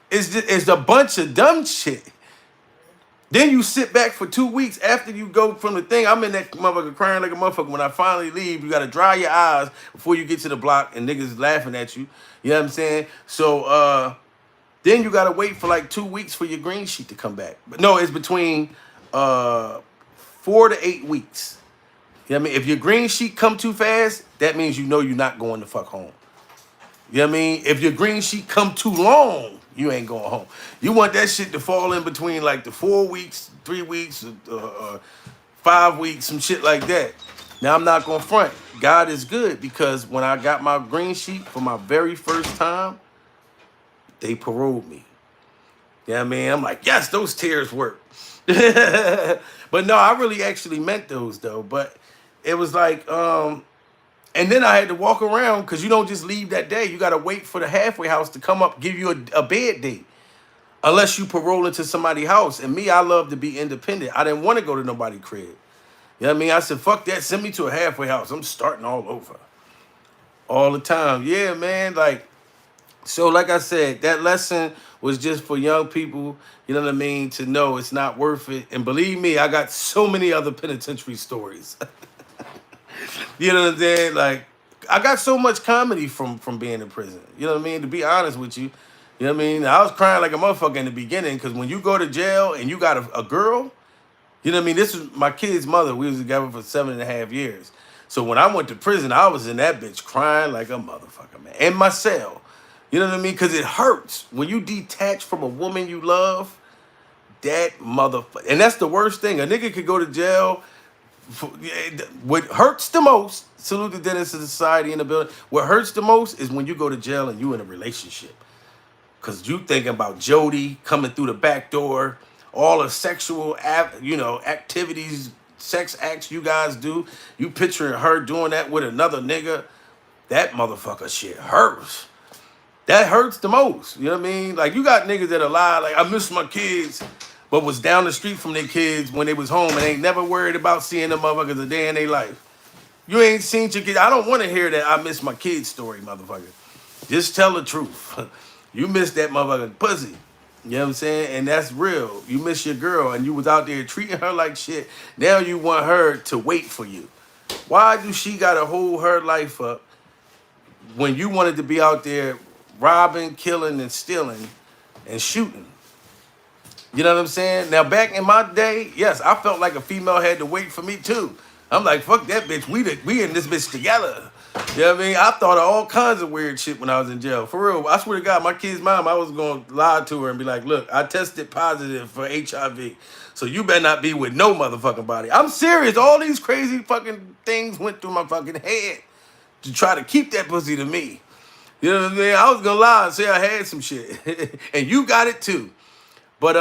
It's a bunch of dumb shit. Then you sit back for 2 weeks after you go from the thing. I'm in that motherfucker crying like a motherfucker. When I finally leave, you got to dry your eyes before you get to the block and niggas laughing at you. You know what I'm saying? So then you got to wait for like 2 weeks for your green sheet to come back. But no, it's between 4 to 8 weeks. You know what I mean? If your green sheet come too fast, that means you're not going to fuck home. You know what I mean? If your green sheet come too long, you ain't going home. You want that shit to fall in between like the 4 weeks, 3 weeks, 5 weeks, some shit like that. Now, I'm not going to front. God is good because when I got my green sheet for my very first time, they paroled me. You know what I mean? I'm like, yes, those tears work. But no, I really actually meant those though. But it was like, and then I had to walk around because you don't just leave that day. You got to wait for the halfway house to come up, give you a bed date. Unless you parole into somebody's house. And me, I love to be independent. I didn't want to go to nobody's crib. You know what I mean? I said, fuck that. Send me to a halfway house. I'm starting all over. All the time. Yeah, man. So like I said, that lesson was just for young people, you know what I mean, to know it's not worth it. And believe me, I got so many other penitentiary stories. You know what I'm saying? Like, I got so much comedy from being in prison. You know what I mean? To be honest with you, you know what I mean? I was crying like a motherfucker in the beginning because when you go to jail and you got a girl, you know what I mean? This was my kid's mother. We was together for 7.5 years. So when I went to prison, I was in that bitch crying like a motherfucker, man. In my cell. You know what I mean? Because it hurts. When you detach from a woman you love, that motherfucker. And that's the worst thing. A nigga could go to jail. What hurts the most, salute the Dennis of society in the building. What hurts the most is when you go to jail and you in a relationship. Because you thinking about Jody coming through the back door, all the sexual, activities, sex acts you guys do. You picturing her doing that with another nigga. That motherfucker shit hurts. That hurts the most. You know what I mean? Like, you got niggas that are lie, like, I miss my kids, but was down the street from their kids when they was home and ain't never worried about seeing them motherfuckers a day in their life. You ain't seen your kids. I don't want to hear that I miss my kids story, motherfucker. Just tell the truth. You miss that motherfucking pussy. You know what I'm saying? And that's real. You miss your girl and you was out there treating her like shit. Now you want her to wait for you. Why do she got to hold her life up when you wanted to be out there robbing, killing, and stealing, and shooting? You know what I'm saying? Now, back in my day, yes, I felt like a female had to wait for me, too. I'm like, fuck that bitch. We in this bitch together. You know what I mean? I thought of all kinds of weird shit when I was in jail. For real, I swear to God, my kid's mom, I was going to lie to her and be like, look, I tested positive for HIV, so you better not be with no motherfucking body. I'm serious. All these crazy fucking things went through my fucking head to try to keep that pussy to me. You know what I mean? I was gonna lie and say I had some shit. And you got it too. But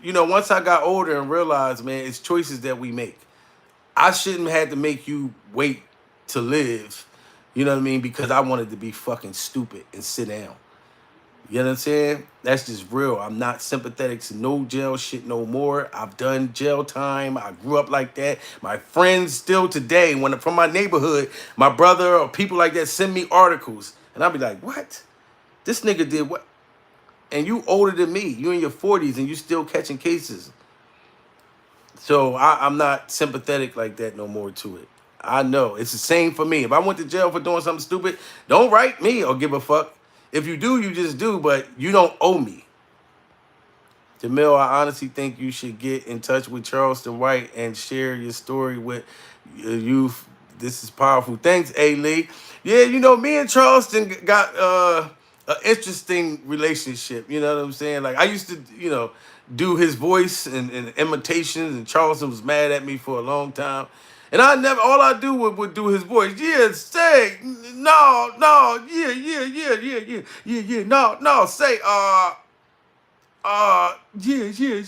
once I got older and realized, man, it's choices that we make. I shouldn't have to make you wait to live, you know what I mean? Because I wanted to be fucking stupid and sit down. You know what I'm saying? That's just real. I'm not sympathetic to no jail shit no more. I've done jail time. I grew up like that. My friends still today, from my neighborhood, my brother or people like that send me articles. And I'll be like, what? This nigga did what? And you older than me. You in your 40s and you still catching cases. So I'm not sympathetic like that no more to it. I know. It's the same for me. If I went to jail for doing something stupid, don't write me or give a fuck. If you do, you just do, but you don't owe me. Jamil, I honestly think you should get in touch with Charleston White and share your story with youth. This is powerful. Thanks, A. Lee. Yeah, you know, me and Charleston got an interesting relationship. You know what I'm saying? Like, I used to, you know, do his voice and imitations, and Charleston was mad at me for a long time. And I never, all I do would do his voice. Yeah, say, no, no, yeah, no, say,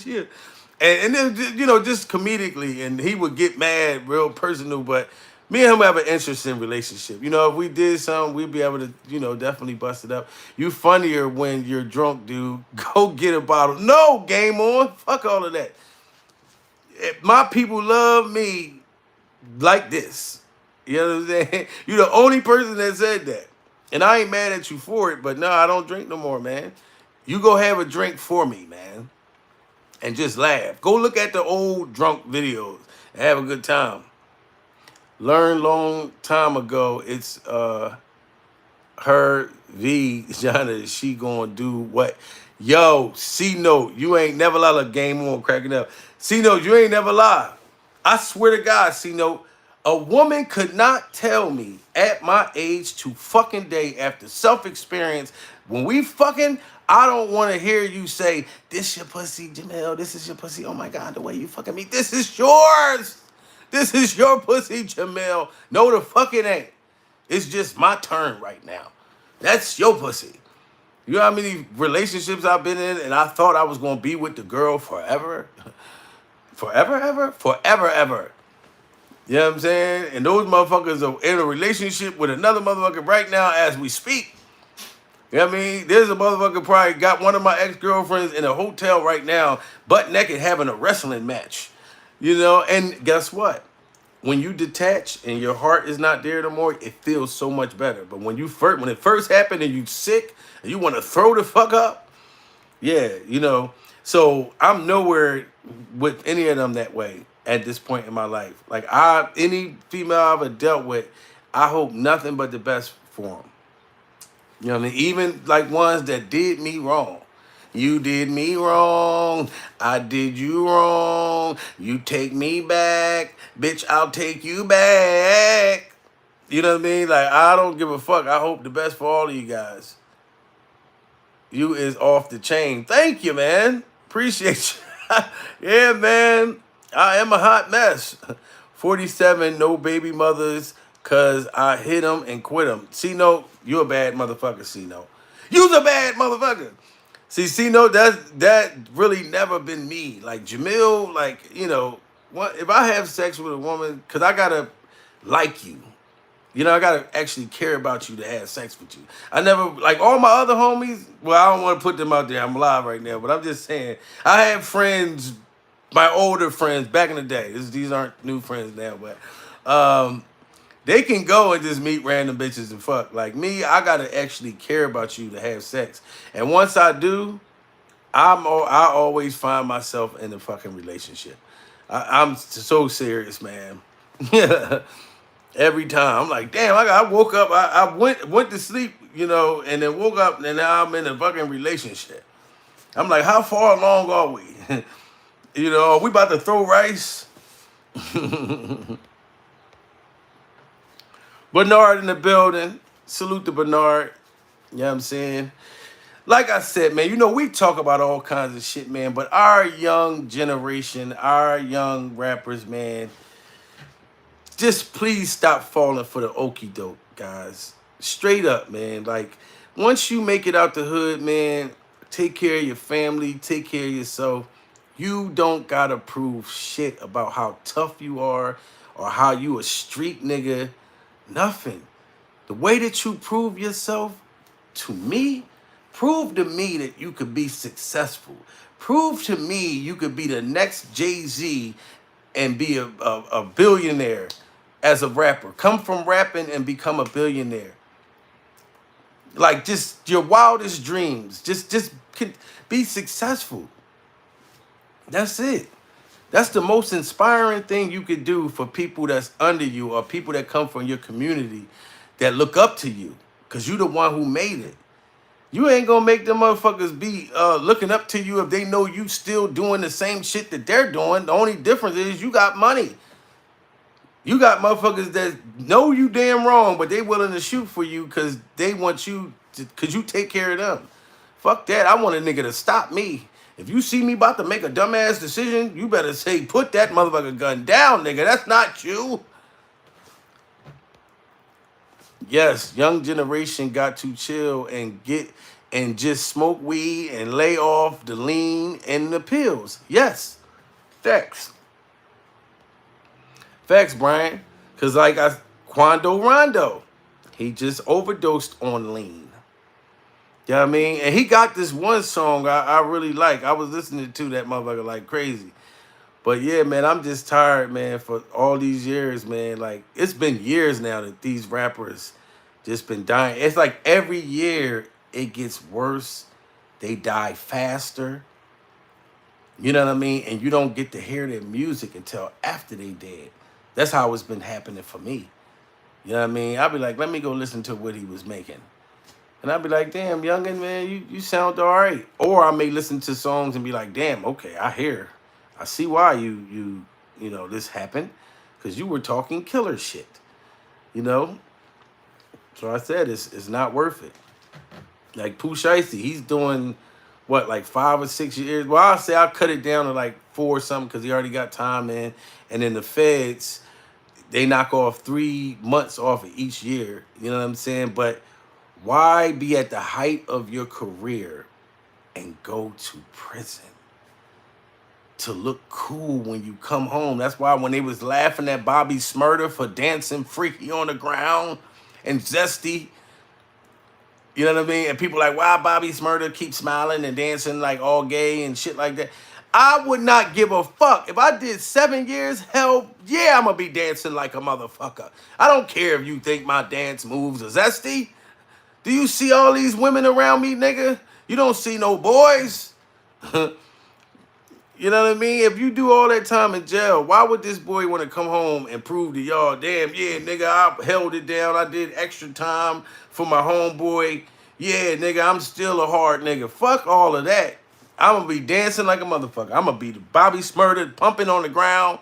yeah. And then, you know, just comedically, and he would get mad, real personal, but me and him have an interesting relationship. You know, if we did something, we'd be able to, you know, definitely bust it up. You funnier when you're drunk, dude. Go get a bottle. No, game on. Fuck all of that. My people love me like this. You know what I'm saying? You're the only person that said that. And I ain't mad at you for it, but no, I don't drink no more, man. You go have a drink for me, man. And just laugh. Go look at the old drunk videos and have a good time. Learned long time ago, it's her V Jana, she gonna do what? Yo, C Note, you ain't never lie. A game on cracking up. C Note, you ain't never lie. I swear to God, C Note, a woman could not tell me at my age to fucking day after self-experience when we fucking, I don't want to hear you say, this your pussy, Jamel, this is your pussy. Oh my God, the way you fucking me, this is yours. This is your pussy, Jamel. No, the fuck it ain't. It's just my turn right now. That's your pussy. You know how many relationships I've been in and I thought I was going to be with the girl forever? Forever, ever? Forever, ever. You know what I'm saying? And those motherfuckers are in a relationship with another motherfucker right now as we speak. You know what I mean? There's a motherfucker probably got one of my ex-girlfriends in a hotel right now, butt naked, having a wrestling match. You know, and guess what? When you detach and your heart is not there no more, it feels so much better. But when it first happened and you sick and you want to throw the fuck up, yeah, you know. So I'm nowhere with any of them that way at this point in my life. Like any female I've ever dealt with, I hope nothing but the best for them. You know what I mean? Even like ones that did me wrong. You did me wrong. I did you wrong. You take me back. Bitch, I'll take you back. You know what I mean? Like, I don't give a fuck. I hope the best for all of you guys. You is off the chain. Thank you, man. Appreciate you. Yeah, man. I am a hot mess. 47, no baby mothers, cause I hit them and quit them. C-Note, you a bad motherfucker, C-Note. You's a bad motherfucker. See, C-Note, that really never been me. Like, Jamil, like, you know, if I have sex with a woman, cause I gotta like you. You know, I gotta actually care about you to have sex with you. I never, like all my other homies, well, I don't want to put them out there. I'm live right now, but I'm just saying, I had friends, my older friends back in the day. These aren't new friends now, but they can go and just meet random bitches and fuck. Like me, I gotta actually care about you to have sex. And once I do, I always find myself in a fucking relationship. I'm so serious, man. Every time I'm like, damn, I woke up, I went to sleep, you know, and then woke up, and now I'm in a fucking relationship. I'm like, how far along are we? You know, are we about to throw rice? Bernard in the building. Salute to Bernard. You know what I'm saying? Like I said, man, you know, we talk about all kinds of shit, man, but our young generation, our young rappers, man, just please stop falling for the okie doke, guys. Straight up, man. Like, once you make it out the hood, man, take care of your family, take care of yourself. You don't gotta prove shit about how tough you are or how you a street nigga. Nothing. The way that you prove yourself to me, prove to me that you could be successful. Prove to me you could be the next Jay-Z and be a billionaire as a rapper. Come from rapping and become a billionaire. Like, just your wildest dreams. Just be successful. That's it. That's the most inspiring thing you could do for people that's under you or people that come from your community that look up to you. Cause you the one who made it. You ain't gonna make them motherfuckers be looking up to you if they know you still doing the same shit that they're doing. The only difference is you got money. You got motherfuckers that know you damn wrong, but they willing to shoot for you because they want you to, because you take care of them. Fuck that. I want a nigga to stop me. If you see me about to make a dumbass decision, you better say, put that motherfucker gun down, nigga. That's not you. Yes, young generation got to chill and get and just smoke weed and lay off the lean and the pills. Yes. Facts. Facts, Brian. Cause like Quando Rondo, he just overdosed on lean. You know what I mean? And he got this one song I really like. I was listening to that motherfucker like crazy. But yeah, man, I'm just tired, man, for all these years, man. Like, it's been years now that these rappers just been dying. It's like every year it gets worse. They die faster. You know what I mean? And you don't get to hear their music until after they dead. That's how it's been happening for me. You know what I mean? I'll be like, let me go listen to what he was making. And I'll be like, damn, youngin', man, you sound all right. Or I may listen to songs and be like, damn, okay, I see why you know, this happened. Because you were talking killer shit. You know? So I said, it's not worth it. Like Pooh Shiesty, he's doing, what, like 5 or 6 years? Well, I'll say I'll cut it down to like 4 or something because he already got time in. And then the feds, they knock off 3 months off of each year. You know what I'm saying? But why be at the height of your career and go to prison to look cool when you come home? That's why when they was laughing at Bobby Smurder for dancing freaky on the ground and zesty, you know what I mean? And people like, why Bobby Smurder keep smiling and dancing like all gay and shit like that. I would not give a fuck. If I did 7 years, hell yeah, I'm gonna be dancing like a motherfucker. I don't care if you think my dance moves are zesty. Do you see all these women around me, nigga? You don't see no boys. You know what I mean? If you do all that time in jail, why would this boy want to come home and prove to y'all, damn, yeah, nigga, I held it down. I did extra time for my homeboy. Yeah, nigga, I'm still a hard nigga. Fuck all of that. I'm going to be dancing like a motherfucker. I'm going to be the Bobby Smurder, pumping on the ground.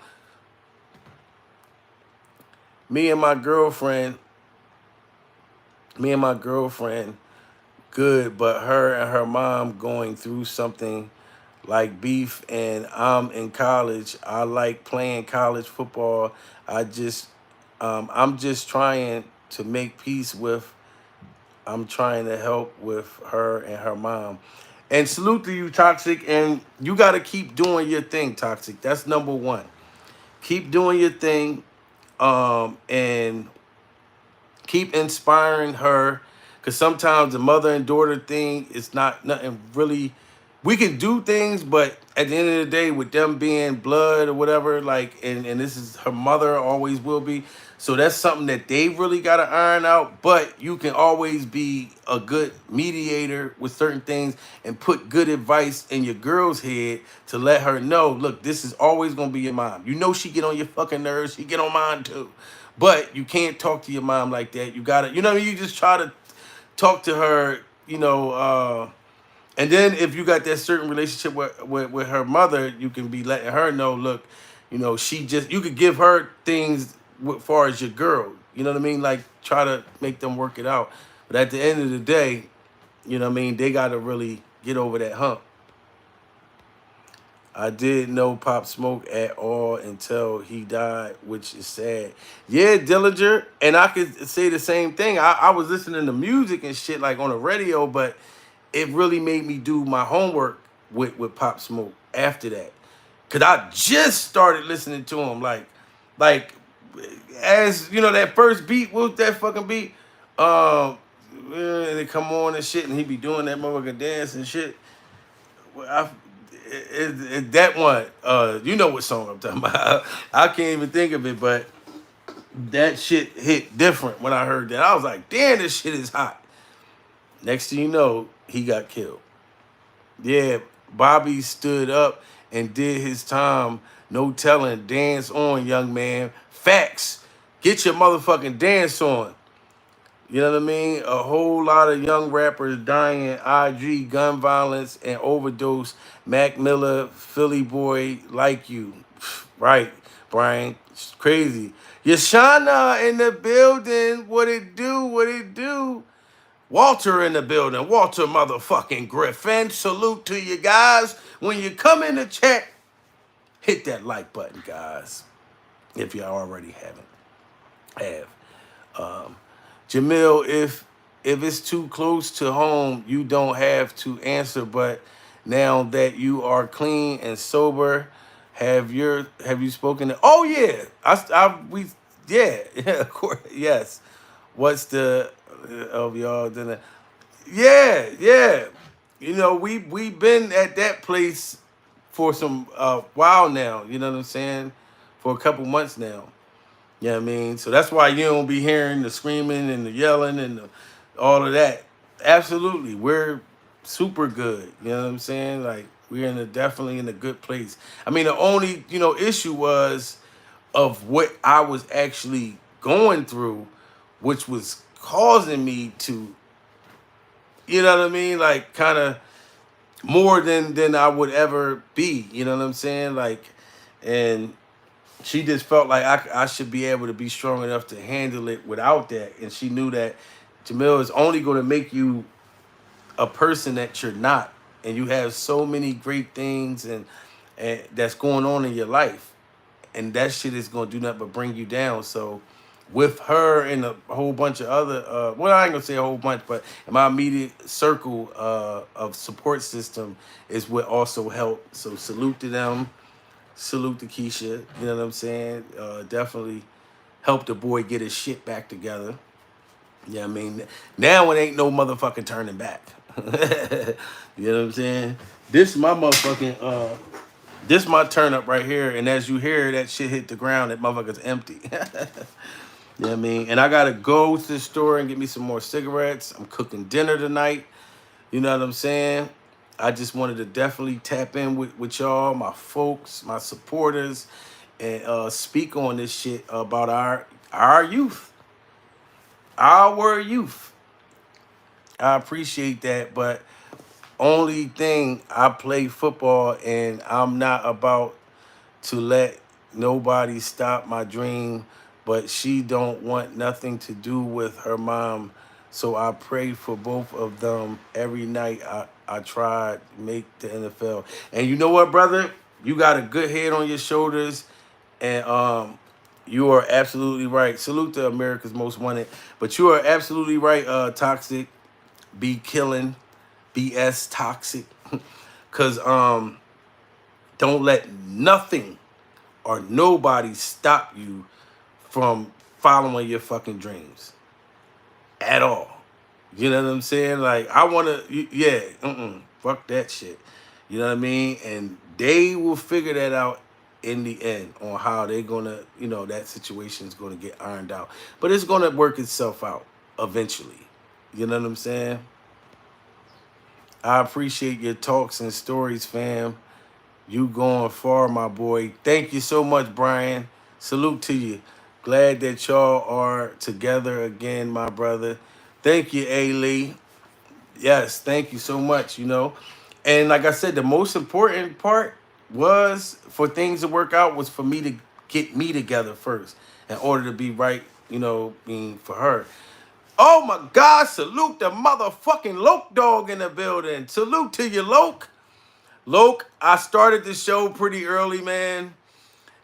Me and my girlfriend, good, but her and her mom going through something like beef, and I'm in college. I like playing college football. I'm just trying to make peace with, I'm trying to help with her and her mom. And salute to you, Toxic, and you got to keep doing your thing, Toxic. That's number one. Keep doing your thing, and keep inspiring her, because sometimes the mother and daughter thing is not nothing really. We can do things, but at the end of the day, with them being blood or whatever, like, and this is her mother, always will be. So that's something that they really got to iron out. But you can always be a good mediator with certain things and put good advice in your girl's head to let her know, look, this is always going to be your mom. You know she get on your fucking nerves. She get on mine too. But you can't talk to your mom like that. You got to, you know, you just try to talk to her, you know, and then if you got that certain relationship with her mother, you can be letting her know, look, you know, you could give her things as far as your girl. You know what I mean? Like, try to make them work it out. But at the end of the day, you know what I mean, they got to really get over that hump. I didn't know Pop Smoke at all until he died, which is sad. Yeah, Dillinger, and I could say the same thing. I was listening to music and shit like on the radio, but it really made me do my homework with Pop Smoke after that. Cause I just started listening to him like as you know, that first beat, what was that fucking beat? They come on and shit, and he be doing that motherfucking dance and shit. That one, you know what song I'm talking about. I can't even think of it, but that shit hit different when I heard that. I was like, damn, this shit is hot. Next thing you know, he got killed. Yeah, Bobby stood up and did his time. No telling. Dance on, young man. Facts. Get your motherfucking dance on. You know what I mean? A whole lot of young rappers dying in IG, gun violence, and overdose. Mac Miller, Philly boy, like you. Right, Brian. It's crazy. Yashana in the building. What it do? What it do? Walter in the building. Walter motherfucking Griffin. Salute to you guys. When you come in the chat, hit that like button, guys. If you already have. Jamil, if it's too close to home, you don't have to answer. But now that you are clean and sober, have you spoken to? Oh yeah, yeah, of course, yes. What's the of y'all? Yeah. You know, we been at that place for some while now. You know what I'm saying? For a couple months now. You know what I mean? So that's why you don't be hearing the screaming and the yelling and all of that. Absolutely. We're super good. You know what I'm saying? Like we're definitely in a good place. I mean, the only, issue was of what I was actually going through, which was causing me to, you know what I mean? Like kind of more than I would ever be. You know what I'm saying? Like, and she just felt like I should be able to be strong enough to handle it without that. And she knew that Jamil is only going to make you a person that you're not. And you have so many great things and that's going on in your life. And that shit is going to do nothing but bring you down. So with her and a whole bunch of other, well, I ain't going to say a whole bunch, but in my immediate circle of support system is what also helped. So salute to them. Salute to Keisha, you know what I'm saying? Definitely help the boy get his shit back together. Yeah, I mean, now it ain't no motherfucking turning back. You know what I'm saying? This my motherfucking, this my turn up right here, and as you hear that shit hit the ground, that motherfucker's empty. You know what I mean? And I gotta go to the store and get me some more cigarettes. I'm cooking dinner tonight. You know what I'm saying? I just wanted to definitely tap in with y'all, my folks, my supporters, and speak on this shit about our youth. Our youth. I appreciate that, but only thing, I play football and I'm not about to let nobody stop my dream, but she don't want nothing to do with her mom. So I pray for both of them every night. I try to make the NFL. And you know what, brother? You got a good head on your shoulders, and you are absolutely right. Salute to America's Most Wanted. But you are absolutely right, Toxic. Be killing. BS Toxic. Cause don't let nothing or nobody stop you from following your fucking dreams at all. You know what I'm saying? Like, I want to, yeah, fuck that shit. You know what I mean? And they will figure that out in the end on how they're going to, that situation is going to get ironed out. But it's going to work itself out eventually. You know what I'm saying? I appreciate your talks and stories, fam. You going far, my boy. Thank you so much, Brian. Salute to you. Glad that y'all are together again, my brother. Thank you, A. Lee. Yes, thank you so much, And like I said, the most important part was for things to work out was for me to get me together first in order to be right, being for her. Oh my God, salute the motherfucking Loke dog in the building. Salute to you, Loke. Loke, I started the show pretty early, man.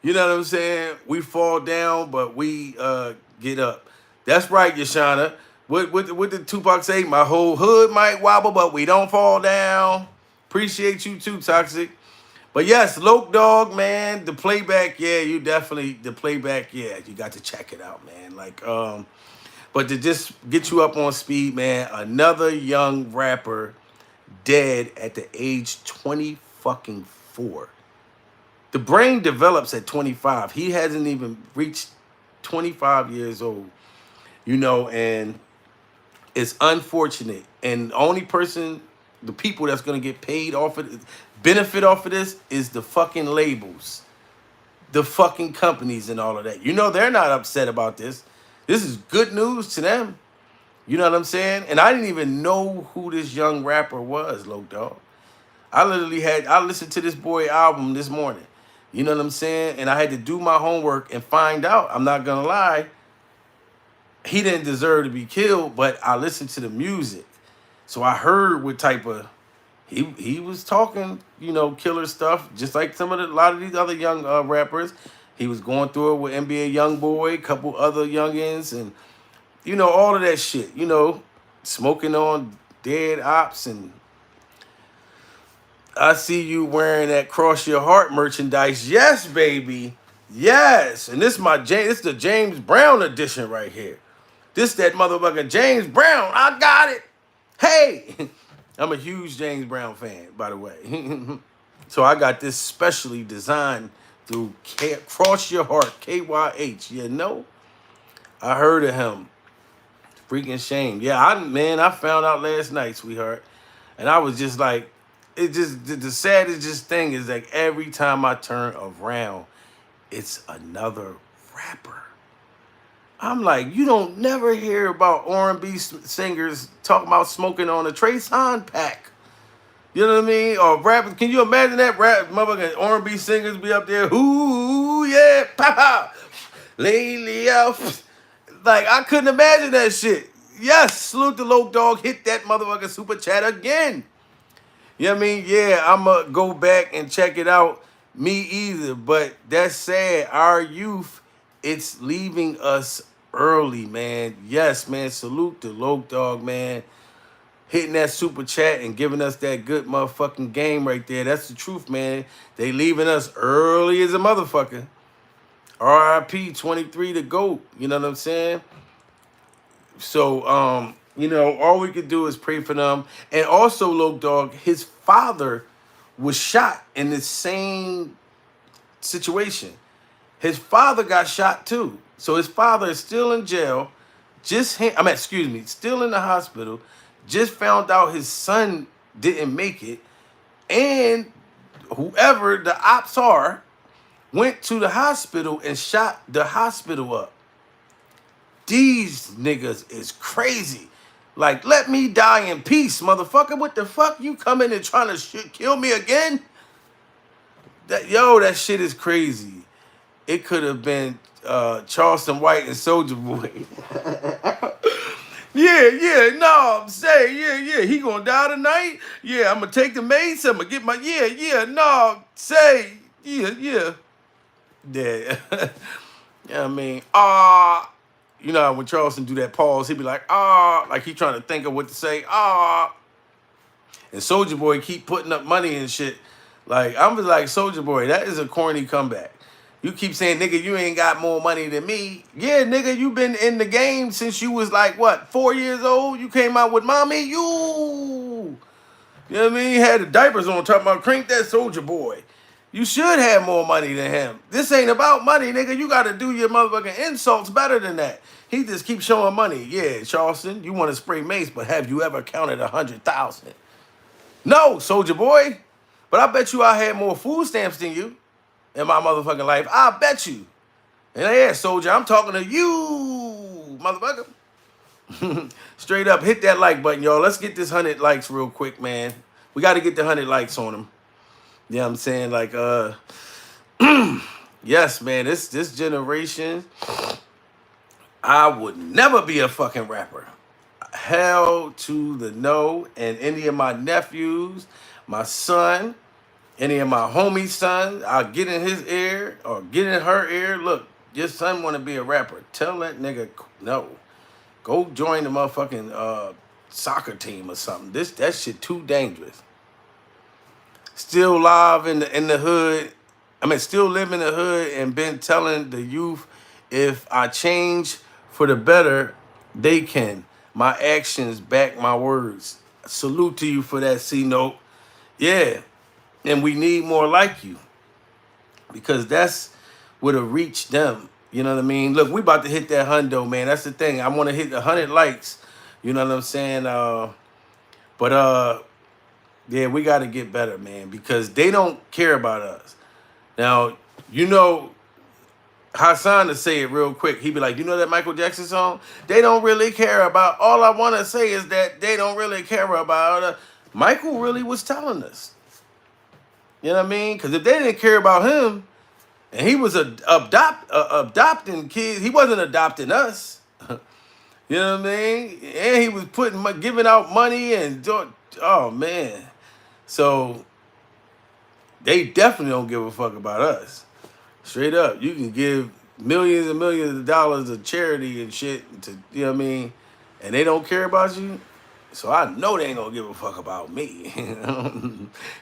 You know what I'm saying? We fall down, but we get up. That's right, Yashana. What did Tupac say? My whole hood might wobble, but we don't fall down. Appreciate you too, Toxic. But yes, Loke Dog, man, the playback, yeah, you definitely, the playback, yeah, you got to check it out, man. Like, but to just get you up on speed, man, another young rapper dead at the age 20 fucking 4. The brain develops at 25. He hasn't even reached 25 years old, and it's unfortunate. And the only person the people that's gonna get paid off of it, benefit off of this is the fucking labels, the fucking companies and all of that. You know they're not upset about this. This is good news to them. You know what I'm saying? And I didn't even know who this young rapper was, Low Dog. I listened to this boy album this morning. You know what I'm saying? And I had to do my homework and find out. I'm not gonna lie, he didn't deserve to be killed, but I listened to the music. So I heard what type of he was talking, you know, killer stuff, just like a lot of these other young rappers. He was going through it with NBA YoungBoy, a couple other youngins, and you know all of that shit. You know, smoking on dead ops, and I see you wearing that Cross Your Heart merchandise. Yes, baby, yes. And this is the James Brown edition right here. This that motherfucker James Brown. I got it. Hey. I'm a huge James Brown fan, by the way. So I got this specially designed through Cross Your Heart, KYH. You know? I heard of him. Freaking shame. Yeah, I found out last night, sweetheart. And I was just like, the saddest thing is like every time I turn around, it's another rapper. I'm like, you don't never hear about R&B singers talking about smoking on a Trace Hahn pack. You know what I mean? Or rappers. Can you imagine that motherfucking R&B singers be up there? Ooh, yeah, pow, lately out. Like, I couldn't imagine that shit. Yes, salute the Low Dog. Hit that motherfucking super chat again. You know what I mean? Yeah, I'm going to go back and check it out. Me either. But that's sad. Our youth, it's leaving us early, man. Yes, man. Salute the Low Dog, man. Hitting that super chat and giving us that good motherfucking game right there. That's the truth, man. They leaving us early as a motherfucker. RIP 23 the GOAT. You know what I'm saying? So, you know, all we could do is pray for them. And also, Low Dog, his father was shot in the same situation. His father got shot too. So his father is still in jail. Still in the hospital. Just found out his son didn't make it. And whoever the ops are went to the hospital and shot the hospital up. These niggas is crazy. Like, let me die in peace, motherfucker. What the fuck? You coming and trying to kill me again? That shit is crazy. It could have been Charleston White and Soulja Boy. He gonna die tonight? Yeah, I'm gonna take the mace, I'm gonna get my, Yeah. Yeah, I mean, you know, when Charleston do that pause, he'd be like, like he trying to think of what to say, And Soulja Boy keep putting up money and shit. Like, I'm just like, Soulja Boy, that is a corny comeback. You keep saying, nigga, you ain't got more money than me. Yeah, nigga, you been in the game since you was like, what, 4 years old? You came out with mommy? You know what I mean? You had the diapers on talking about crank that Soulja Boy. You should have more money than him. This ain't about money, nigga. You got to do your motherfucking insults better than that. He just keeps showing money. Yeah, Charleston, you want to spray mace, but have you ever counted 100,000? No, Soulja Boy. But I bet you I had more food stamps than you in my motherfucking life. I bet you. And yeah, Soldier, I'm talking to you, motherfucker. Straight up, hit that like button, y'all. Let's get this 100 likes real quick, man. We got to get the 100 likes on them. You know what I'm saying? Like, yes, man, this generation, I would never be a fucking rapper. Hell to the no. And any of my nephews, my son, any of my homie's son, I'll get in his ear or get in her ear. Look, your son want to be a rapper. Tell that nigga no. Go join the motherfucking soccer team or something. That shit too dangerous. Still live in the hood. Still live in the hood and been telling the youth, if I change for the better, they can. My actions back my words. Salute to you for that, C-Note. Yeah. And we need more like you. Because that's what'll reach them. You know what I mean? Look, we about to hit that hundo, man. That's the thing. I want to hit 100 likes. You know what I'm saying? Yeah, we got to get better, man, because they don't care about us. Now, you know, Hassan to say it real quick. He'd be like, you know that Michael Jackson song? They don't really care about. All I want to say is that they don't really care about. Michael really was telling us. You know what I mean? Because if they didn't care about him, and he was adopting kids, he wasn't adopting us. You know what I mean? And he was giving out money and oh man. So they definitely don't give a fuck about us. Straight up, you can give millions and millions of dollars of charity and shit to, you know what I mean, and they don't care about you. So I know they ain't gonna give a fuck about me.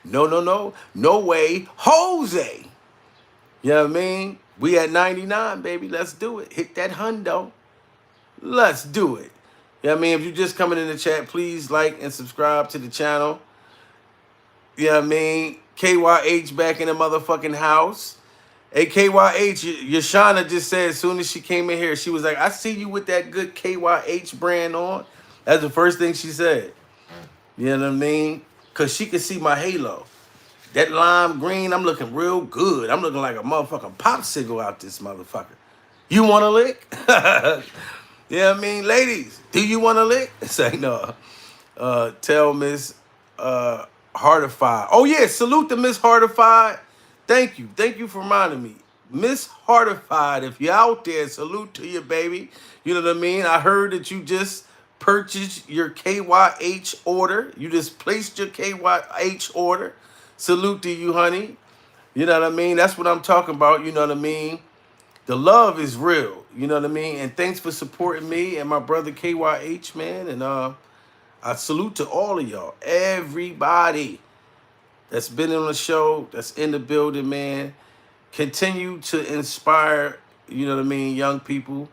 No way, Jose. You know what I mean? We at 99, baby. Let's do it. Hit that hundo. Let's do it. You know what I mean? If you're just coming in the chat, please like and subscribe to the channel. You know what I mean? KYH back in the motherfucking house. Hey, KYH, Yashana just said as soon as she came in here, she was like, I see you with that good KYH brand on. That's the first thing she said. You know what I mean? Because she could see my halo. That lime green, I'm looking real good. I'm looking like a motherfucking popsicle out this motherfucker. You want a lick? You know what I mean? Ladies, do you want a lick? Say no. Tell Miss Heartified. Oh, yeah, salute to Miss Heartified. Thank you. Thank you for reminding me. Miss Heartified, if you're out there, salute to you, baby. You know what I mean? I heard that you just purchased your KYH order. You just placed your KYH order. Salute to you, honey. You know what I mean? That's what I'm talking about. You know what I mean? The love is real. You know what I mean? And thanks for supporting me and my brother KYH, man. And I salute to all of y'all. Everybody that's been on the show, that's in the building, man. Continue to inspire, you know what I mean, young people.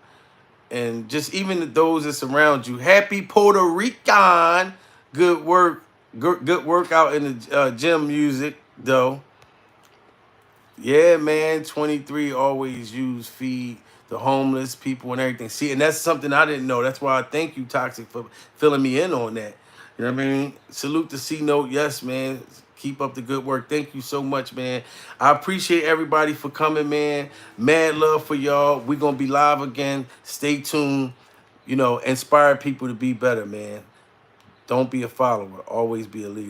And just even those that surround you. Happy Puerto Rican. Good work. Good workout in the gym music, though. Yeah, man. 23 always feed the homeless people and everything. See, and that's something I didn't know. That's why I thank you, Toxic, for filling me in on that. You know what I mean? Salute to C-Note. Yes, man. Keep up the good work. Thank you so much, man. I appreciate everybody for coming, man. Mad love for y'all. We're going to be live again. Stay tuned. You know, inspire people to be better, man. Don't be a follower. Always be a leader.